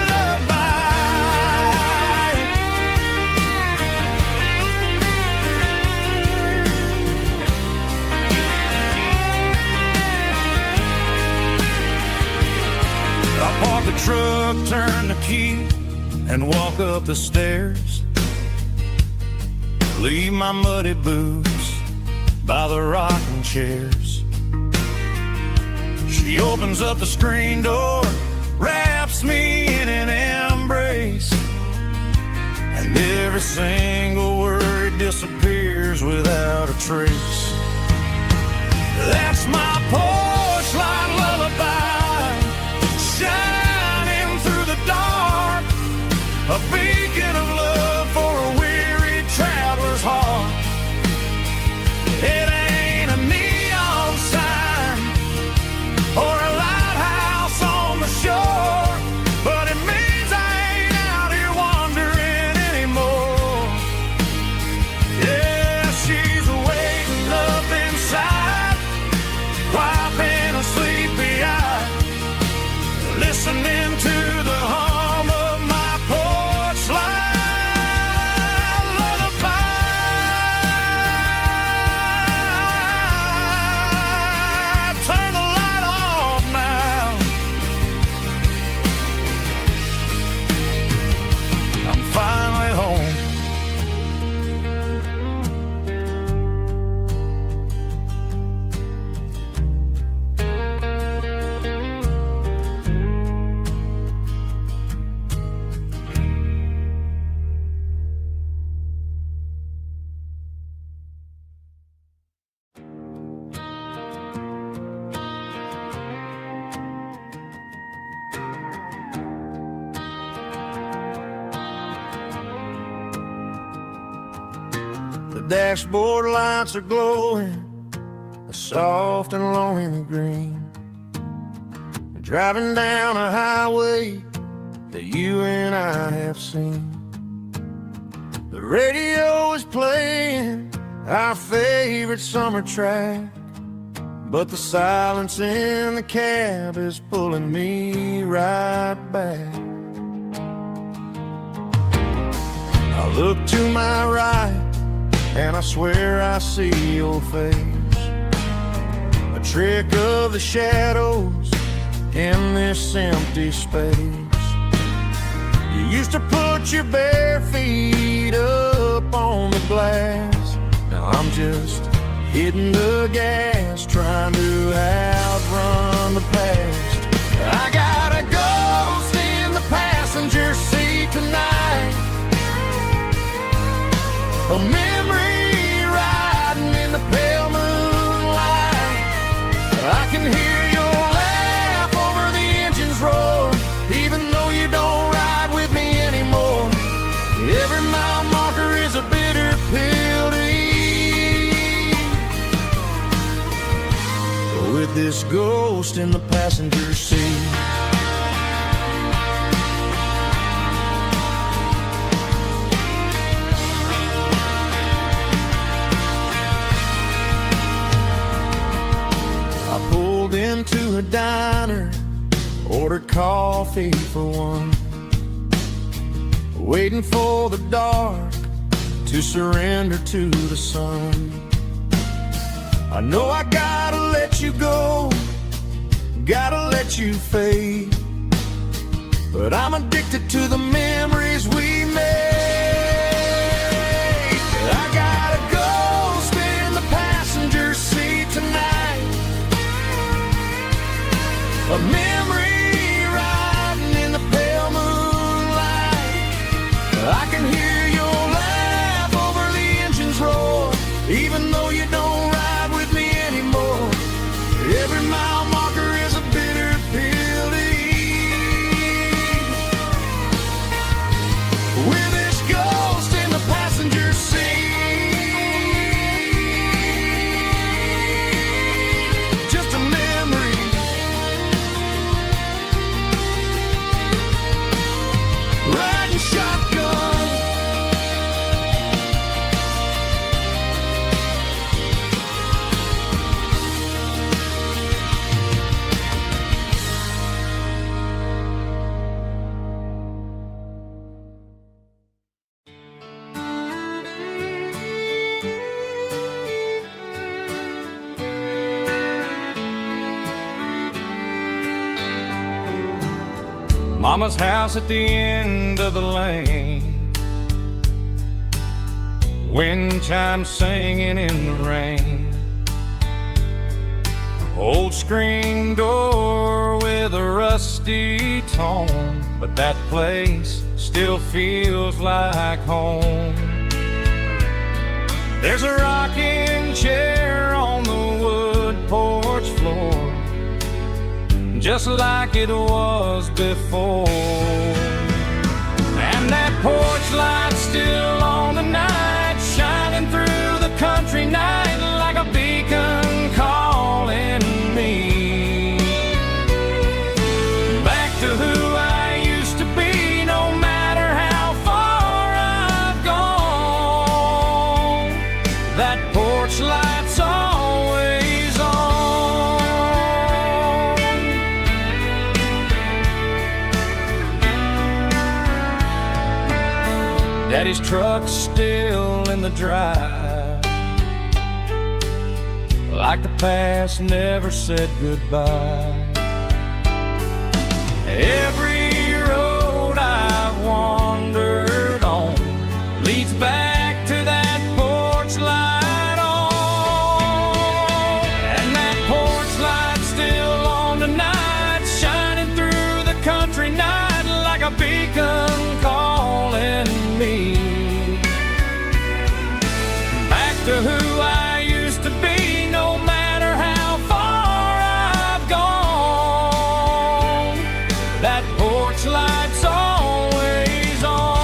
lullaby. I park the truck, turn the key, and walk up the stairs. Leave my muddy boots by the rocking chairs. She opens up the screen door, wraps me in an embrace, and every single word disappears without a trace. That's my porch light lullaby, shining through the dark, a beacon of love for a weary traveler's heart. It ain't a neon sign or a lighthouse on the shore, but it means I ain't out here wandering anymore. Yeah, she's waiting up inside, wiping a sleepy eye, listening to the hum of my porch light lullaby. Turn the light off now. I'm finally home. The dashboard lights are glowing, a soft and lonely green. Driving down a highway that you and I have seen. The radio is playing our favorite summer track, but the silence in the cab is pulling me right back. I look to my right and I swear I see your face, a trick of the shadows in this empty space. You used to put your bare feet up on the glass. Now I'm just hitting the gas, trying to outrun the past. I got a ghost in the passenger seat tonight, a memory riding in the pale moonlight. I can hear your laugh over the engine's roar, even though you don't ride with me anymore. Every mile marker is a bitter pill to eat. With this ghost in the passenger seat, coffee for one, waiting for the dark to surrender to the sun. I know I gotta let you go, gotta let you fade, but I'm addicted to the memories we made. I gotta go sit in the passenger seat tonight, a memory riding in the pale moonlight. I can hear your laugh over the engine's roar, even though you don't ride with me anymore. Every mile marker is a bitter pill to eat. With this ghost in the passenger seat, just a memory. Riding shotgun, Mama's house at the end of the lane, wind chimes singing in the rain. Old screen door with a rusty tone, but that place still feels like home. There's a rocking chair on the wood porch floor, just like it was before. And that porch light's still on the night, shining through the country night like a beacon calling me back to who I used to be. No matter how far I've gone, that porch light's always on. Daddy's truck's still in the drive, like the past never said goodbye. Every road I've wandered on leads back to that porch light on. And that porch light's still on tonight, shining through the country night like a beacon calling me back to who I used to be. No matter how far I've gone, that porch light's always on.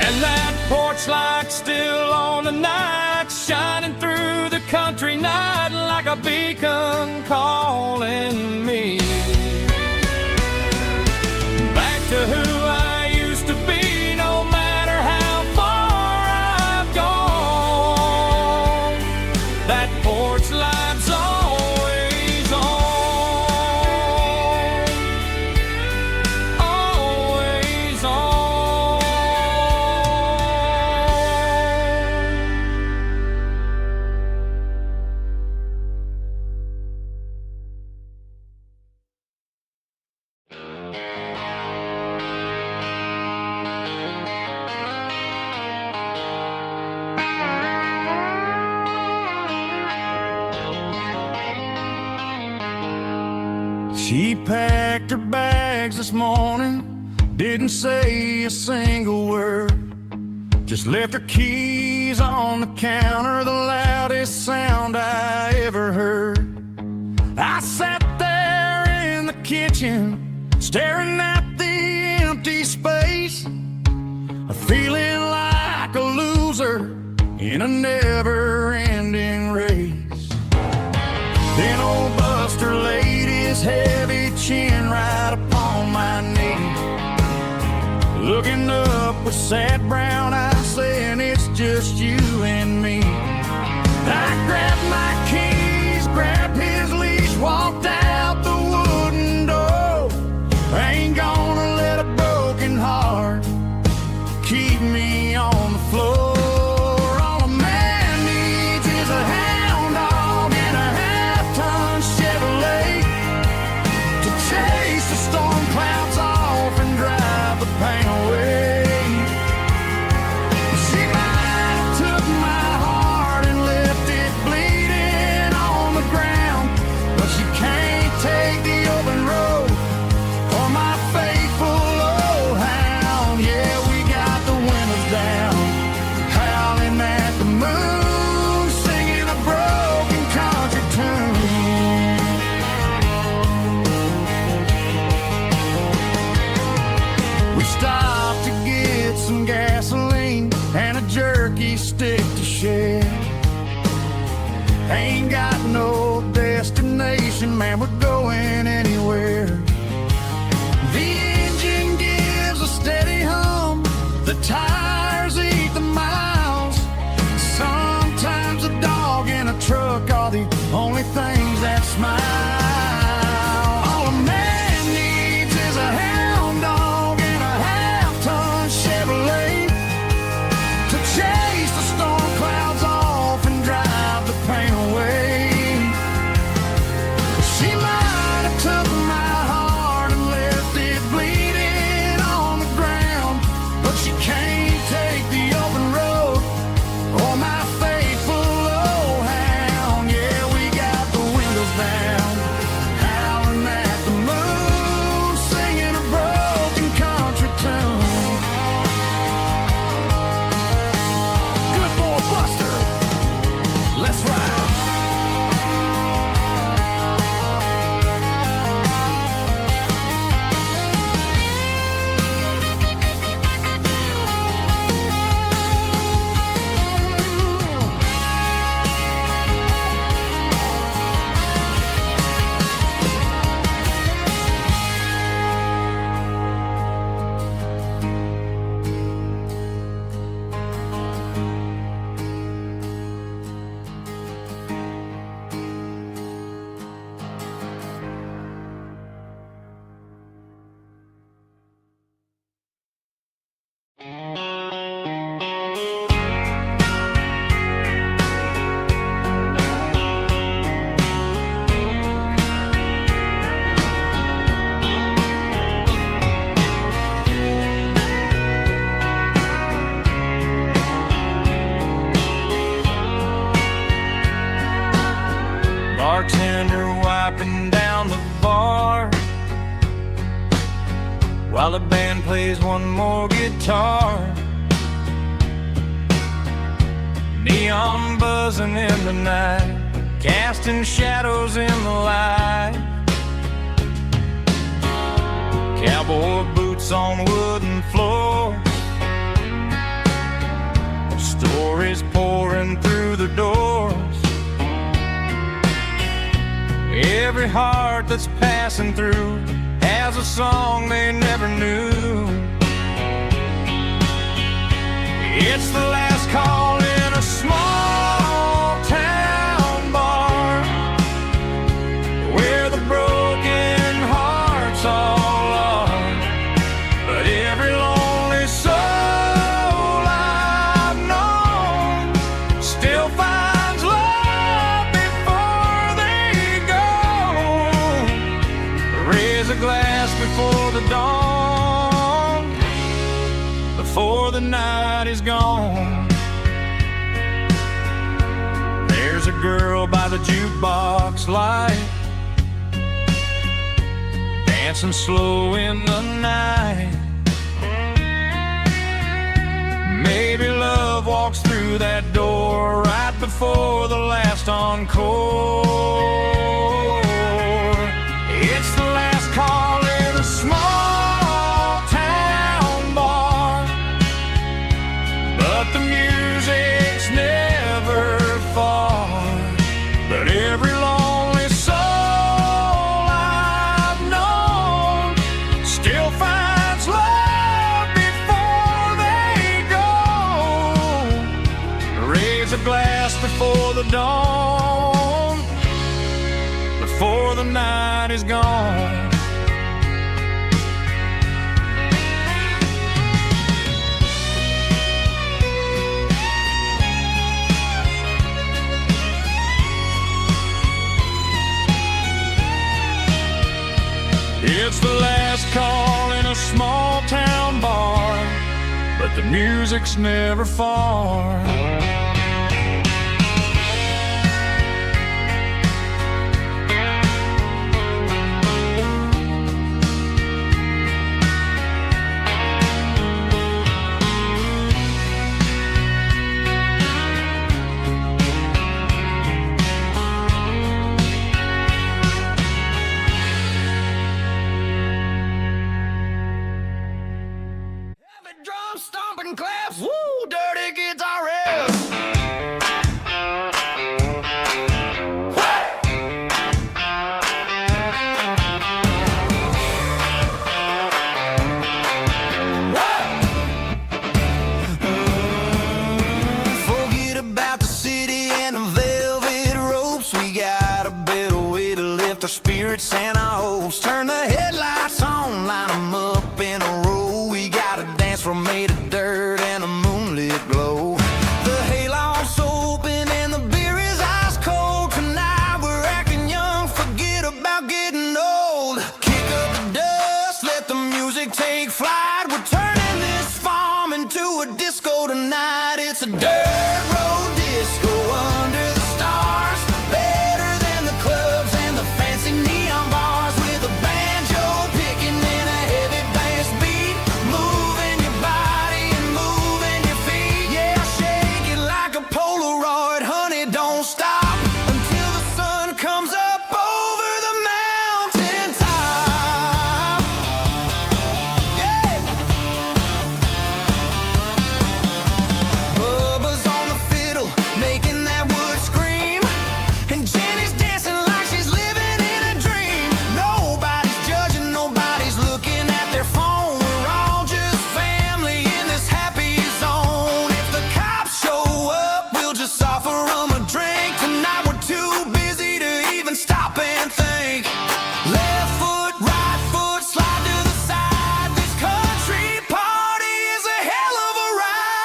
And that porch light's still on tonight, shining through the country night like a beacon calling me back to who I used to be. No matter how far I've gone, that porch light's always on, always on. She packed her bags this morning, didn't say a single word, just left her keys on the counter, the loudest sound I ever heard. I sat there in the kitchen, staring at the empty space, feeling like a loser in a never-ending race. Then old Buster laid his heavy chin right upon my knee, looking up with sad brown eyes saying it's just you and me. I grabbed my keys, grabbed his leash, walked out the wooden door. I ain't gonna let a broken heart keep me on the floor. All a man needs is a hound dog and a half-ton Chevrolet to chase the storm clouds off and drive the pain away. She might have took my heart and left it bleeding on the ground, but she can't take the open road or my faithful old hound. Yeah, we got the windows down, howling at the moon, singing a broken country tune. We stopped to get some gasoline and a jerky stick to share. Ain't got no destination, man, we're going anywhere. The engine gives a steady hum, the tires eat the miles. Sometimes a dog in a truck are the only things that smile. All a man needs is a hound dog and a half-ton Chevrolet to chase the storm clouds off and drive the pain away. She might have took my heart and left it bleeding on the ground, but she can't take the open road or my faithful old hound. Yeah, we got the windows down, howling at the moon, singing a broken country tune. Good boy Buster, let's ride. Bartender wiping down the bar while the band plays one more guitar. Neon buzzing in the night, casting shadows in the light. Cowboy boots on wooden floors, stories pouring through the doors. Every heart that's passing through has a song they never knew. It's the last call in a small town bar where the broken hearts all are. But every lonely soul I've known still finds love before they go. Raise a glass before the dawn, before the night is gone. There's a girl by the jukebox light, dancing slow in the night. Maybe love walks through that door right before the last encore. It's the last call in a small town bar, but the music's never far. But every lonely soul I've known still finds love before they go. a glass before the dawn, before the night is gone. It's the last call in a small town bar, but the music's never far. Drum stomping claps, woo, dirty guitar riffs. Forget about the city and the velvet ropes. We got a better way to lift our spirits and our hopes. Turn the headlights on, line them up in a row. We got a dance floor made of dirt and a moonlit glow. The hayloft's open and the beer is ice cold. Tonight we're acting young, forget about getting old. Kick up the dust, let the music take flight. We're turning this farm into a disco tonight. It's a dirt road disco under the stars. Better than the clubs and the fancy neon bars. With a banjo picking and a heavy bass beat. Moving your body and moving your feet. Yeah, shake it like a Polaroid, honey, don't stop until the sun comes up over the mountain top. Yeah. Bubba's on the fiddle, making that wood scream. And Jenny's dancing like she's living in a dream. Nobody's judging, nobody's looking at their phone. We're all just family in this happy zone. If the cops show up, we'll just offer them a drink. Tonight we're too busy to even stop and think. Left foot, right foot, slide to the side. This country party is a hell of a ride.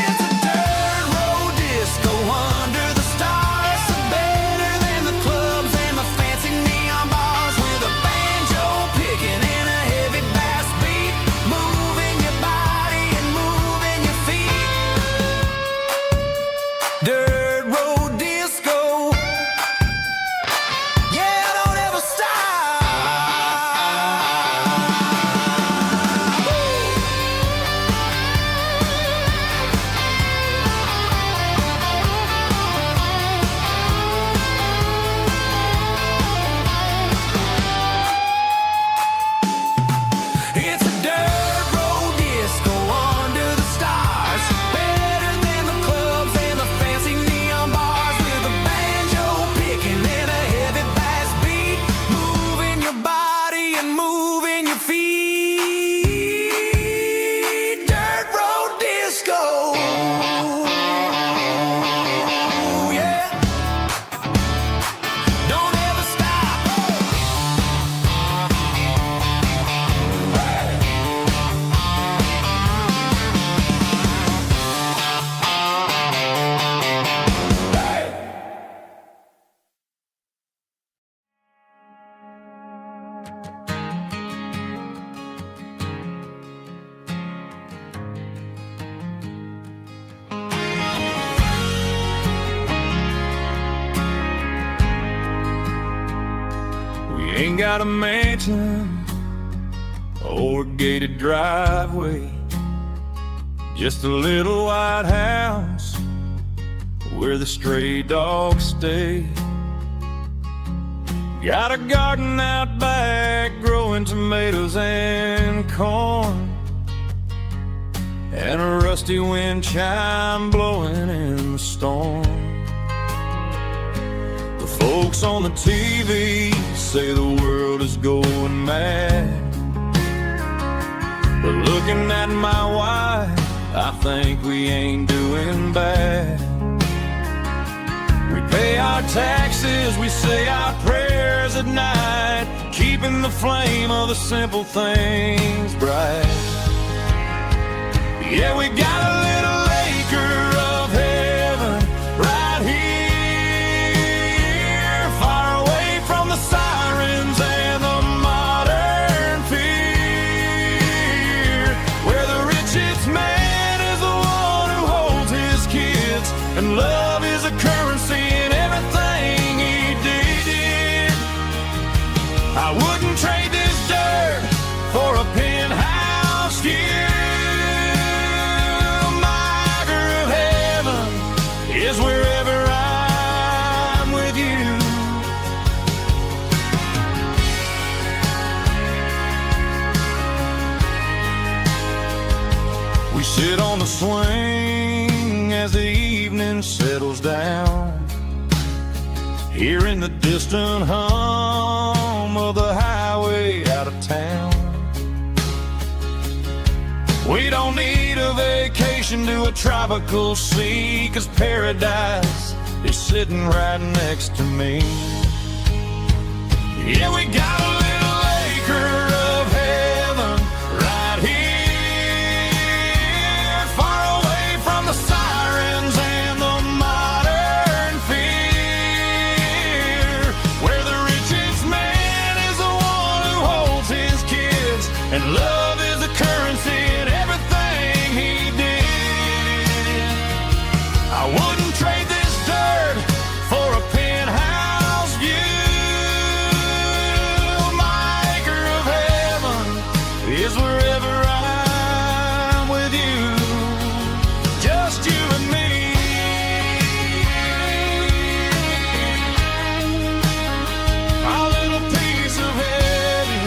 It's a dirt road disco under the stars. Better than the clubs and the fancy neon bars. With a banjo picking and a heavy bass beat. Moving your body and moving your feet. Dirt road disco. Yeah, don't ever stop. It's a dirt road disco under the stars. Better than the clubs and the fancy neon bars. With a banjo picking and a heavy bass beat. Moving your body and moving your feet. Dirt road disco. Yeah. Don't ever stop. We ain't got a mansion or a gated driveway, just a little white house where the stray dogs stay. Got a garden out back growing tomatoes and corn, and a rusty wind chime blowing in the storm. The folks on the TV say the world is going mad, but looking at my wife, I think we ain't doing bad. We pay our taxes, we say our prayers at night, keeping the flame of the simple things bright. Yeah, we got a little acre of heaven right here, far away from the sirens and the modern fear, where the richest man is the one who holds his kids, and love is a currency in everything he did. I wouldn't trade this dirt for a penthouse view. Is wherever I'm with you. We sit on the swing as the evening settles down, hearing the distant hum of the highway out of town. We don't need a vacation to a tropical sea, 'cause paradise is sitting right next to me. Yeah, we got a little acre of heaven right here, far away from the sirens and the modern fear, where the richest man is the one who holds his kids, and love is the currency in everything he did. I wouldn't trade this dirt for a penthouse view. My acre of heaven is wherever I'm with you, just you and me. Our little piece of heaven.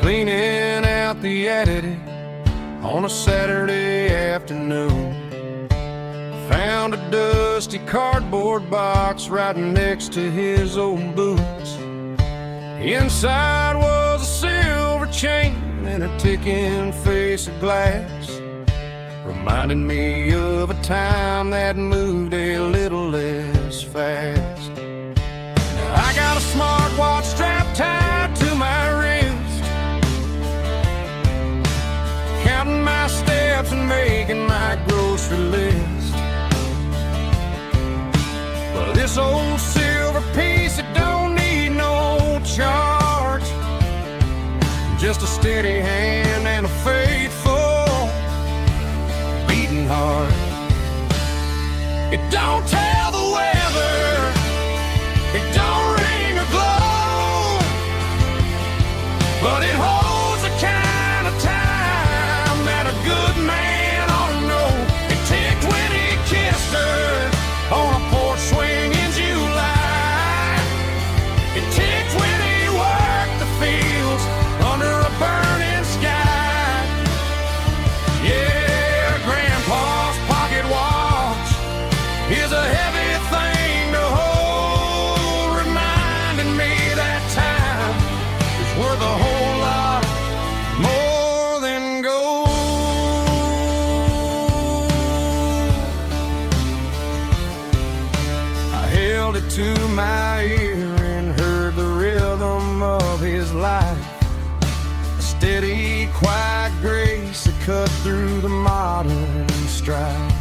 Cleaning out the attic on a Saturday afternoon, found a dusty cardboard box right next to his old boots. Inside was a silver chain and a ticking face of glass, reminding me of a time that moved a little less fast. Now I got a smartwatch strapped tied to my wrist, counting my steps and making my grocery list. But this old silver piece, it don't need no charge, just a steady hand and a faithful beating heart. It don't tell the weather, it don't ring or glow, but it holds the kind of time that a good man ought to know. It ticked when he kissed her on a porch swing in July. It ticked when he worked the fields under a burning sky. Yeah, Grandpa's pocket watch is a heavy thing to hold, reminding me that time is worth a whole lot more than gold. I held it to my ear and heard the rhythm of his life, a steady, quiet grace that cut through the modern strife.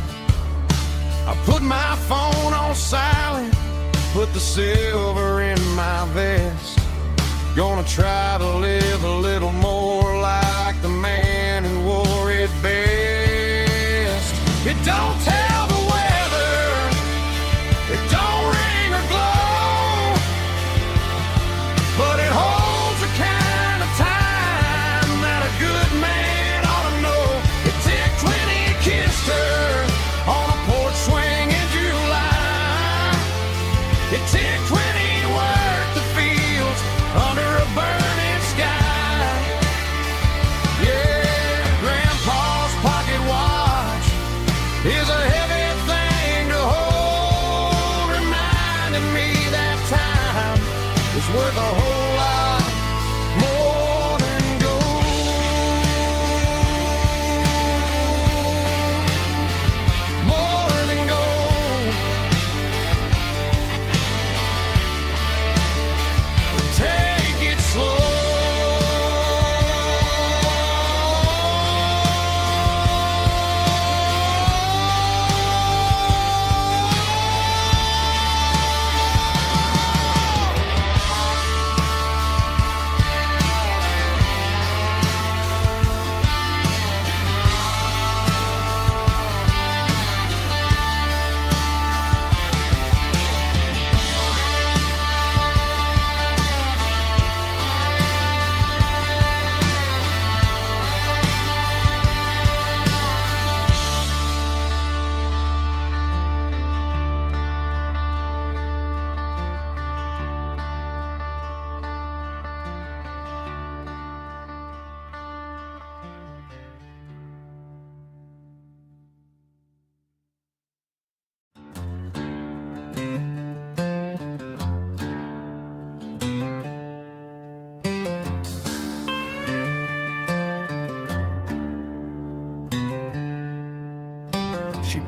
I put my phone on silent, put the silver in my vest, gonna try to live a little more like the man who wore it best. It don't tell the weather, it don't ring or glow,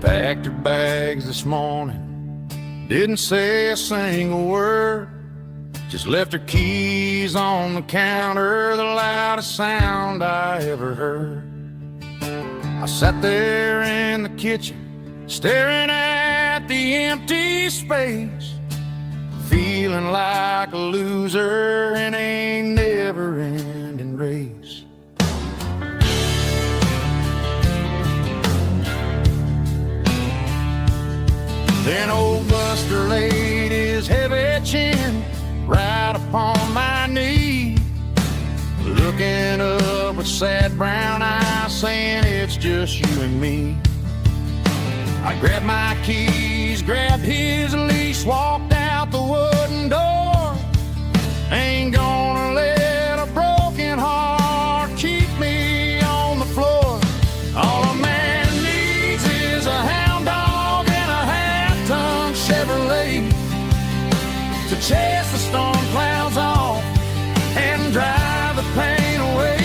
packed her bags this morning, didn't say a single word, just left her keys on the counter, the loudest sound I ever heard. I sat there in the kitchen, staring at the empty space, feeling like a loser in a never-ending race. Then old Buster laid his heavy chin right upon my knee, looking up with sad brown eyes, saying it's just you and me. I grabbed my keys, grabbed his leash, walked out the wooden door. Ain't gonna let a broken heart keep me on the floor. All a man needs is a hound dog and a half-ton Chevrolet to chase the storm clouds off and drive the pain away.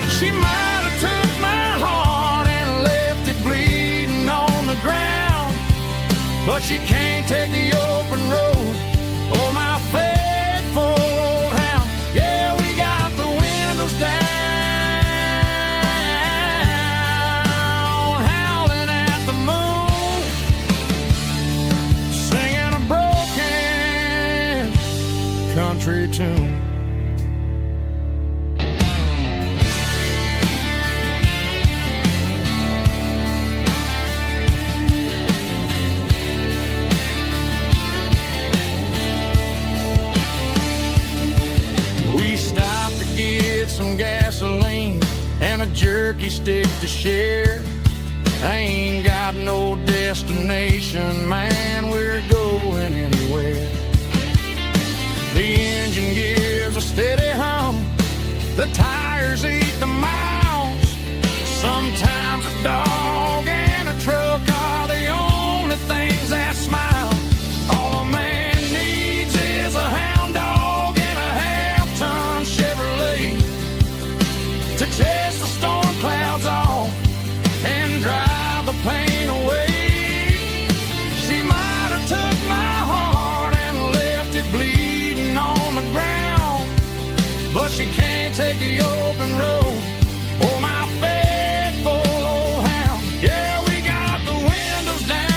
She might have took my heart and left it bleeding on the ground, but she can't take the open road or my faithful old hound. Yeah, we got the windows down, howling at the moon, singing a broken country tune. We stopped to get some gasoline and a jerky stick to share. I ain't got no destination, man, we're going anywhere. The engine gives a steady hum, the tires eat the miles. Sometimes a dog and a truck are the only things that smile. All a man needs is a hound dog and a half-ton Chevrolet to chase the storm clouds off and drive the pain away. She might have took my heart and left it bleeding on the ground, but she can't take the open road or my faithful old hound. Yeah, we got the windows down,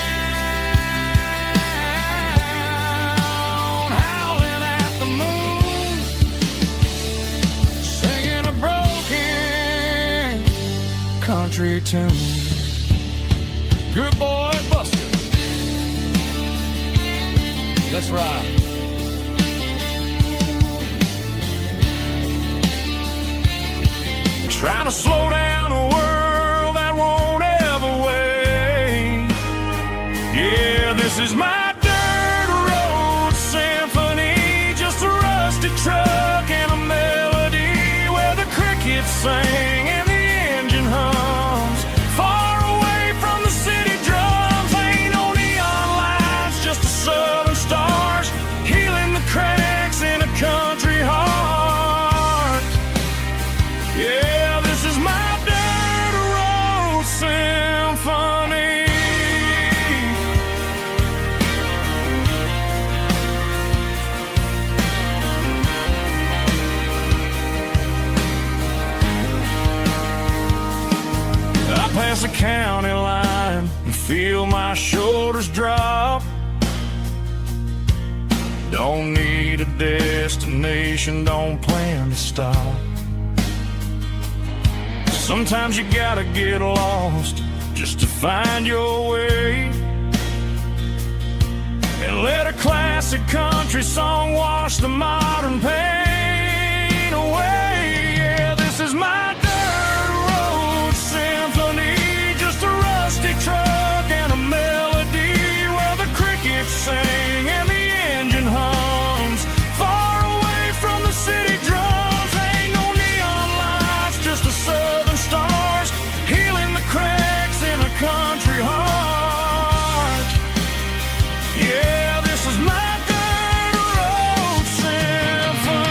howling at the moon, singing a broken country tune. Good boy, Buster. Let's ride. Trying to slow down a world that won't ever wait. Yeah, this is my dirt road symphony, just a rusty truck and a melody where the crickets sing and the engine hums. Far away from the city drums, ain't no neon lights, just the southern stars healing the cracks in a country heart. Yeah, this is my dirt road symphony. I pass the county line and feel my shoulders drop. Don't need a destination, don't plan to stop. Sometimes you gotta get lost just to find your way, and let a classic country song wash the modern pain away. Yeah, this is my dirt road symphony, just a rusty truck and a melody where the crickets sing and the engine hums. Far away from the city drums, ain't no neon lights, just the southern stars healing the cracks in a country heart. Yeah, this is my dirt road symphony.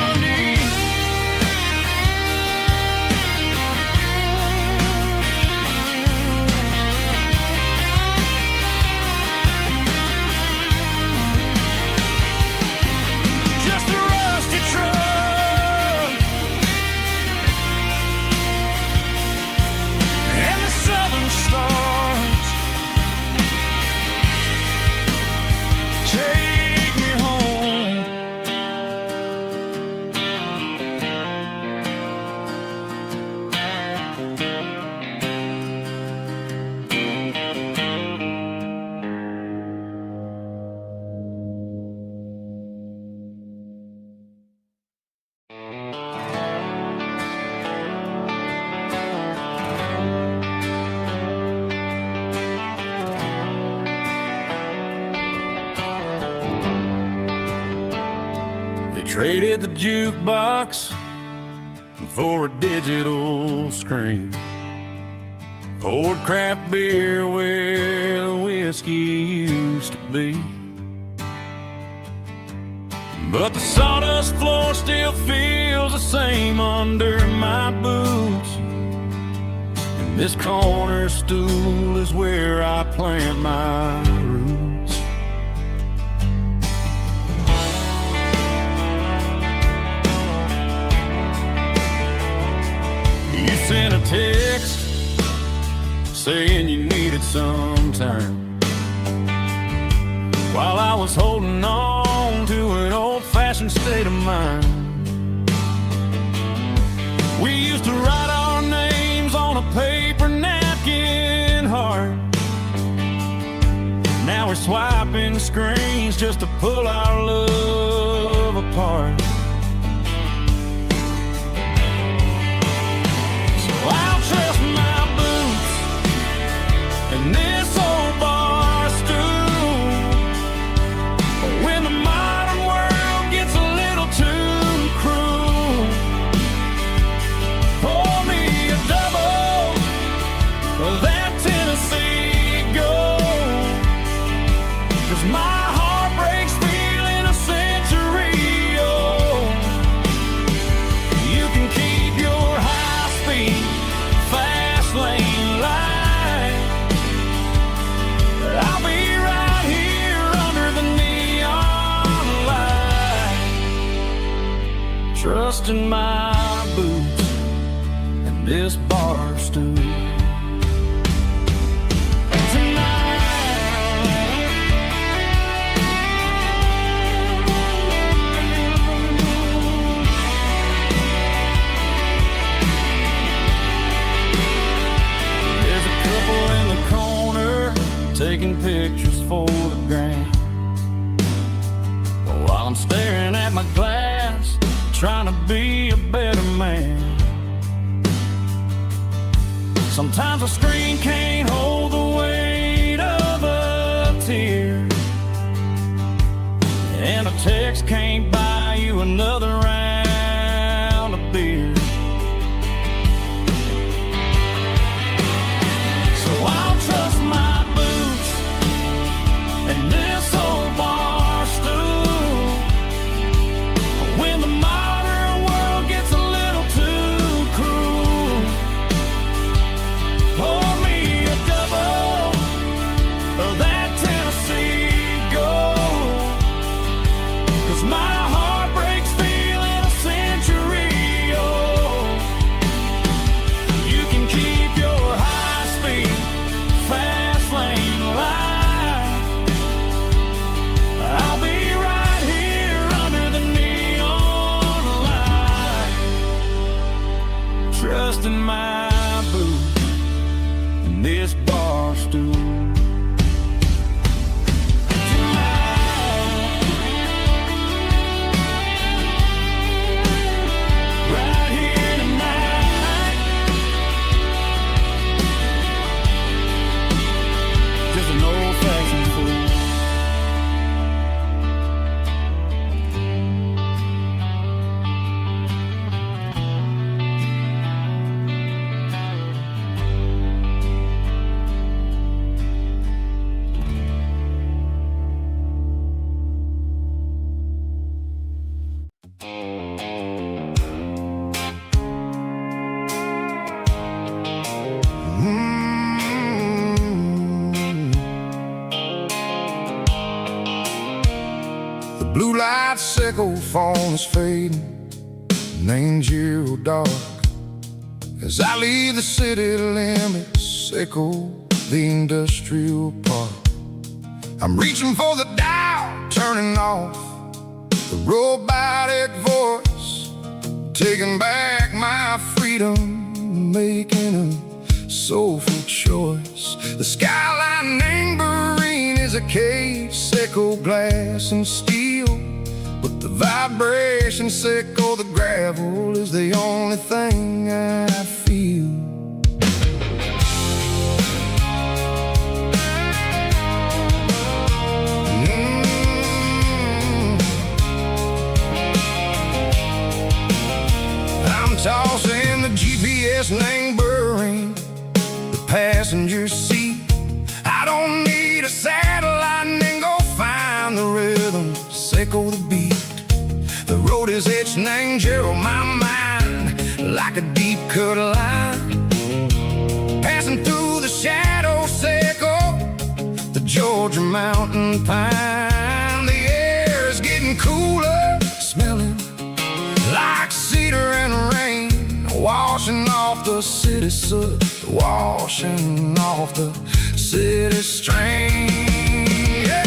Traded the jukebox for a digital screen. Poured craft beer where the whiskey used to be. But the sawdust floor still feels the same under my boots. And this corner stool is where I plant my roots. You sent a text saying you needed some time, while I was holding on to an old-fashioned state of mind. We used to write our names on a paper napkin hard. Now we're swiping screens just to pull our love apart. So I'll trust my boots and this old bar stool. When the modern world gets a little too cruel, pour me a double of that Tennessee Gold. 'Cause my heart breaks feeling a century old. You can keep your high-speed, fast lane light. I'll be right here under the neon light, trusting my boots and this bar stool. There's a couple in the corner taking pictures for the gram, while I'm staring at my glass, trying to be a better man. Sometimes a screen can't hold the weight of a tear, and a text can't buy you another round of beer. So I'll trust my boots and this old bar stool. When the modern world gets a little too cruel, pour me a double of that Tennessee Gold. 'Cause my heart breaks feeling a century old. You can keep your high-speed, fast lane light. I'll be right here under the neon light, trusting my boots and this bar stool. Right here tonight, just an old-fashioned fool. The blue light sickle phone is fading, and angel dark. As I leave the city limits, sickle the industrial park. I'm reaching for the dial, turning off the robotic voice, taking back my freedom, making a soulful choice. The skyline tambourine is a cage, sickle glass and steel, but the vibration sickle the gravel is the only thing I feel. tossing the GPS neighboring the passenger seat. I don't need a satellite and go find the rhythm, echo the beat. The road is etched and Gerald my mind like a deep cut line, passing through the shadows echo the Georgia mountain pine. The air is getting cooler, smelling like cedar and rain, washing off the city soot, washing off the city strain. Yeah.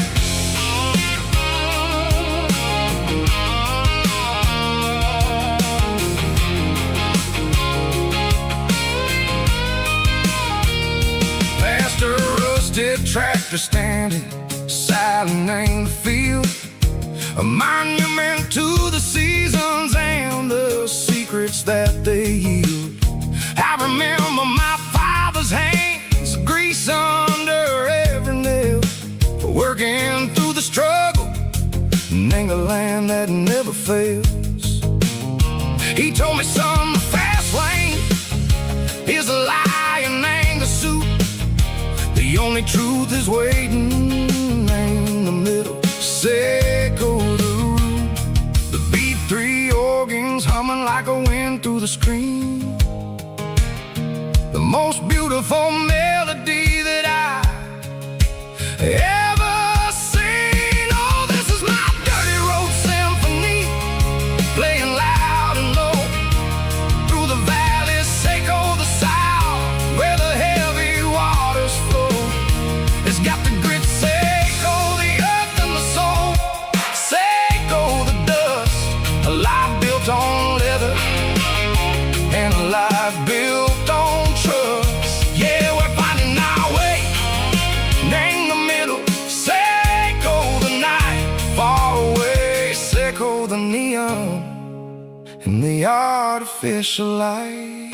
Past a rusted tractor standing silent in the field, a monument to the seasons and the secrets that they yield. I remember my father's hands, grease under every nail, for working through the struggle and a land that never fails. He told me, son, the fast lane is a lie and anger suit. The only truth is waiting in the middle. Say go the root. The B3 organs humming like a wind through the screen. The most beautiful melody that I ever seen. Oh, this is my dirty road symphony, playing loud and low through the valleys, echo the south, where the heavy waters flow. It's got the grit, echo the earth and the soul, echo the dust. A life built on leather and a life built on trust. Yeah, we're finding our way in the middle. Echo the night far away, echo the neon and the artificial light.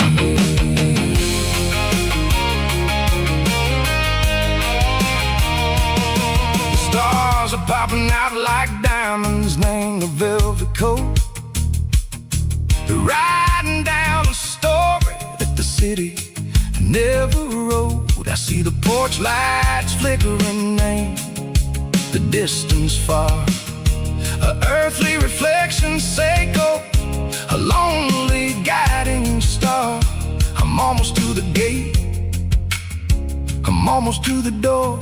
The stars are popping out like diamonds, named the velvet coat. They're riding down a story that the city never wrote. I see the porch lights flickering in the distance far, a earthly reflection, echo a lonely guiding star. I'm almost to the gate, I'm almost to the door,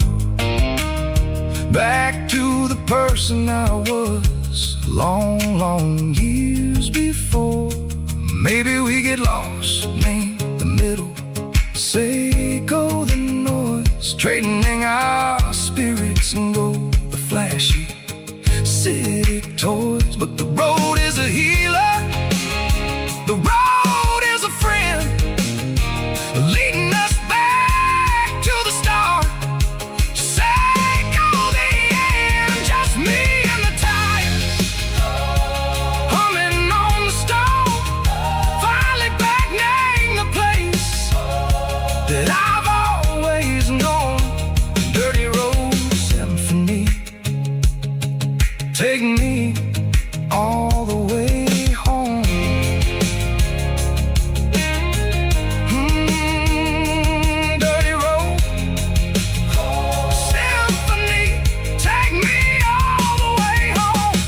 back to the person I was long, long years before. Maybe we get lost in the middle, echo the noise, trading our spirits and go the flashy city toys. But the road is a healer, the road is a friend, leading us back to the start. Echo the end, just me and the tires, humming on the stove, finally back name the place that I've always known. Dirty road symphony, take me all the way home. Dirty road symphony, take me all the way home.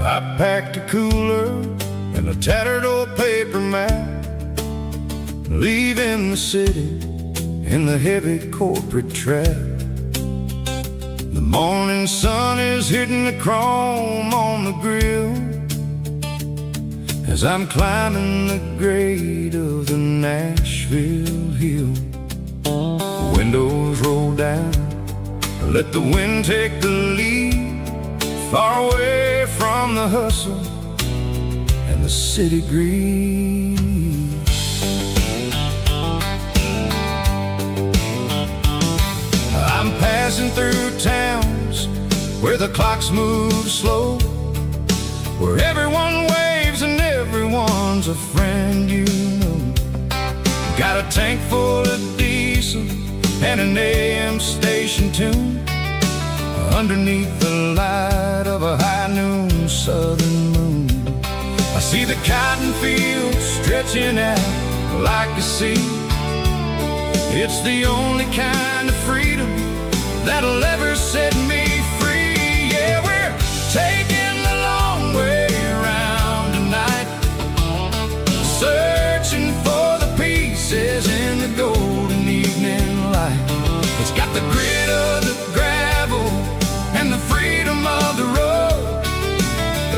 I packed a cooler and a tattered old paper map, leaving the city in the heavy corporate trap. The morning sun is hitting the chrome on the grill as I'm climbing the grade of the Nashville hill. Windows roll down, Let the wind take the lead, far away from the hustle and the city greed. I'm passing through towns where the clocks move slow, where everyone waves and everyone's a friend you know. Got a tank full of diesel and an AM station tune underneath the light of a high noon southern moon. I see the cotton fields stretching out like a sea. It's the only kind of freedom that'll ever set me free. Yeah, we're taking the long way around tonight, searching for the pieces in the golden evening light. It's got the grit of the gravel and the freedom of the road,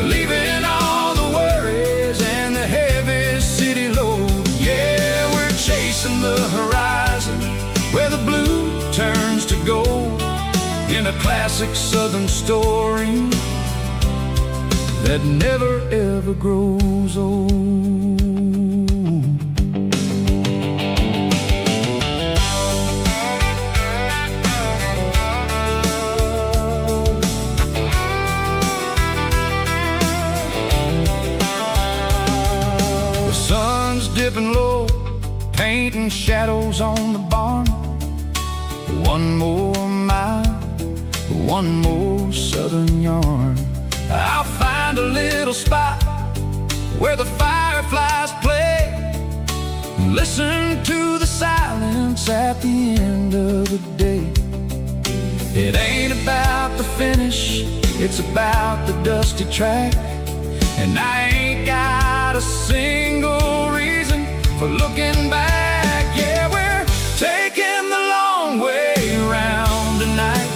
leaving all the worries and the heavy city load. Yeah, we're chasing the horizon where the blue turns to gold, in a classic southern story that never ever grows old. The sun's dipping low, painting shadows on the barn. One more mile, one more southern yarn. I'll find a little spot where the fireflies play, and listen to the silence at the end of the day. It ain't about the finish, it's about the dusty track. And I ain't got a single reason for looking back. Yeah, we're taking the long way around tonight,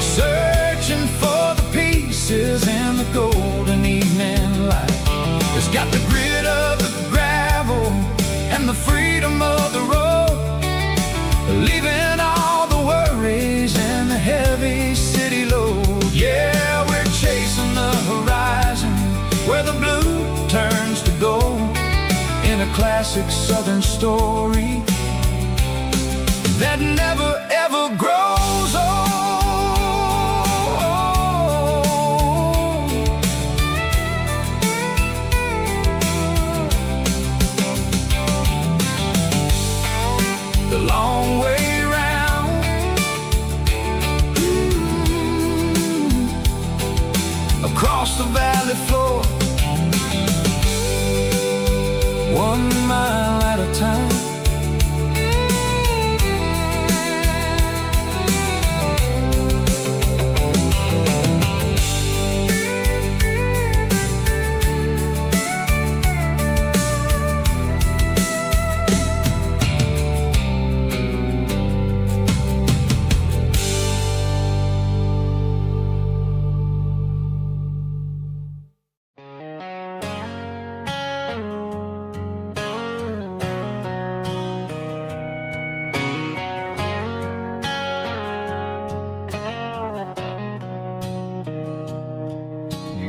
searching for the pieces in the golden evening light. It's got the grit of the gravel and the freedom of the road, leaving all the worries and the heavy city load. Yeah, we're chasing the horizon where the blue turns to gold, in a classic southern story that never ever grows old. The long way round, across the valley floor, 1 mile at a time.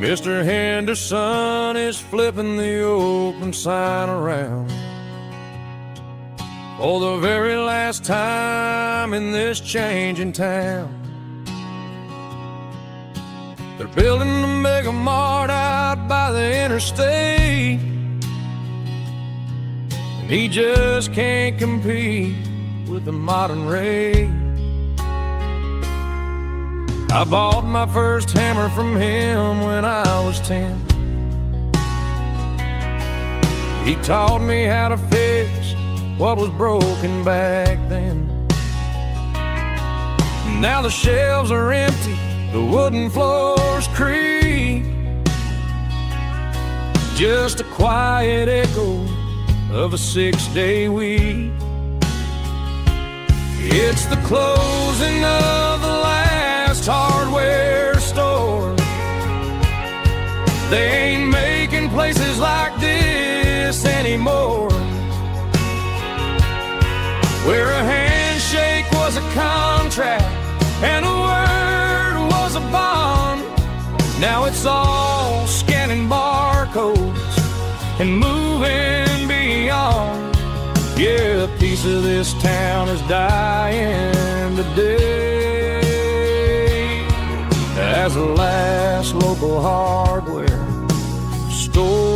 Mr. Henderson is flipping the open sign around for the very last time in this changing town. They're building a mega mart out by the interstate, and he just can't compete with the modern rate. I bought my first hammer from him when I was 10. He taught me how to fix what was broken back then. Now the shelves are empty, the wooden floors creak, just a quiet echo of a 6-day week. It's the closing of the last hardware store. They ain't making places like this anymore, where a handshake was a contract it's all scanning barcodes and moving beyond. Yeah, a piece of this town is dying today as the last local hardware store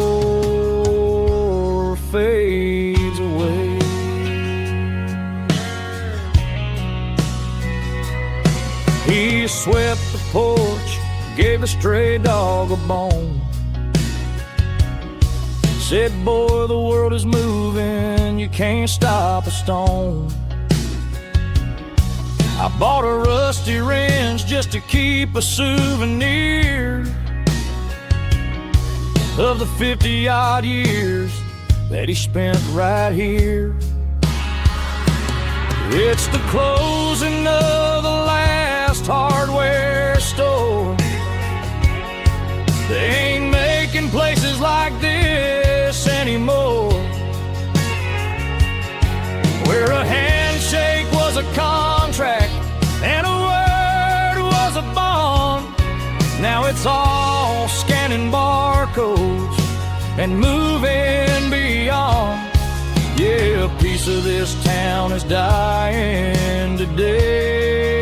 fades away. He swept the porch, gave the stray dog a bone. Said, boy, the world is moving, you can't stop a stone. I bought a rusty wrench just to keep a souvenir of the 50-odd years that he spent right here. It's the closing of the last hardware store. They ain't making places like this anymore, where a handshake was a contract and a word was a bond. Now it's all scanning barcodes and moving beyond. Yeah, a piece of this town is dying today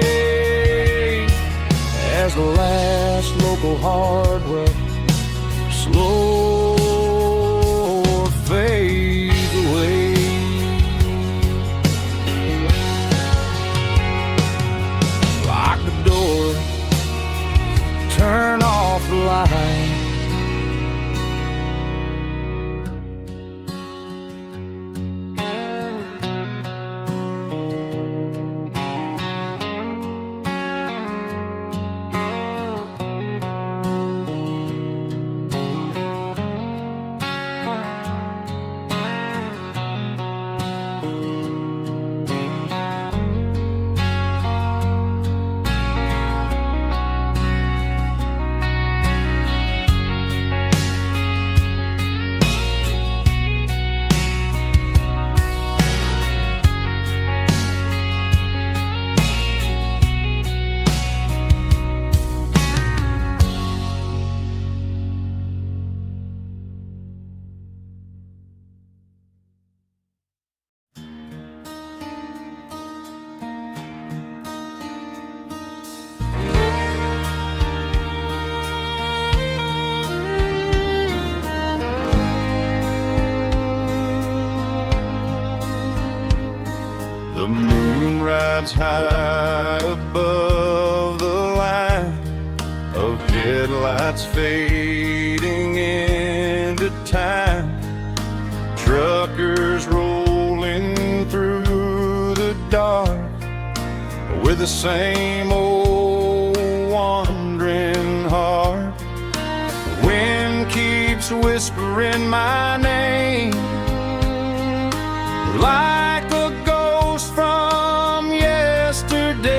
as the last local hardware slow fades away. Lock the door, turn off the light. The moon rides high above the line of headlights fading into time. Truckers rolling through the dark with the same old wandering heart. The wind keeps whispering my name like a ghost from yesterday.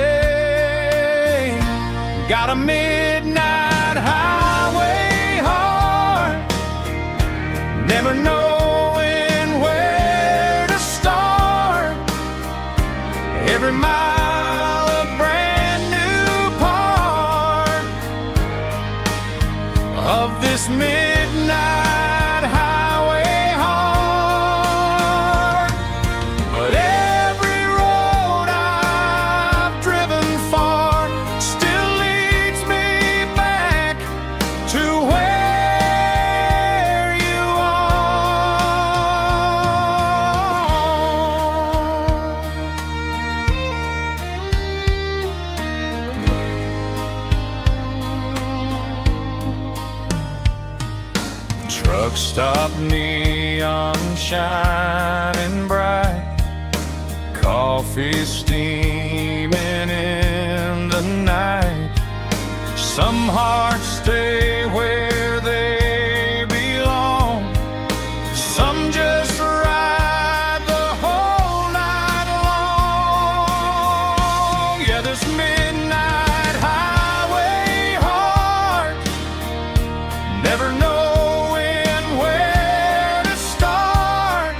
Got a midnight highway heart, never knowing where to start. Every mile a brand new part of this midnight highway heart. But every road I've driven far still leads me back to where you are. Truck stop, neon shining bright, coffee steaming in the night. Some hearts stay where they belong, some just ride the whole night long. Yeah, this midnight highway heart, never knowing where to start.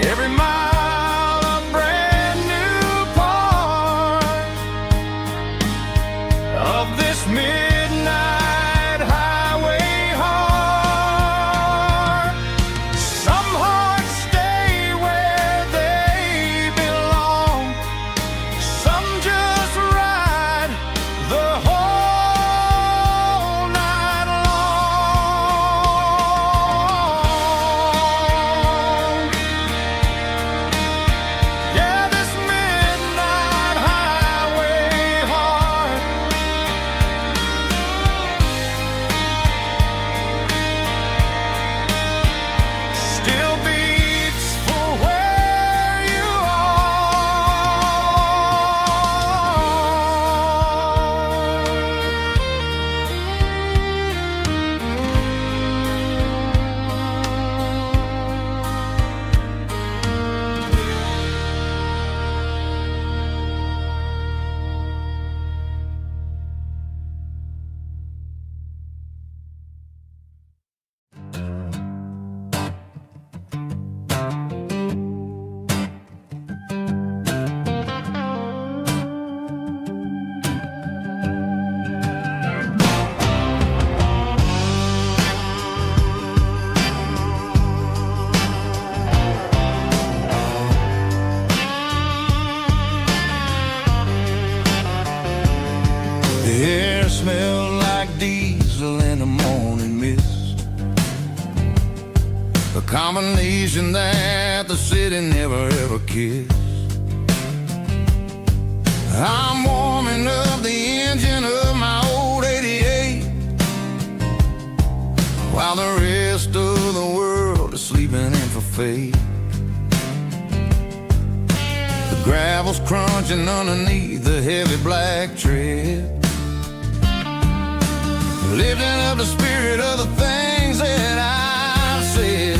Every mile a brand new part of this midnight combination that the city never ever kissed. I'm warming up the engine of my old 88, while the rest of the world is sleeping in for fate. The gravel's crunching underneath the heavy black tread, lifting up the spirit of the things that I've said.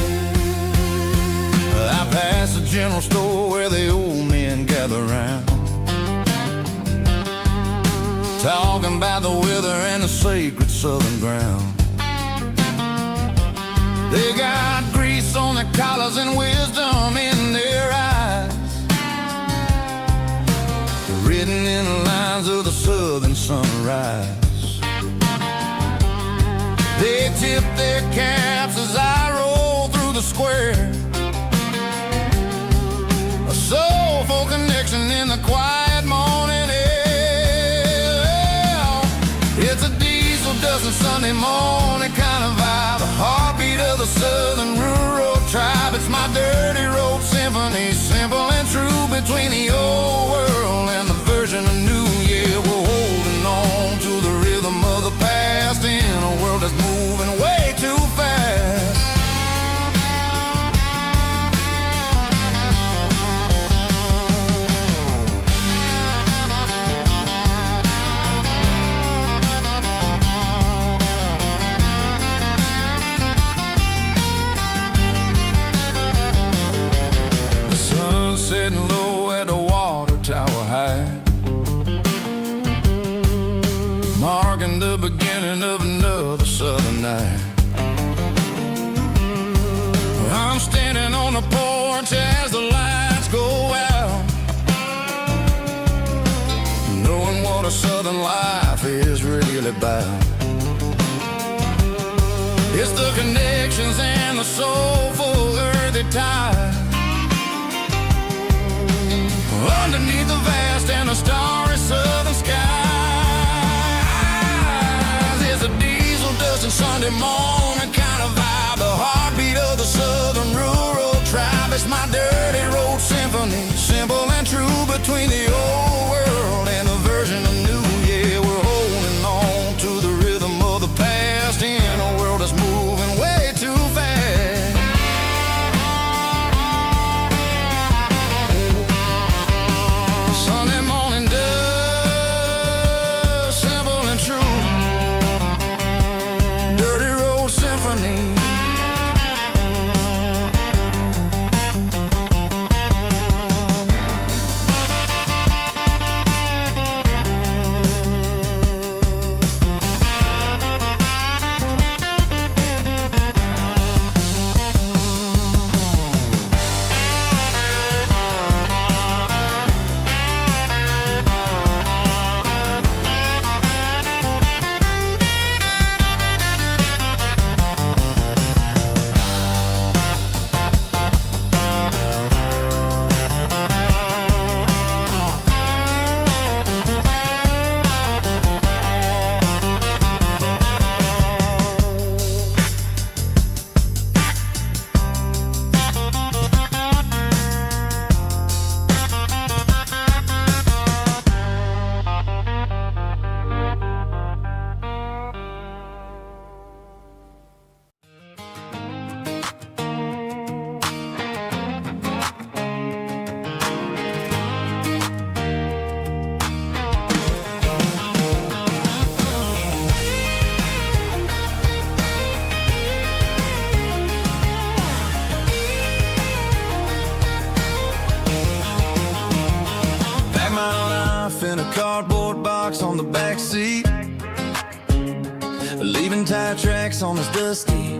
I pass the general store where the old men gather round, talking about the weather and the sacred southern ground. They got grease on their collars and wisdom in their eyes, written in the lines of the southern sunrise. They tip their caps as I roll through the square, a soulful connection in the quiet morning air. It's a diesel dozen Sunday morning kind of vibe, a heartbeat of the southern rural tribe. It's my dirty road symphony, simple and true, between the old world and the version of new. Yeah, we're holding on to the rhythm of the past in a world that's moving way too fast. The sun setting low at the water tower high, marking the beginning of another southern night. I'm standing on the porch as the lights go out, knowing what a southern life is really about. It's the connections and the soulful earthy tide, underneath the vast and the starry southern skies. It's a diesel dusting Sunday morning kind of vibe, the heartbeat of the southern rural tribe. It's my dirty road symphony, simple and true, between the old world and the version of new. Yeah, we're holding on to the rhythm of the past in a world that's moving way too fast. Sunday morning dust, simple and true, dirty road symphony. In a cardboard box on the back seat, leaving tire tracks on this dusty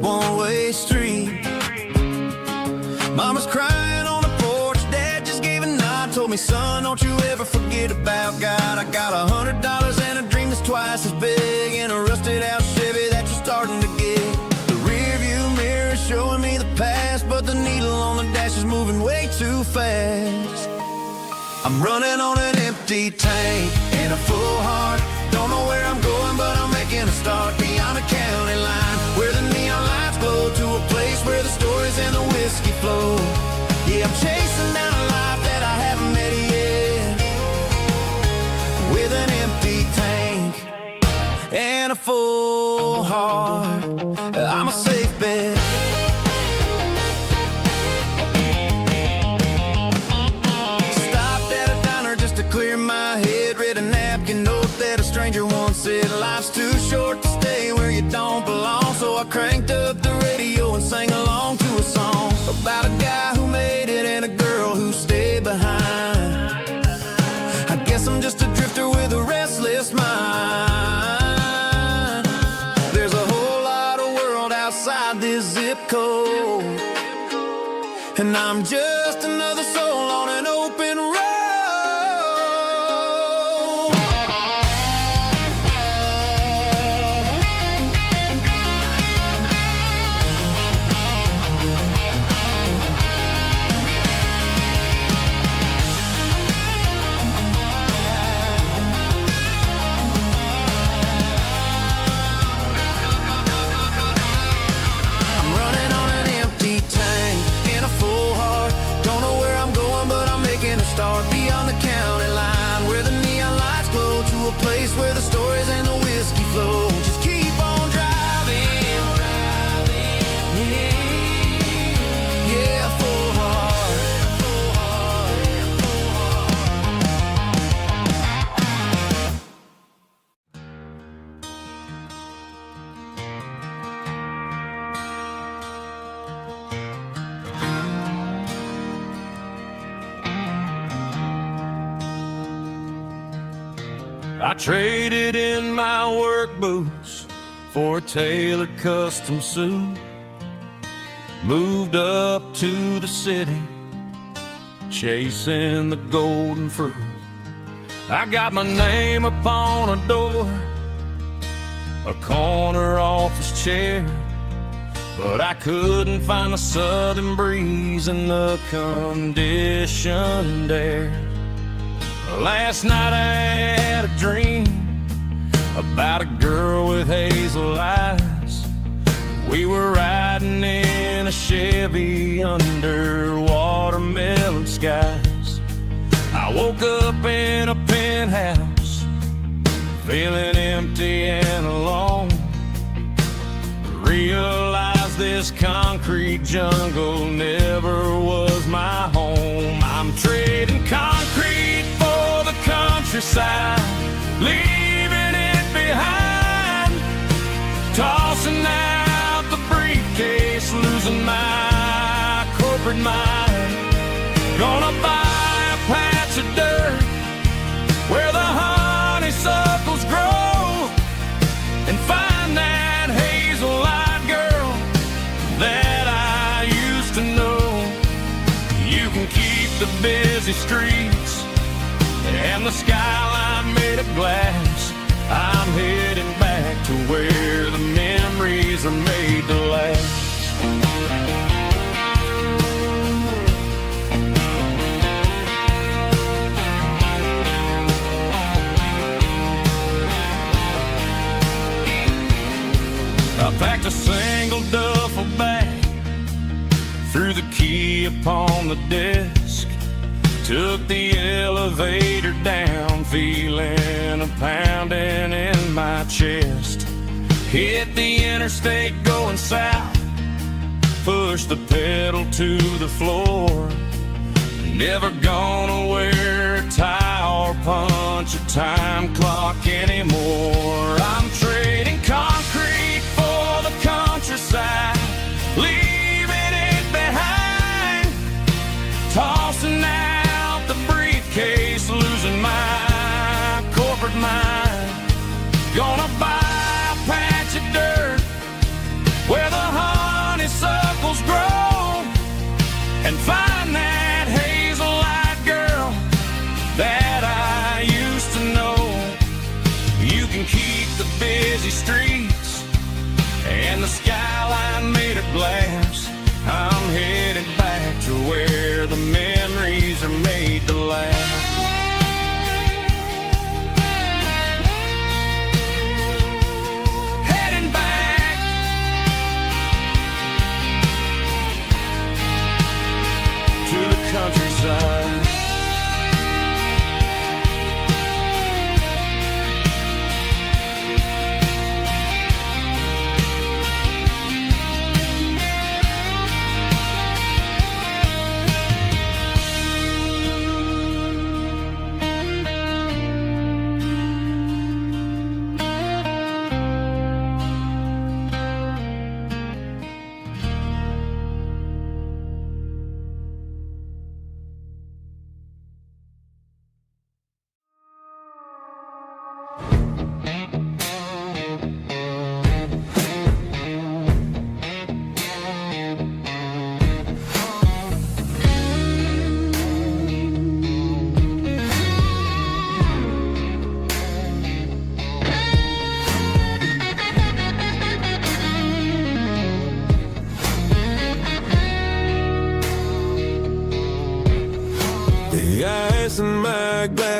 one-way street. Mama's crying on the porch, Dad just gave a nod, told me, son, don't you ever forget about God. I got $100 and a dream that's twice as big, and a rusted out Chevy that you're starting to get. The rear view mirror is showing me the past, but the needle on the dash is moving way too fast. I'm running on an empty tank and a full heart. Don't know where I'm going, but I'm making a start beyond a county line, where the neon lights glow, to a place where the story and a full heart, I'm a safe bet. Stopped at a diner just to clear my head. Read a napkin note that a stranger once said, life's too short to stay where you don't belong. So I cranked up the radio and sang along to a song about a guy who made it and a girl who stayed behind. I guess I'm just a drifter with a restless mind. There's a whole lot of world outside this zip code, and I'm just another soul on an open road. Beyond the county line, where the neon lights glow, to a place where the stories and the whiskey flow. Just keep on driving, yeah, full heart. I traded in my work boots for a tailored custom suit. Moved up to the city, chasing the golden fruit. I got my name upon a door, a corner office chair, but I couldn't find the southern breeze in the conditioned air. Last night I had a dream about a girl with hazel eyes. We were riding in a Chevy under watermelon skies. I woke up in a penthouse, feeling empty and alone. Realized this concrete jungle never was my home. I'm trading concrete for the countryside, leaving it behind. Tossing out the briefcase, losing my corporate mind. Gonna buy a patch of dirt where the honeysuckles grow, and find that hazel-eyed girl that I used to know. You can keep the busy streets and the skyline made of glass. I'm heading back to where the memories are made to last. I packed a single duffel bag, threw the key upon the desk, took the elevator down, feeling a pounding in my chest. Hit the interstate going south, pushed the pedal to the floor. Never gonna wear a tie or punch a time clock anymore. I'm trading concrete for the countryside, leaving it behind. Tossing out the briefcase, losing my corporate mind. Gonna buy a patch of dirt where the honeysuckles grow, and find that hazel-eyed girl that I used to know. You can keep the busy streets and the skyline made of glass. I'm headed back to where the memories are made to last. Heading back to the countryside.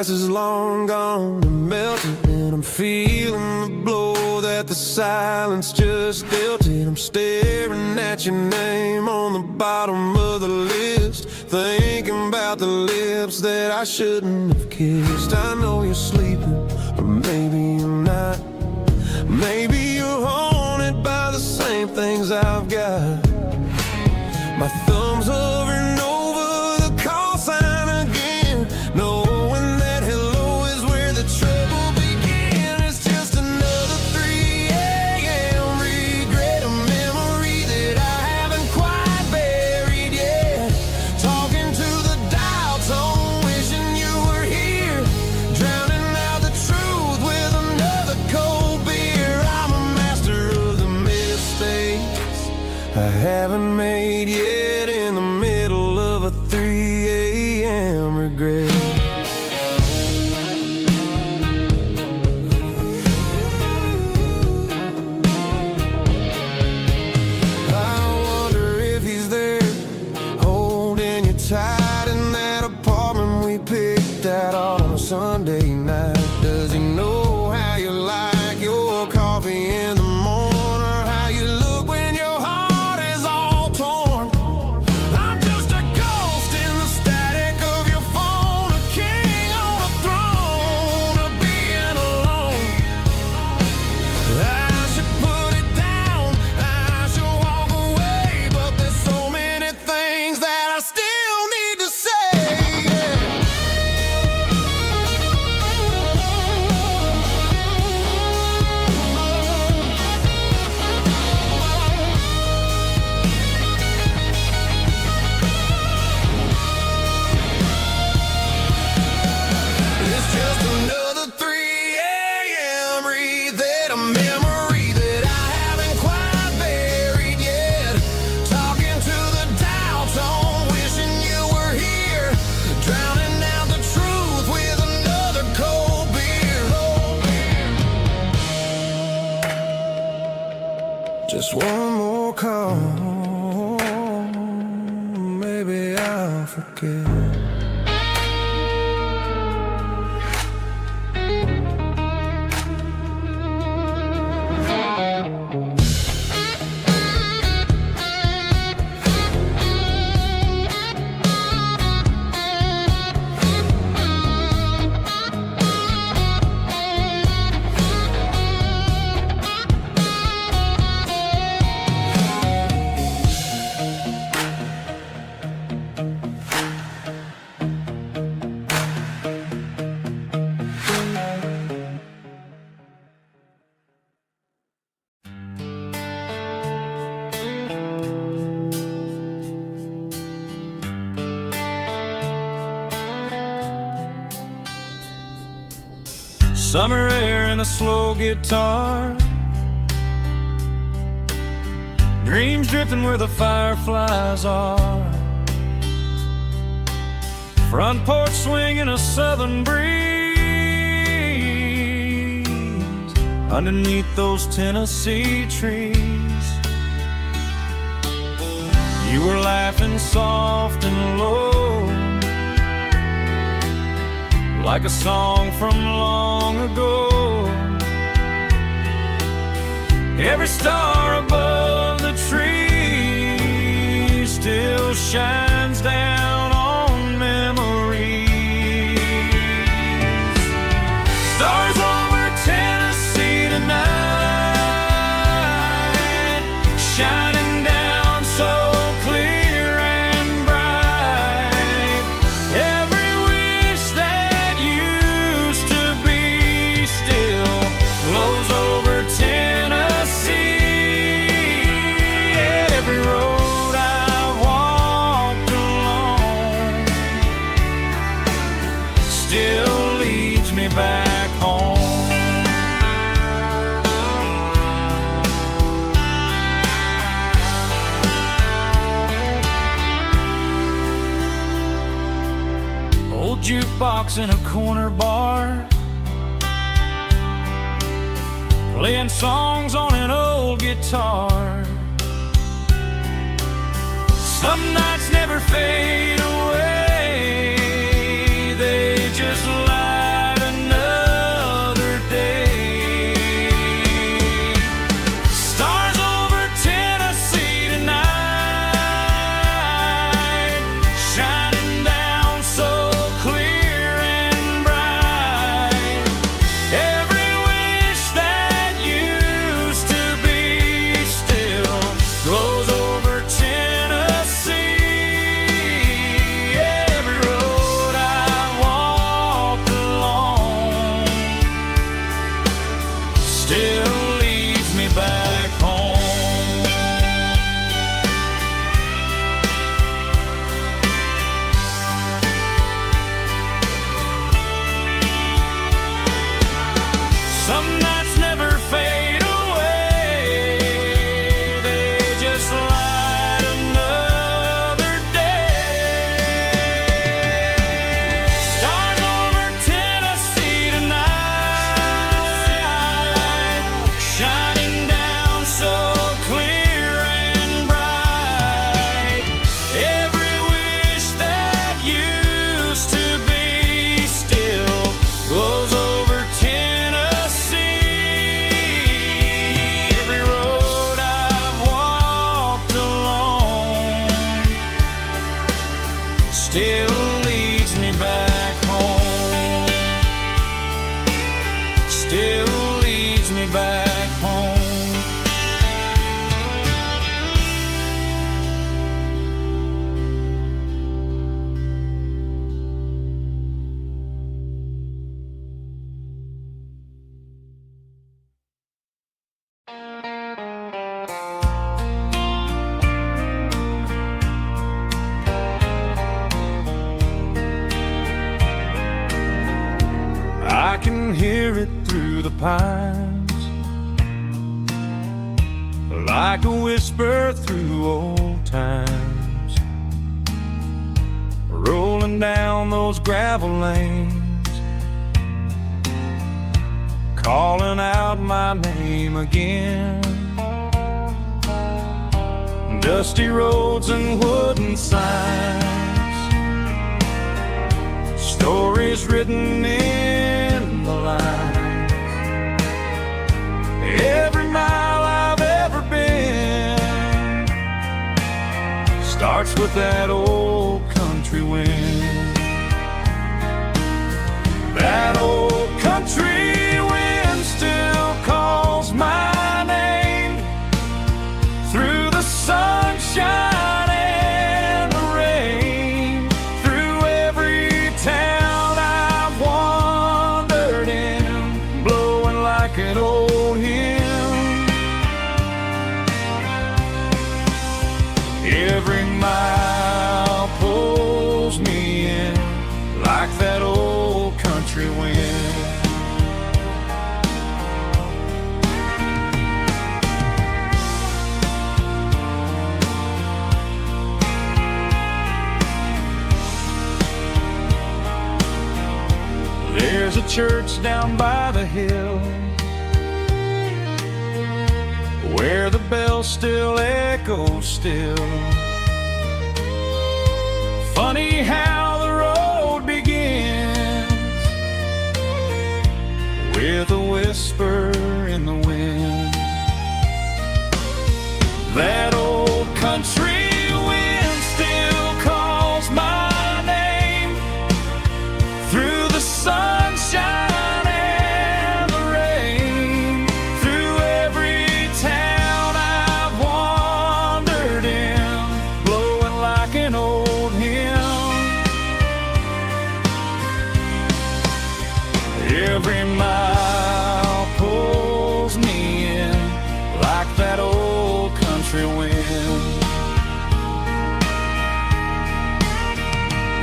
glass is long gone and melted, and I'm feeling the blow that the silence just dealt it. I'm staring at your name on the bottom of the list, thinking about the lips that I shouldn't have kissed. I know you're sleeping, or maybe you're not. Maybe you're haunted by the same things I've got. My thumb's hovering over the call sign again, knowing that hello is where the trouble began. It's just another 3 a.m. regret, a memory that I haven't quite buried yet. Talking to the dial tone, wishing you were here, drowning out the truth with another cold beer. I'm a master of the mistakes I haven't made yet, in the middle of a 3 a.m. regret. I wonder if he's there, holding you tight in that apartment we picked out on a Sunday night. Does he know how you like your coffee in the morning, or how you look when your heart is all torn? I'm just a ghost in the static of your phone, a king on a throne of being alone. I should put it down, I should walk away, but there's so many things that I still need to say. It's just another 3 a.m. read, a memory that I haven't quite buried yet. Talking to the dial tone, wishing you were here, drowning out the truth with another cold beer. Just one more call, maybe I'll forget. Summer air and a slow guitar, dreams drifting where the fireflies are. Front porch swinging a southern breeze, underneath those Tennessee trees. You were laughing soft and low, like a song from long ago. Every star above the tree still shines down on memories. Stars over Tennessee tonight, shining down so clear and bright. Every wish that used to be still glows over Tennessee. Every road I've walked along still leads me back home. Old jukebox in a corner bar, playing songs on an old guitar. Some nights never fade away, they just lie Some nights never fade away, they just light another day. Stars over Tennessee tonight, shining down so clear and bright. Every wish that used to be still glows over Tennessee. Every road I've walked alone still leads me back home. Still leads me back home. I can hear it through the pines, like a whisper through old times, rolling down those gravel lanes, calling out my name again. Dusty roads and wooden signs, stories written in the lines. Every mile I've ever been starts with that old country wind. That old country wind still calls my name through the sunshine and the rain, through every town I've wandered in, blowing like an old hymn. Every mile pulls me in like that old country wind. There's a church down by the hill where the bell still echoes still. Funny how the road begins with a whisper in the wind. That old country wind still calls my name through the sunshine and the rain, through every town I've wandered in, blowing like an old hymn. Every mile pulls me in like that old country wind.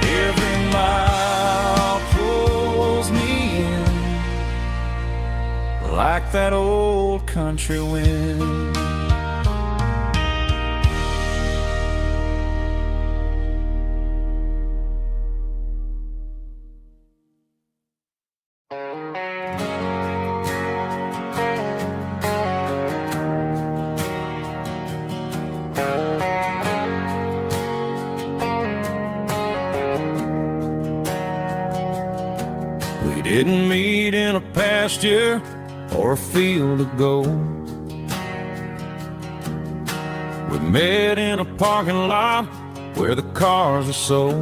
Every mile pulls me in like that old country wind. We didn't meet in a pasture or a field of gold. We met in a parking lot where the cars are sold.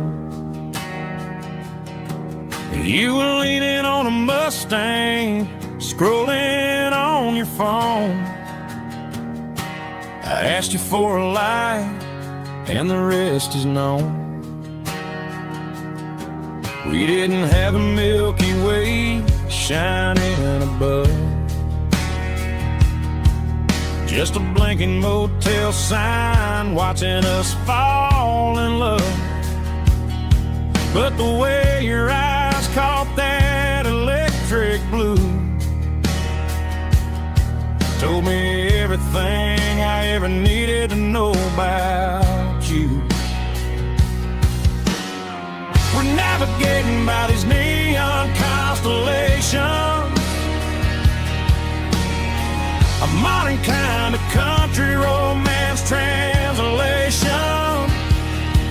You were leaning on a Mustang, scrolling on your phone. I asked you for a light, and the rest is known. We didn't have a Milky Way shining above, just a blinking motel sign watching us fall in love. But the way your eyes caught that electric blue ever needed to know about you. We're navigating by these neon constellations, a modern kind of country romance translation.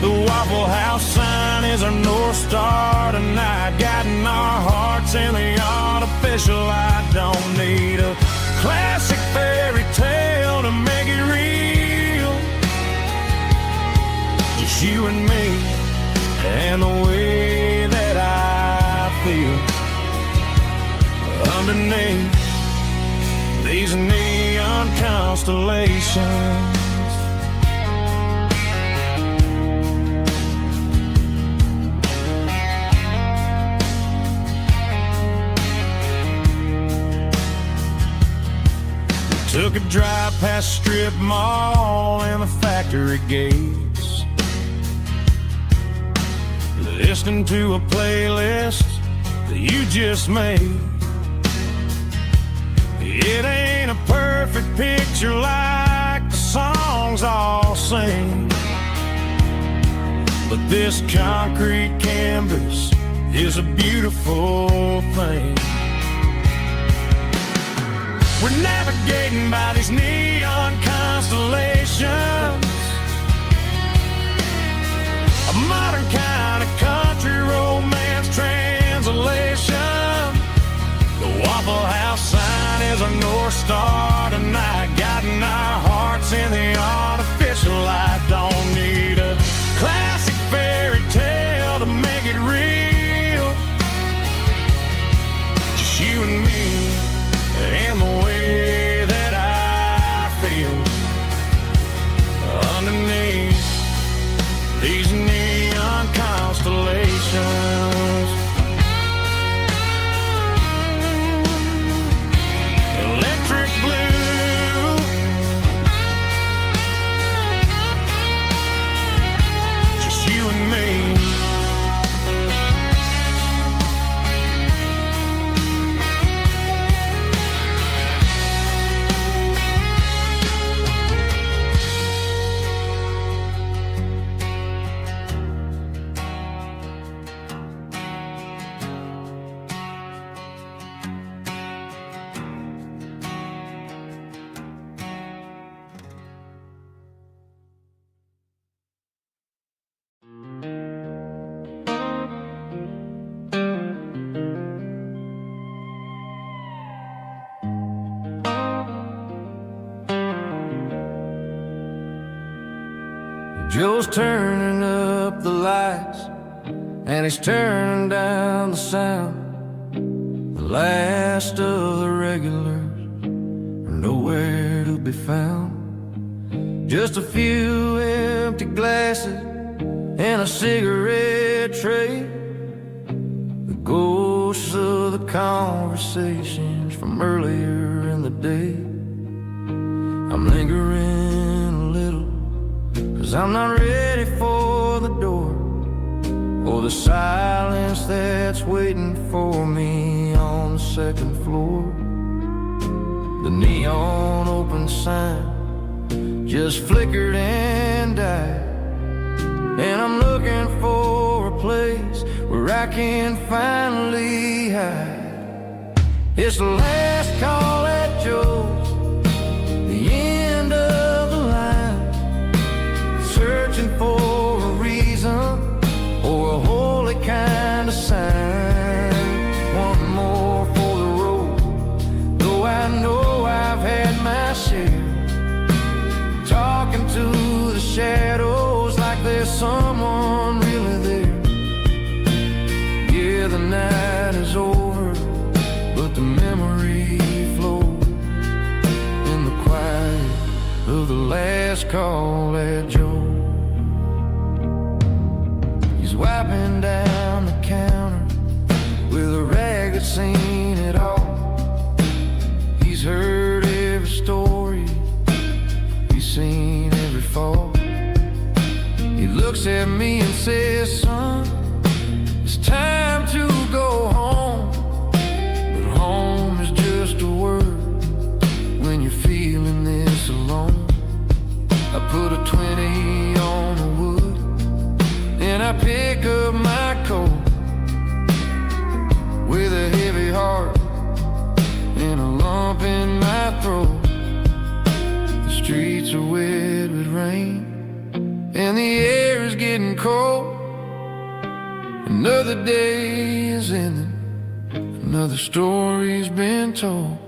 The Waffle House sign is our North Star tonight, guiding our hearts in the artificial. I don't need a classic fairy tale to make it real. Just you and me and the way that I feel underneath these neon constellations. Took a drive past strip mall and the factory gates, listening to a playlist that you just made. It ain't a perfect picture like the songs all sing, but this concrete canvas is a beautiful thing. We're navigating by these neon constellations, a modern kind of country romance translation. The Waffle House sign is our North Star tonight, guiding our hearts in the artificial light. Don't need a classic fairy tale to make it real. Just you and me and the way that I feel underneath these neon constellations. Electric blue, just you and me. Joe's turning up the lights and he's turning down the sound. The last of the regulars are nowhere to be found. Just a few empty glasses and a cigarette tray, the ghosts of the conversations from earlier in the day. I'm lingering a little, 'cause I'm not ready for the door, or the silence that's waiting for me on the second floor. The neon open sign just flickered and died, and I'm looking for a place where I can finally hide. It's the last call at Joe's, the end of the line, searching for a reason or a holy kind of sign. One more for the road, though I know I've had my share, talking to the shadows like there's someone really there. Yeah, the night is over, but the memory flows in the quiet of the last call at Joe. He's wiping down the counter with a rag that's seen it all. He's heard every story, he's seen every fall. He looks at me and says, son, it's time to go home. But home is just a word when you're feeling this alone. pick up my coat with a heavy heart and a lump in my throat. The streets are wet with rain and the air is getting cold. Another day is ending, another story's been told.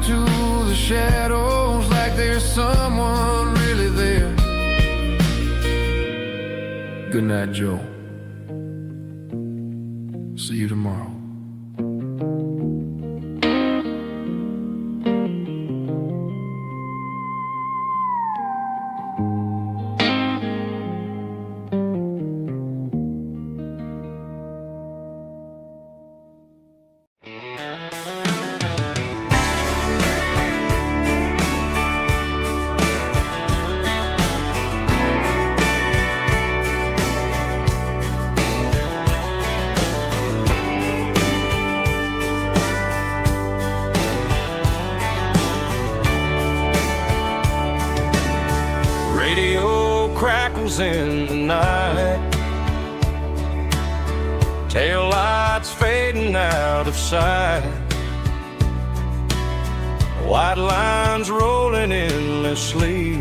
To the shadows like there's someone really there. Good night, Joe. See you tomorrow. Crackles in the night, tail lights fading out of sight, white lines rolling endlessly,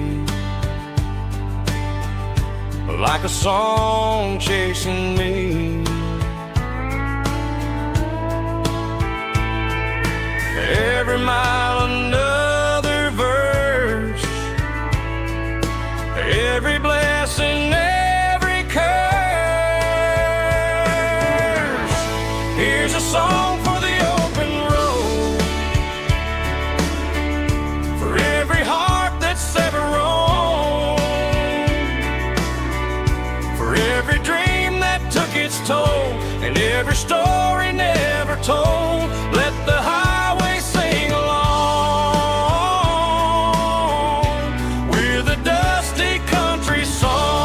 like a song chasing me. Every mile another verse, every blessing, every curse. Here's a song for the open road, for every heart that's ever roamed, for every dream that took its toll, and every story never told. Let the highway sing along with a dusty country song.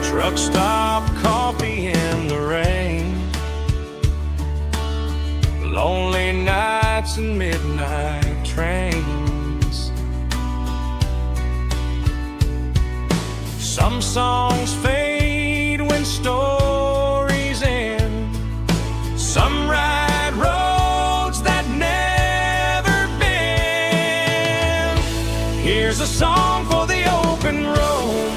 Truck stop, coffee in the rain, lonely nights and midnight trains. Some songs fade when stories end, some ride roads that never bend. Here's a song for the open road,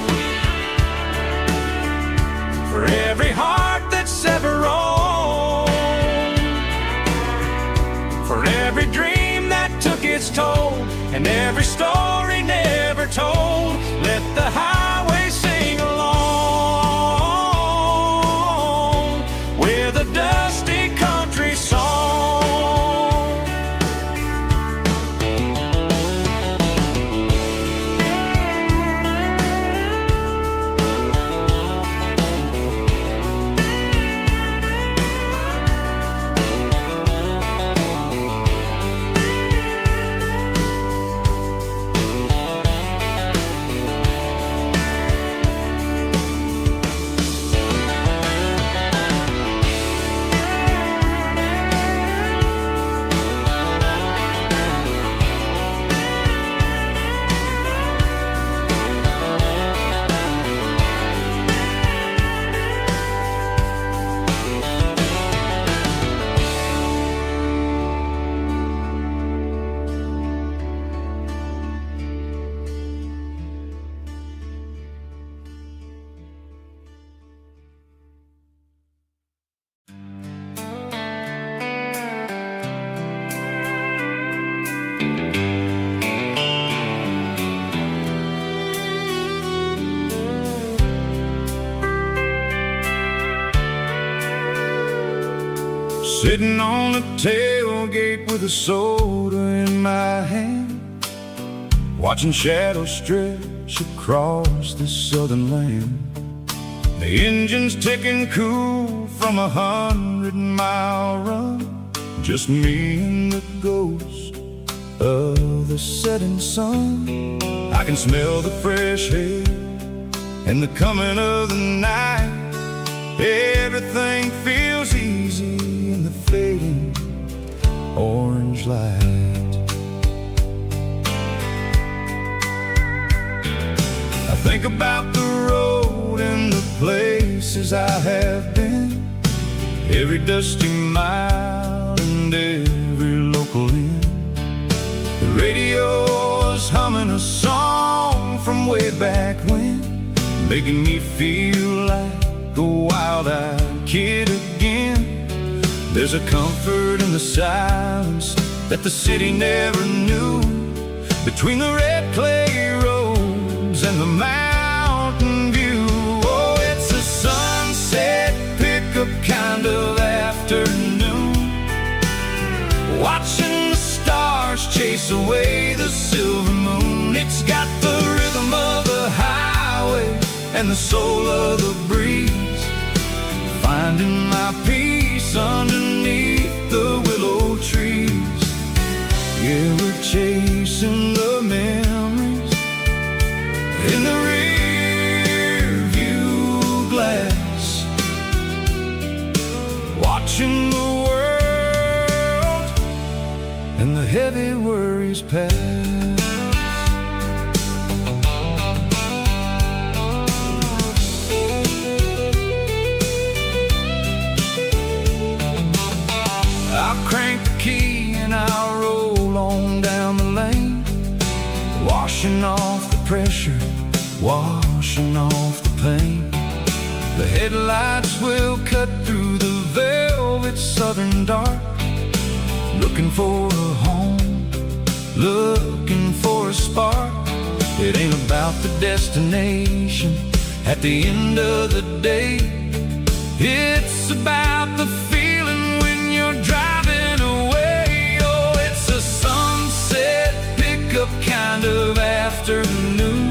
for every heart that's ever roamed, for every dream that took its toll, and every story never told. Let the highway sing along with a dusty country song. Sitting on the tailgate with a soda in my hand, watching shadows stretch across this southern land. The engine's ticking cool from 100-mile run, just me and the ghost of the setting sun. I can smell the fresh air and the coming of the night. Everything feels easy in the fading orange light. I think about the road and the places I have been, every dusty mile and every local inn. The radio is humming a song from way back when, making me feel like a wild-eyed kid again. There's a comfort in the silence that the city never knew, between the red clay roads and the mountain view. Oh, it's a sunset pickup kind of afternoon, watching the stars chase away the silver moon. It's got the rhythm of the highway and the soul of the breeze, finding my peace underneath the willow trees. Yeah, we're chasing the memories in the rear view glass, watching the world and the heavy worries pass. I'll crank the key and I'll roll on down the lane, washing off the pressure, washing off the pain. The headlights will cut through the velvet southern dark, looking for a home, looking for a spark. It ain't about the destination at the end of the day, it's about the feeling when you're driving away. Oh, it's a sunset pickup kind of afternoon,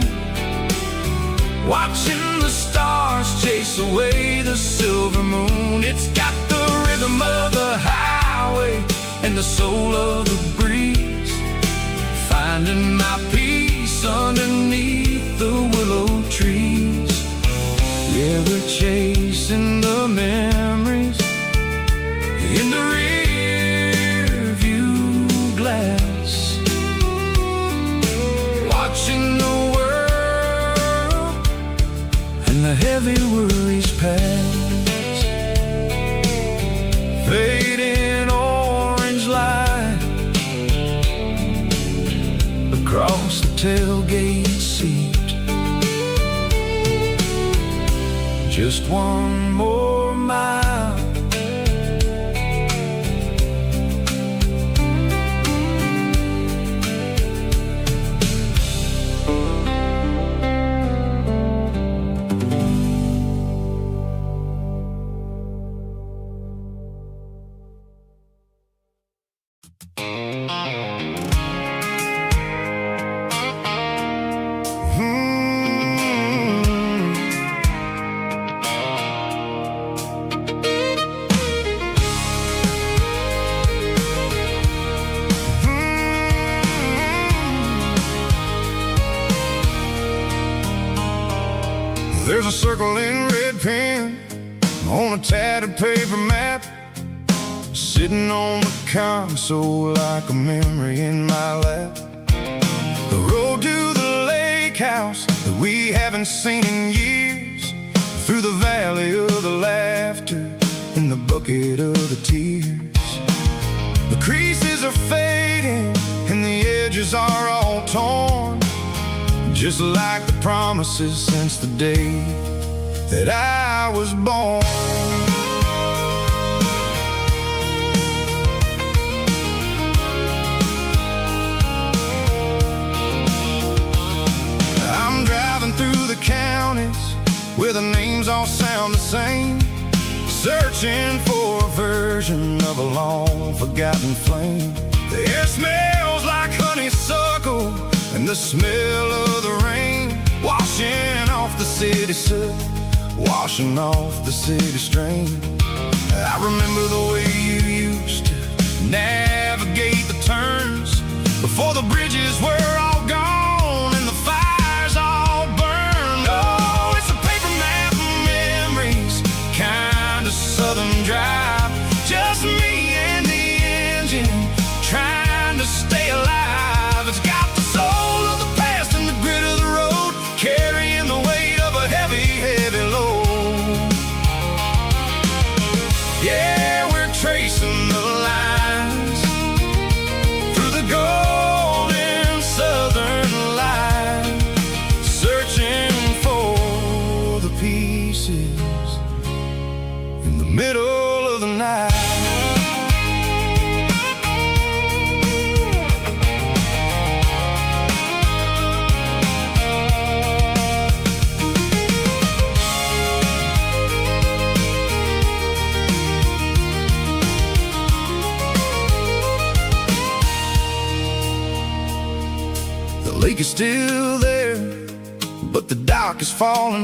watching the stars chase away the silver moon. It's got the rhythm of the highway and the soul of the breeze, finding my peace underneath the willow trees. Yeah, we're chasing the memories in the rear view glass, watching the world and the heavy worries pass. Fading orange light across the tailgate seat, just one more mile. There's a circle in red pen on a tattered paper map, sitting on the console like a memory in my lap. The road to the lake house that we haven't seen in years, through the valley of the laughter and the bucket of the tears. The creases are fading and the edges are all torn, just like the promises since the day that I was born. I'm driving through the counties where the names all sound the same, searching for a version of a long-forgotten flame. The air smells like honeysuckle, and the smell of the rain, washing off the city soot, washing off the city strain. I remember the way you used to navigate the turns, before the bridges were all gone and the fires all burned. Oh, it's a paper map of memories, kind of southern drive, just me and the engine, trying to stay alive. It's got the soul of the past and the grit of the road, carrying the weight of a heavy, heavy load. Yeah, we're tracing the lines through the golden southern light, searching for the pieces in the middle of the night. The lake is still there, but the dock is falling down.